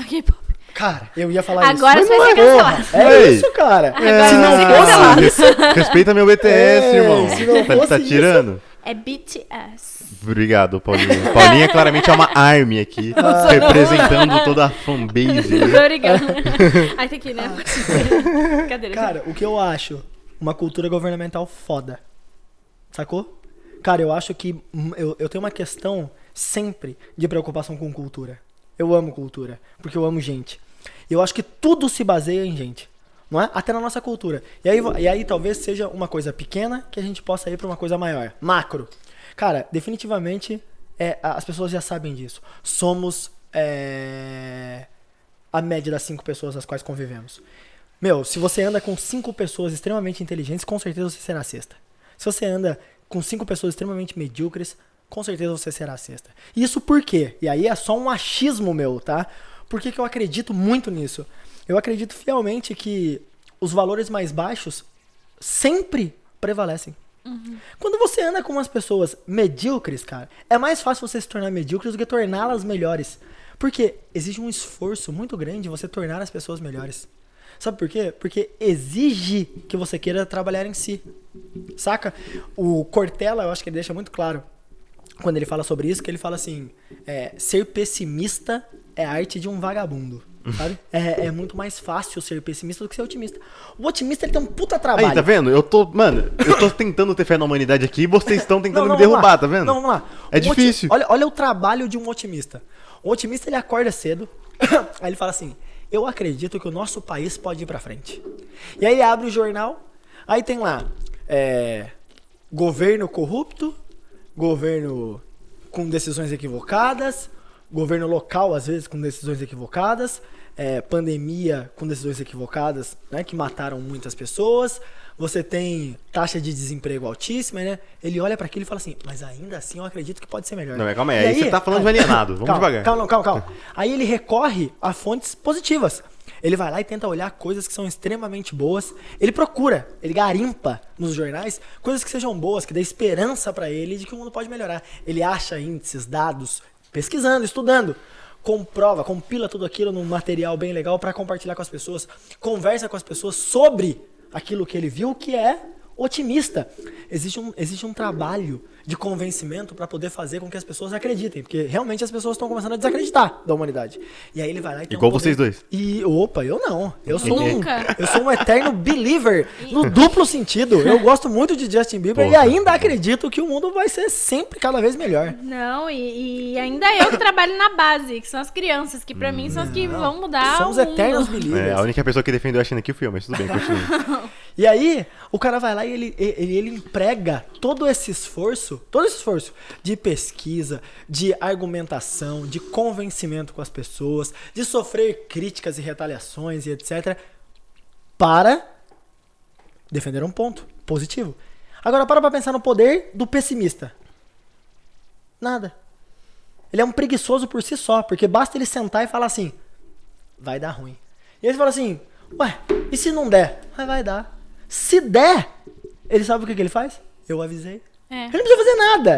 K-pop. Cara, eu ia falar Agora isso. você vai ser cancelado. É isso, cara. Agora Se você não vai ser fosse cancelado. Respeita meu BTS, irmão. se não fosse Tá tirando? É BTS. Obrigado, Paulinha. Paulinha claramente é uma army aqui, representando toda a fanbase. Tô brincando. Ai, tem que ir, né? Brincadeira. Cara, o que eu acho uma cultura governamental foda. Sacou? Cara, eu acho que eu tenho uma questão sempre de preocupação com cultura. Eu amo cultura, porque eu amo gente. E eu acho que tudo se baseia em gente, não é? Até na nossa cultura. E aí talvez seja uma coisa pequena que a gente possa ir pra uma coisa maior. Macro. Cara, definitivamente as pessoas já sabem disso. Somos a média das 5 pessoas às quais convivemos. Meu, se você anda com 5 pessoas extremamente inteligentes, com certeza você será a sexta. Se você anda com 5 pessoas extremamente medíocres, com certeza você será a sexta. Isso por quê? E aí é só um achismo meu, tá? Por que eu acredito muito nisso? Eu acredito fielmente que os valores mais baixos sempre prevalecem. Quando você anda com umas pessoas medíocres, cara, é mais fácil você se tornar medíocre do que torná-las melhores. Porque exige um esforço muito grande você tornar as pessoas melhores. Sabe por quê? Porque exige que você queira trabalhar em si. Saca? O Cortella, eu acho que ele deixa muito claro quando ele fala sobre isso, que ele fala assim, ser pessimista é a arte de um vagabundo. Sabe? É muito mais fácil ser pessimista do que ser otimista. O otimista, ele tem um puta trabalho. Aí, tá vendo? Eu tô tentando ter fé na humanidade aqui e vocês estão tentando me derrubar, lá. tá vendo? Não, vamos lá. É difícil. Olha o trabalho de um otimista. O otimista, ele acorda cedo, aí ele fala assim, eu acredito que o nosso país pode ir pra frente. E aí ele abre o jornal, aí tem lá, governo corrupto, governo com decisões equivocadas, governo local, às vezes, com decisões equivocadas, pandemia com decisões equivocadas, né, que mataram muitas pessoas, você tem taxa de desemprego altíssima, né? Ele olha pra aquilo e fala assim, mas ainda assim eu acredito que pode ser melhor. Não, calma aí, você tá falando de alienado, vamos devagar. Calma. Aí ele recorre a fontes positivas. Ele vai lá e tenta olhar coisas que são extremamente boas. Ele procura, ele garimpa nos jornais coisas que sejam boas, que dê esperança pra ele de que o mundo pode melhorar. Ele acha índices, dados, pesquisando, estudando, comprova, compila tudo aquilo num material bem legal pra compartilhar com as pessoas, conversa com as pessoas sobre aquilo que ele viu, que é otimista. Existe um trabalho de convencimento para poder fazer com que as pessoas acreditem, porque realmente as pessoas estão começando a desacreditar da humanidade. E aí ele vai lá e tem igual vocês dois. E opa, eu não. Eu sou um eterno believer no duplo sentido. Eu gosto muito de Justin Bieber e ainda acredito que o mundo vai ser sempre cada vez melhor. Não, e ainda eu que trabalho na base, que são as crianças, que pra mim são as que vão mudar Somos o mundo. eternos believers. A única pessoa que defendeu a China aqui fui eu, mas tudo bem, continua. E aí, o cara vai lá e ele emprega todo esse esforço de pesquisa, de argumentação, de convencimento com as pessoas, de sofrer críticas e retaliações e etc. para defender um ponto positivo. Agora, para pra pensar no poder do pessimista. Nada. Ele é um preguiçoso por si só, porque basta ele sentar e falar assim, vai dar ruim. E aí você fala assim, ué, e se não der? Vai dar. Se der, ele sabe o que ele faz? Eu avisei. Ele não precisa fazer nada.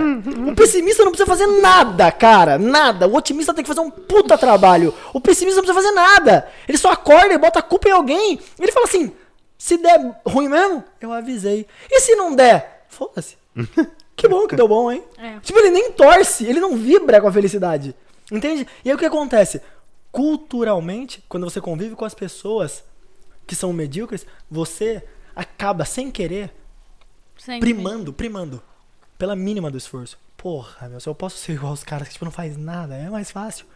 O pessimista não precisa fazer nada, cara. Nada. O otimista tem que fazer um puta trabalho. O pessimista não precisa fazer nada. Ele só acorda e bota a culpa em alguém. Ele fala assim, se der ruim mesmo, eu avisei. E se não der? Foda-se. Que bom que deu bom, hein? Tipo, ele nem torce. Ele não vibra com a felicidade. Entende? E aí o que acontece? Culturalmente, quando você convive com as pessoas que são medíocres, você acaba, sem querer, primando pela mínima do esforço. Porra, meu, se eu posso ser igual aos caras que tipo, não faz nada, é mais fácil.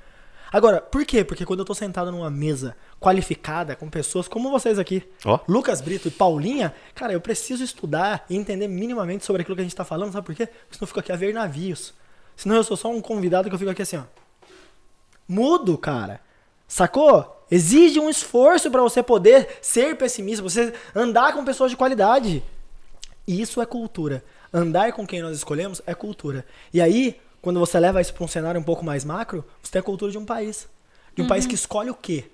Agora, por quê? Porque quando eu tô sentado numa mesa qualificada com pessoas como vocês aqui, Lucas Brito e Paulinha, cara, eu preciso estudar e entender minimamente sobre aquilo que a gente tá falando, sabe por quê? Porque senão eu fico aqui a ver navios. Senão eu sou só um convidado que eu fico aqui assim, ó. Mudo, cara. Sacou? Exige um esforço pra você poder ser pessimista, você andar com pessoas de qualidade. E isso é cultura. Andar com quem nós escolhemos é cultura. E aí, quando você leva isso para um cenário um pouco mais macro, você tem a cultura de um país. De um país que escolhe o quê?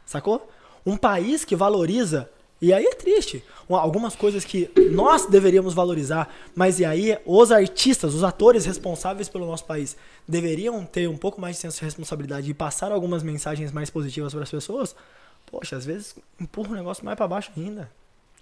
Sacou? Um país que valoriza, e aí é triste, algumas coisas que nós deveríamos valorizar, mas e aí os artistas, os atores responsáveis pelo nosso país deveriam ter um pouco mais de senso de responsabilidade e passar algumas mensagens mais positivas para as pessoas. Poxa, às vezes empurra o negócio mais para baixo ainda.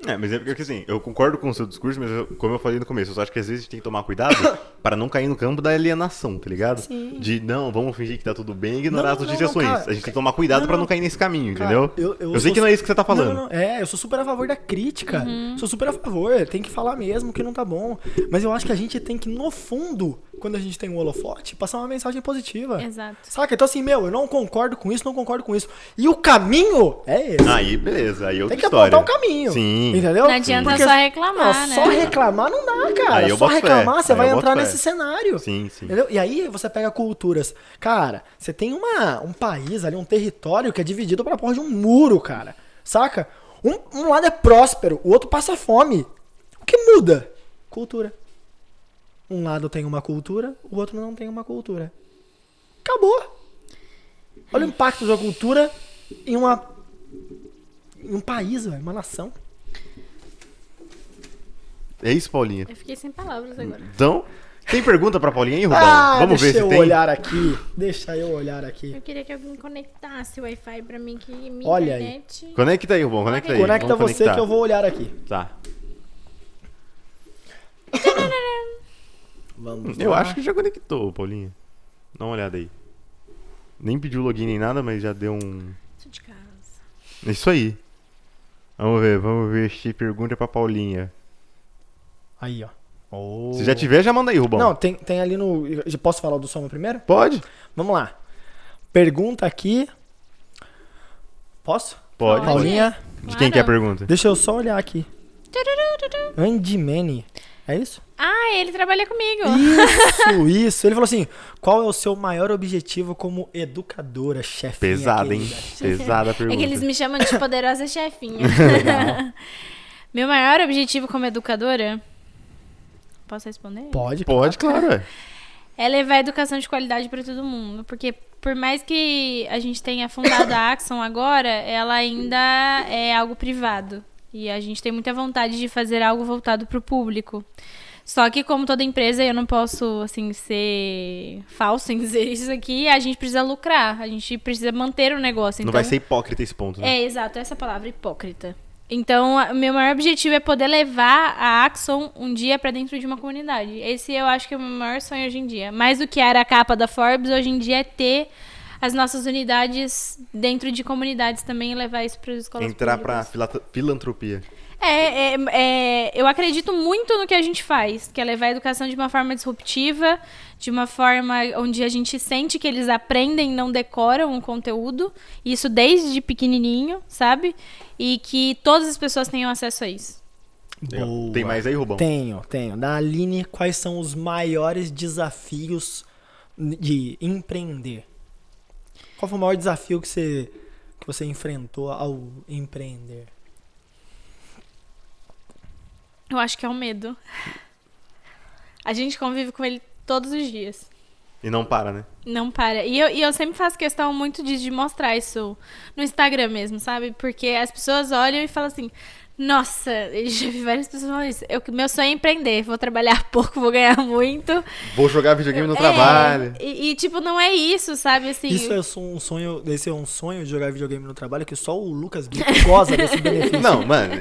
Mas é porque assim, eu concordo com o seu discurso, mas como eu falei no começo, eu só acho que às vezes a gente tem que tomar cuidado para não cair no campo da alienação, tá ligado? Sim. De não, vamos fingir que tá tudo bem e ignorar as Não, notícias ruins. cara. A gente tem que tomar cuidado para não cair nesse caminho, Cara, entendeu? Eu sei sou que não é isso que você tá falando. Não, eu sou super a favor da crítica. Sou super a favor. Tem que falar mesmo que não tá bom. Mas eu acho que a gente tem que, no fundo, quando a gente tem um holofote, passar uma mensagem positiva. Exato. Saca? Então assim, eu não concordo com isso, não concordo com isso. E o caminho é esse. Aí, beleza, aí é outra Tem que história. apontar o caminho. Sim. Entendeu? Não adianta só reclamar, não, né? Só reclamar não dá, cara. Aí eu Só boto fé. reclamar, você Aí vai eu entrar boto fé. nesse cenário. Sim. Entendeu? E aí você pega culturas. Cara, você tem um país ali, um território que é dividido pra porra de um muro, cara. Saca? Um lado é próspero, o outro passa fome. O que muda? Cultura. Um lado tem uma cultura, o outro não tem uma cultura. Acabou. Olha o impacto da cultura em um país, velho, uma nação. É isso, Paulinha. Eu fiquei sem palavras agora. Então, tem pergunta pra Paulinha aí, Rubão? Vamos ver se tem. Deixa eu olhar aqui. Eu queria que alguém conectasse o Wi-Fi pra mim, que minha Olha aí. internet... Conecta aí, Rubão, conecta aí. Conecta Vamos você conectar. que eu vou olhar aqui. Tá. Vamos Eu lá. acho que já conectou, Paulinha. Dá uma olhada aí. Nem pediu login nem nada, mas já deu um... Sou de casa. Isso aí. Vamos ver se pergunta pra Paulinha. Aí, ó. Oh. Se já tiver, já manda aí, Rubão. Não, tem ali no... Eu posso falar do som primeiro? Pode? Vamos lá. Pergunta aqui. Posso? Pode. Paulinha, De quem que é a pergunta? deixa eu só olhar aqui. Andy Manny. É isso? Ah, ele trabalha comigo. Isso. Ele falou assim, qual é o seu maior objetivo como educadora, chefinha? Pesada, hein? querida? Pesada a pergunta. É que eles me chamam de poderosa chefinha. Meu maior objetivo como educadora... Posso responder? Pode. Pode, claro. É levar a educação de qualidade para todo mundo. Porque por mais que a gente tenha fundado a Axon agora, ela ainda é algo privado. E a gente tem muita vontade de fazer algo voltado para o público. Só que como toda empresa, eu não posso assim ser falso em dizer isso aqui, a gente precisa lucrar, a gente precisa manter o negócio. Não Então, vai ser hipócrita esse ponto, né? É, exato, essa palavra, hipócrita. Então, o meu maior objetivo é poder levar a Axon um dia pra dentro de uma comunidade. Esse eu acho que é o meu maior sonho hoje em dia. Mais do que era a capa da Forbes, hoje em dia é ter as nossas unidades dentro de comunidades também e levar isso para as escolas Entrar pra públicas. filantropia. Eu acredito muito no que a gente faz, que é levar a educação de uma forma disruptiva, de uma forma onde a gente sente que eles aprendem, não decoram o conteúdo, isso desde pequenininho, sabe? E que todas as pessoas tenham acesso a isso. Boa. Tem mais aí, Rubão? Tenho. Da Aline, quais são os maiores desafios de empreender? Qual foi o maior desafio que você enfrentou ao empreender? Eu acho que é o medo. A gente convive com ele todos os dias. E não para, né? Não para. E eu sempre faço questão muito de mostrar isso no Instagram mesmo, sabe? Porque as pessoas olham e falam assim... Nossa, eu já vi várias pessoas falando isso. Meu sonho é empreender. Vou trabalhar pouco, vou ganhar muito. Vou jogar videogame no trabalho. Tipo, não é isso, sabe? Assim, Isso é um sonho, esse é um sonho de jogar videogame no trabalho que só o Lucas Brito goza desse benefício. Não, mano,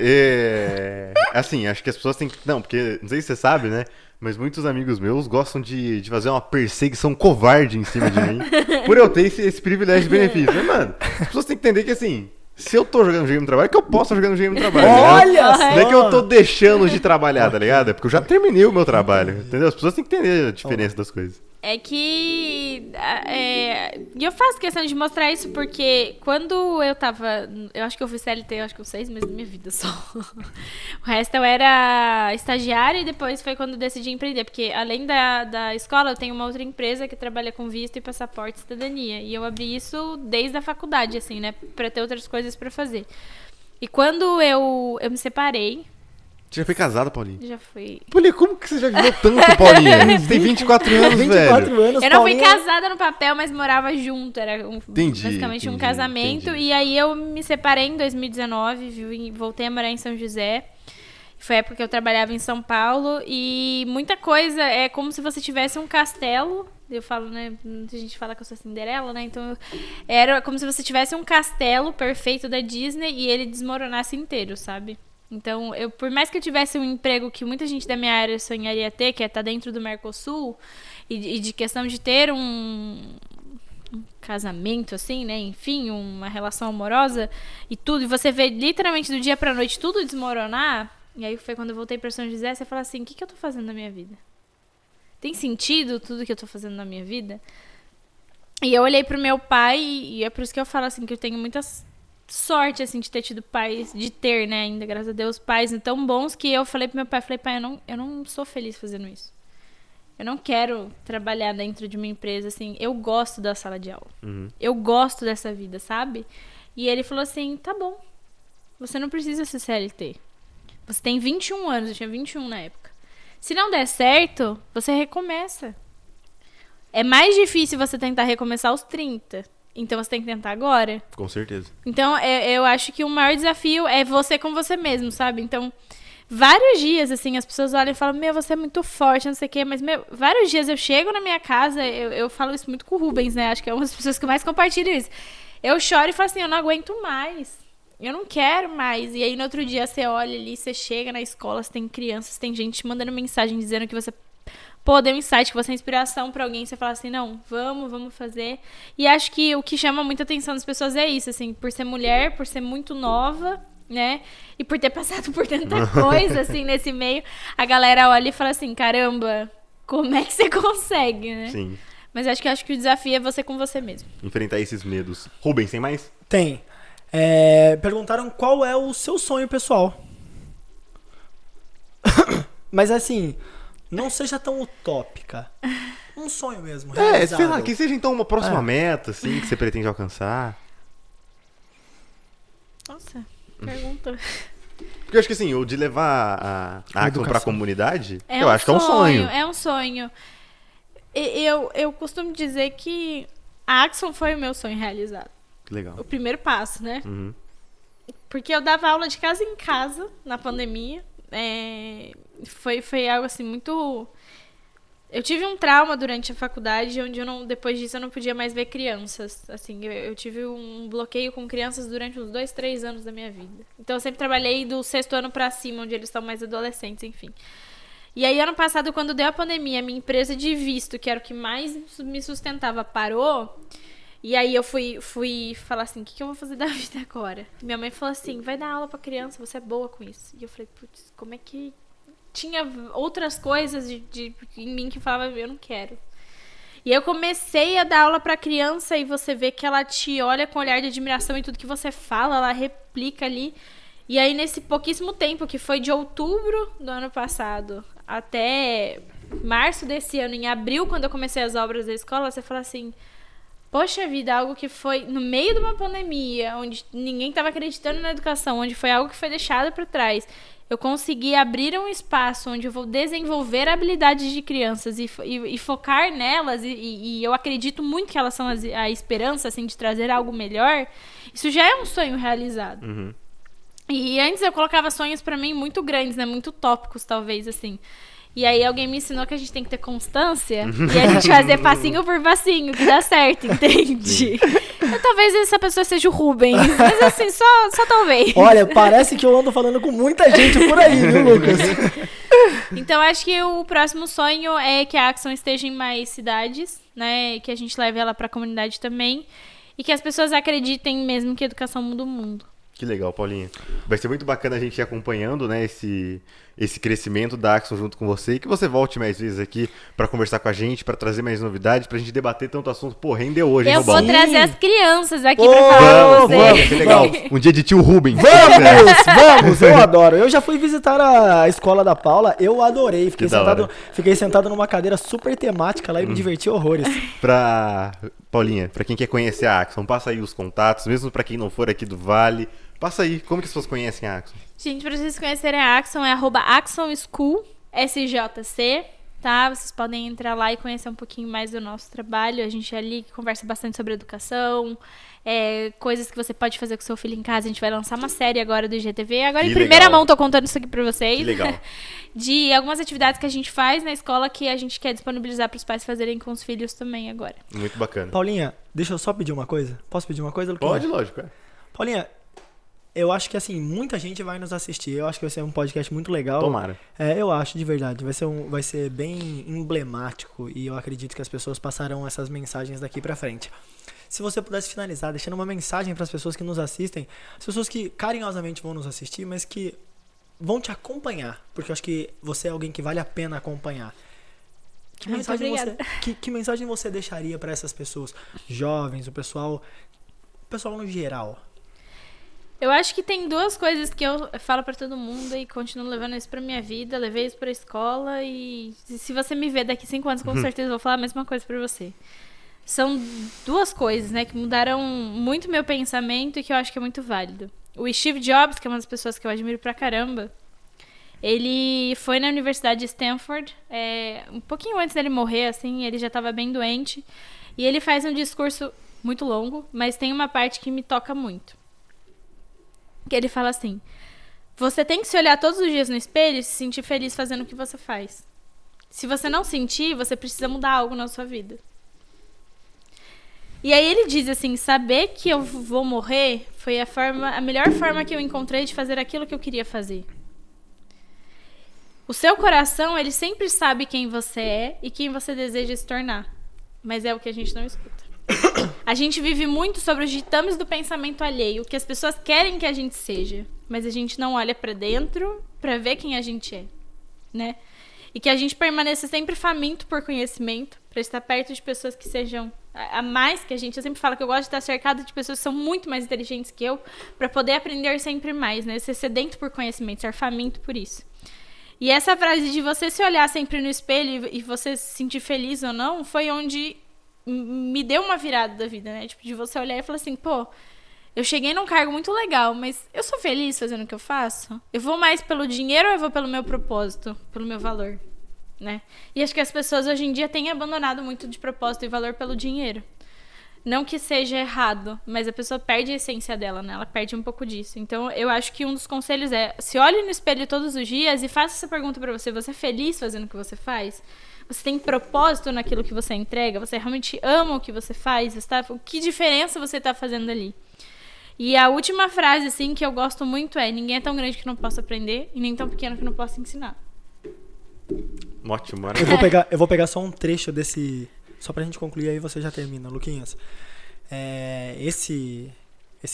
assim, acho que as pessoas têm que... Não, porque, não sei se você sabe, né? Mas muitos amigos meus gostam de fazer uma perseguição covarde em cima de mim por eu ter esse privilégio de benefício. Mas, mano, as pessoas têm que entender que, assim... Se eu tô jogando videogame no trabalho, é que eu posso estar jogando videogame no trabalho. Olha só! Não é que eu tô deixando de trabalhar, tá ligado? É porque eu já terminei o meu trabalho, entendeu? As pessoas têm que entender a diferença das coisas. É que... E eu faço questão de mostrar isso porque quando eu tava... Eu acho que eu fui CLT, eu acho que 6 meses da minha vida só. O resto eu era estagiária e depois foi quando eu decidi empreender. Porque além da escola, eu tenho uma outra empresa que trabalha com visto e passaporte e cidadania. E eu abri isso desde a faculdade, assim, né? Pra ter outras coisas pra fazer. E quando eu me separei... Você já foi casada, Paulinha? Já fui... Paulinha, como que você já viveu tanto, Paulinha? Você tem 24 anos, 24 velho. anos, Eu não fui Paulinha. casada no papel, mas morava junto. Era basicamente um entendi, casamento. entendi. E aí eu me separei em 2019, voltei a morar em São José. Foi a época que eu trabalhava em São Paulo. E muita coisa é como se você tivesse um castelo. Eu falo, né? Muita gente fala que eu sou Cinderela, né? Então era como se você tivesse um castelo perfeito da Disney e ele desmoronasse inteiro, sabe? Então, por mais que eu tivesse um emprego que muita gente da minha área sonharia ter, que é estar dentro do Mercosul, e de questão de ter um casamento, assim, né? Enfim, uma relação amorosa e tudo, e você vê literalmente do dia pra noite tudo desmoronar, e aí foi quando eu voltei pra São José, você fala assim, o que eu tô fazendo na minha vida? Tem sentido tudo que eu tô fazendo na minha vida? E eu olhei pro meu pai, e é por isso que eu falo assim, que eu tenho muita sorte, assim, de ter tido pais, de ter, né, ainda, graças a Deus, pais tão bons, que eu falei pro meu pai, pai, eu não sou feliz fazendo isso. Eu não quero trabalhar dentro de uma empresa, assim, eu gosto da sala de aula. Eu gosto dessa vida, sabe? E ele falou assim, tá bom, você não precisa ser CLT. Você tem 21 anos, eu tinha 21 na época. Se não der certo, você recomeça. É mais difícil você tentar recomeçar aos 30. Então você tem que tentar agora. Com certeza. Então eu acho que o maior desafio é você com você mesmo, sabe? Então, vários dias, assim, as pessoas olham e falam, você é muito forte, não sei o quê. Mas, vários dias eu chego na minha casa, eu falo isso muito com o Rubens, né? Acho que é uma das pessoas que mais compartilham isso. Eu choro e falo assim, eu não aguento mais. Eu não quero mais. E aí, no outro dia, você olha ali, você chega na escola, você tem crianças, tem gente mandando mensagem dizendo que você... deu um insight, que você é inspiração pra alguém, você fala assim, não, vamos fazer. E acho que o que chama muita atenção das pessoas é isso, assim, por ser mulher, por ser muito nova, né, e por ter passado por tanta coisa, assim, nesse meio, a galera olha e fala assim, caramba, como é que você consegue, né? Sim. Mas acho que o desafio é você com você mesmo. Enfrentar esses medos. Rubens, tem mais? Tem. Perguntaram qual é o seu sonho pessoal. Mas assim... Não seja tão utópica. Um sonho mesmo. Sei lá, que seja então uma próxima meta, assim, que você pretende alcançar. Nossa, pergunta. Porque eu acho que assim, o de levar a Axon pra comunidade, eu acho que é um sonho. É um sonho. Eu costumo dizer que a Axon foi o meu sonho realizado. Que legal. O primeiro passo, né? Uhum. Porque eu dava aula de casa em casa na pandemia. Foi algo assim muito... Eu tive um trauma durante a faculdade, onde depois disso eu não podia mais ver crianças. Assim, eu tive um bloqueio com crianças durante uns 2, 3 anos da minha vida. Então eu sempre trabalhei do 6º ano pra cima, onde eles estão mais adolescentes, enfim. E aí ano passado, quando deu a pandemia, a minha empresa de visto, que era o que mais me sustentava, parou. E aí eu fui falar assim, o que eu vou fazer da vida agora? Minha mãe falou assim, vai dar aula pra criança, você é boa com isso. E eu falei, putz, como é que... Tinha outras coisas em mim que falava, eu não quero. E eu comecei a dar aula pra criança e você vê que ela te olha com olhar de admiração e tudo que você fala, ela replica ali. E aí nesse pouquíssimo tempo, que foi de outubro do ano passado até março desse ano, em abril, quando eu comecei as obras da escola, você fala assim... Poxa vida, algo que foi no meio de uma pandemia, onde ninguém estava acreditando na educação, onde foi algo que foi deixado para trás. Eu consegui abrir um espaço onde eu vou desenvolver habilidades de crianças e focar nelas, e eu acredito muito que elas são a esperança, assim, de trazer algo melhor. Isso já é um sonho realizado. Uhum. E antes eu colocava sonhos para mim muito grandes, né? Muito utópicos, talvez, assim. E aí alguém me ensinou que a gente tem que ter constância e a gente fazer passinho por passinho, que dá certo, entende? Talvez essa pessoa seja o Rubens, mas assim, só talvez. Olha, parece que eu ando falando com muita gente por aí, viu, Lucas? Então, acho que o próximo sonho é que a Axon esteja em mais cidades, né? Que a gente leve ela pra comunidade também. E que as pessoas acreditem mesmo que a educação muda o mundo. Que legal, Paulinha. Vai ser muito bacana a gente ir acompanhando, né, esse crescimento da Axon junto com você e que você volte mais vezes aqui pra conversar com a gente, pra trazer mais novidades, pra gente debater tanto assunto. Pô, rendeu hoje, hein, Eu vou Rubão? trazer as crianças aqui pra falar com Vamos, vocês. que legal. Um dia de tio Rubens. Vamos, eu adoro. Eu já fui visitar a escola da Paula, eu adorei. Fiquei sentado numa cadeira super temática lá e me diverti horrores. Paulinha, pra quem quer conhecer a Axon, passa aí os contatos, mesmo pra quem não for aqui do Vale. Passa aí, como que as pessoas conhecem a Axon? Gente, pra vocês conhecerem a Axon, é @AxonSchool, SJC, tá? Vocês podem entrar lá e conhecer um pouquinho mais do nosso trabalho. A gente ali conversa bastante sobre educação, coisas que você pode fazer com seu filho em casa. A gente vai lançar uma série agora do IGTV. Agora, Que em primeira legal. mão, tô contando isso aqui pra vocês. Que legal. De algumas atividades que a gente faz na escola que a gente quer disponibilizar pros pais fazerem com os filhos também agora. Muito bacana. Paulinha, deixa eu só pedir uma coisa. Posso pedir uma coisa, Lucas? Pode, lógico. Paulinha, eu acho que, assim, muita gente vai nos assistir. Eu acho que vai ser um podcast muito legal. Tomara. Eu acho, de verdade. Vai ser bem emblemático e eu acredito que as pessoas passarão essas mensagens daqui pra frente. Se você pudesse finalizar deixando uma mensagem para as pessoas que nos assistem, as pessoas que carinhosamente vão nos assistir, mas que vão te acompanhar, porque eu acho que você é alguém que vale a pena acompanhar. Que mensagem você deixaria para essas pessoas, jovens, o pessoal no geral? Eu acho que tem duas coisas que eu falo pra todo mundo e continuo levando isso pra minha vida. Levei isso pra escola e se você me ver daqui 5 anos, com certeza eu vou falar a mesma coisa pra você. São duas coisas, né, que mudaram muito meu pensamento e que eu acho que é muito válido. O Steve Jobs, que é uma das pessoas que eu admiro pra caramba, ele foi na Universidade de Stanford, um pouquinho antes dele morrer, assim, ele já estava bem doente. E ele faz um discurso muito longo, mas tem uma parte que me toca muito. Que ele fala assim: você tem que se olhar todos os dias no espelho e se sentir feliz fazendo o que você faz. Se você não sentir, você precisa mudar algo na sua vida. E aí ele diz assim: saber que eu vou morrer foi a melhor forma que eu encontrei de fazer aquilo que eu queria fazer. O seu coração, ele sempre sabe quem você é e quem você deseja se tornar. Mas é o que a gente não escuta. A gente vive muito sobre os ditames do pensamento alheio, o que as pessoas querem que a gente seja, mas a gente não olha pra dentro pra ver quem a gente é, né? E que a gente permaneça sempre faminto por conhecimento, pra estar perto de pessoas que sejam a mais que a gente. Eu sempre falo que eu gosto de estar cercado de pessoas que são muito mais inteligentes que eu, pra poder aprender sempre mais, né? Ser sedento por conhecimento, ser faminto por isso. E essa frase de você se olhar sempre no espelho e você se sentir feliz ou não, foi onde me deu uma virada da vida, né? Tipo, de você olhar e falar assim, pô, eu cheguei num cargo muito legal, mas eu sou feliz fazendo o que eu faço? Eu vou mais pelo dinheiro ou eu vou pelo meu propósito, pelo meu valor, né? E acho que as pessoas hoje em dia têm abandonado muito de propósito e valor pelo dinheiro. Não que seja errado, mas a pessoa perde a essência dela, né? Ela perde um pouco disso. Então, eu acho que um dos conselhos é: se olhe no espelho todos os dias e faça essa pergunta pra você: você é feliz fazendo o que você faz? Você tem propósito naquilo que você entrega? Você realmente ama o que você faz? Que diferença você tá fazendo ali? E a última frase, assim, que eu gosto muito é: ninguém é tão grande que não possa aprender e nem tão pequeno que não possa ensinar. Ótimo, Eu vou pegar só um trecho desse... Só pra gente concluir, aí você já termina, Luquinhas. Esse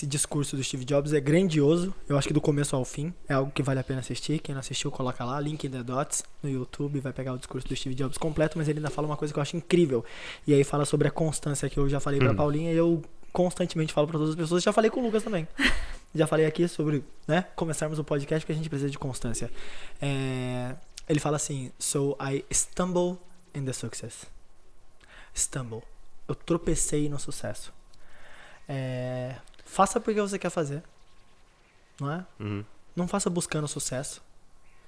discurso do Steve Jobs é grandioso. Eu acho que do começo ao fim é algo que vale a pena assistir. Quem não assistiu, coloca lá, Link in the Dots no YouTube, vai pegar o discurso do Steve Jobs completo, mas ele ainda fala uma coisa que eu acho incrível. E aí fala sobre a constância, que eu já falei pra Paulinha e eu constantemente falo pra todas as pessoas. Já falei com o Lucas também. Já falei aqui sobre, né, começarmos o podcast, porque a gente precisa de constância. Ele fala assim: so I stumble in the success. Stumble. Eu tropecei no sucesso. Faça porque você quer fazer. Não é? Não faça buscando sucesso.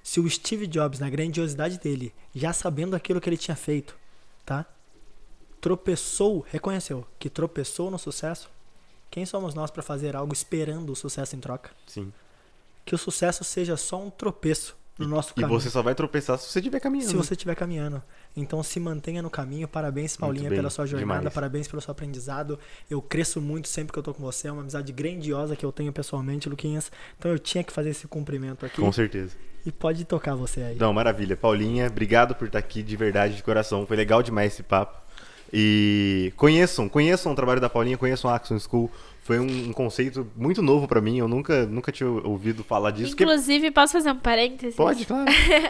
Se o Steve Jobs, na grandiosidade dele, já sabendo aquilo que ele tinha feito, tá? Reconheceu que tropeçou no sucesso. Quem somos nós para fazer algo esperando o sucesso em troca? Sim. Que o sucesso seja só um tropeço no nosso caminho. E você só vai tropeçar se você estiver caminhando. Se você estiver caminhando. Então se mantenha no caminho. Parabéns, Paulinha, pela sua jornada. Demais. Parabéns pelo seu aprendizado. Eu cresço muito sempre que eu tô com você. É uma amizade grandiosa que eu tenho pessoalmente, Luquinhas. Então eu tinha que fazer esse cumprimento aqui. Com certeza. E pode tocar você aí. Não, maravilha. Paulinha, obrigado por estar aqui de verdade, de coração. Foi legal demais esse papo. E conheçam o trabalho da Paulinha, conheçam a Axon School. Foi um conceito muito novo pra mim, eu nunca tinha ouvido falar disso. Inclusive, posso fazer um parênteses? Pode, claro.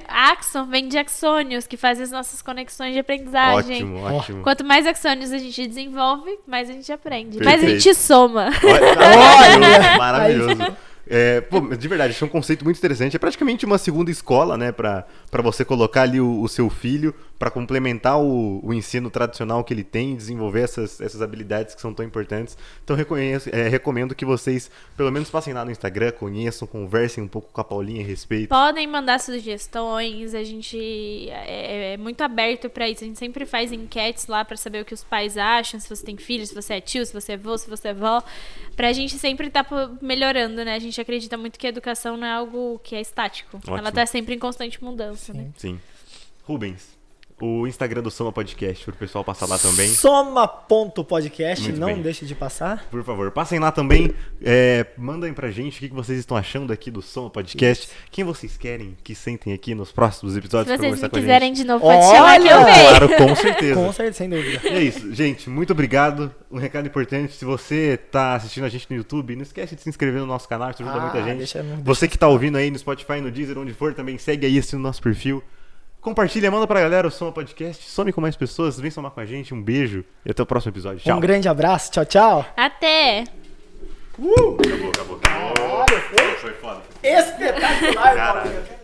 Axon vem de axônios, que fazem as nossas conexões de aprendizagem. Ótimo. Quanto mais axônios a gente desenvolve, mais a gente aprende. Perfeito. Mais a gente soma. Olha, maravilhoso. De verdade, achei um conceito muito interessante. É praticamente uma segunda escola, né, pra você colocar ali o seu filho, pra complementar o ensino tradicional que ele tem e desenvolver essas habilidades que são tão importantes. Então recomendo que vocês pelo menos passem lá no Instagram, conheçam, conversem um pouco com a Paulinha a respeito. Podem mandar sugestões, a gente é muito aberto pra isso. A gente sempre faz enquetes lá pra saber o que os pais acham, se você tem filho, se você é tio, se você é avô, se você é avó, pra gente sempre estar melhorando, né? A gente acredita muito que a educação não é algo que é estático. Ótimo. Ela tá sempre em constante mudança, né? Sim. Rubens, o Instagram do Soma Podcast, pro pessoal passar lá também. Soma.podcast, Muito não bem. deixe de passar. Por favor, passem lá também. Mandem pra gente o que vocês estão achando aqui do Soma Podcast. Quem vocês querem que sentem aqui nos próximos episódios Se pra vocês conversar me com a quiserem gente. de novo, pode chamar que eu Olha! venho. Claro, com certeza. Com certeza, sem dúvida. E é isso, gente, muito obrigado. Um recado importante, se você tá assistindo a gente no YouTube, não esquece de se inscrever no nosso canal, isso ajuda muita gente. Você que tá ouvindo aí no Spotify, no Deezer, onde for, também segue aí esse nosso perfil. Compartilha, manda pra galera o Soma Podcast, some com mais pessoas, vem somar com a gente, um beijo e até o próximo episódio. Tchau. Um grande abraço, tchau, tchau. Até! Acabou. Caralho, foi foda. Espetacular, Caralho. Paulo.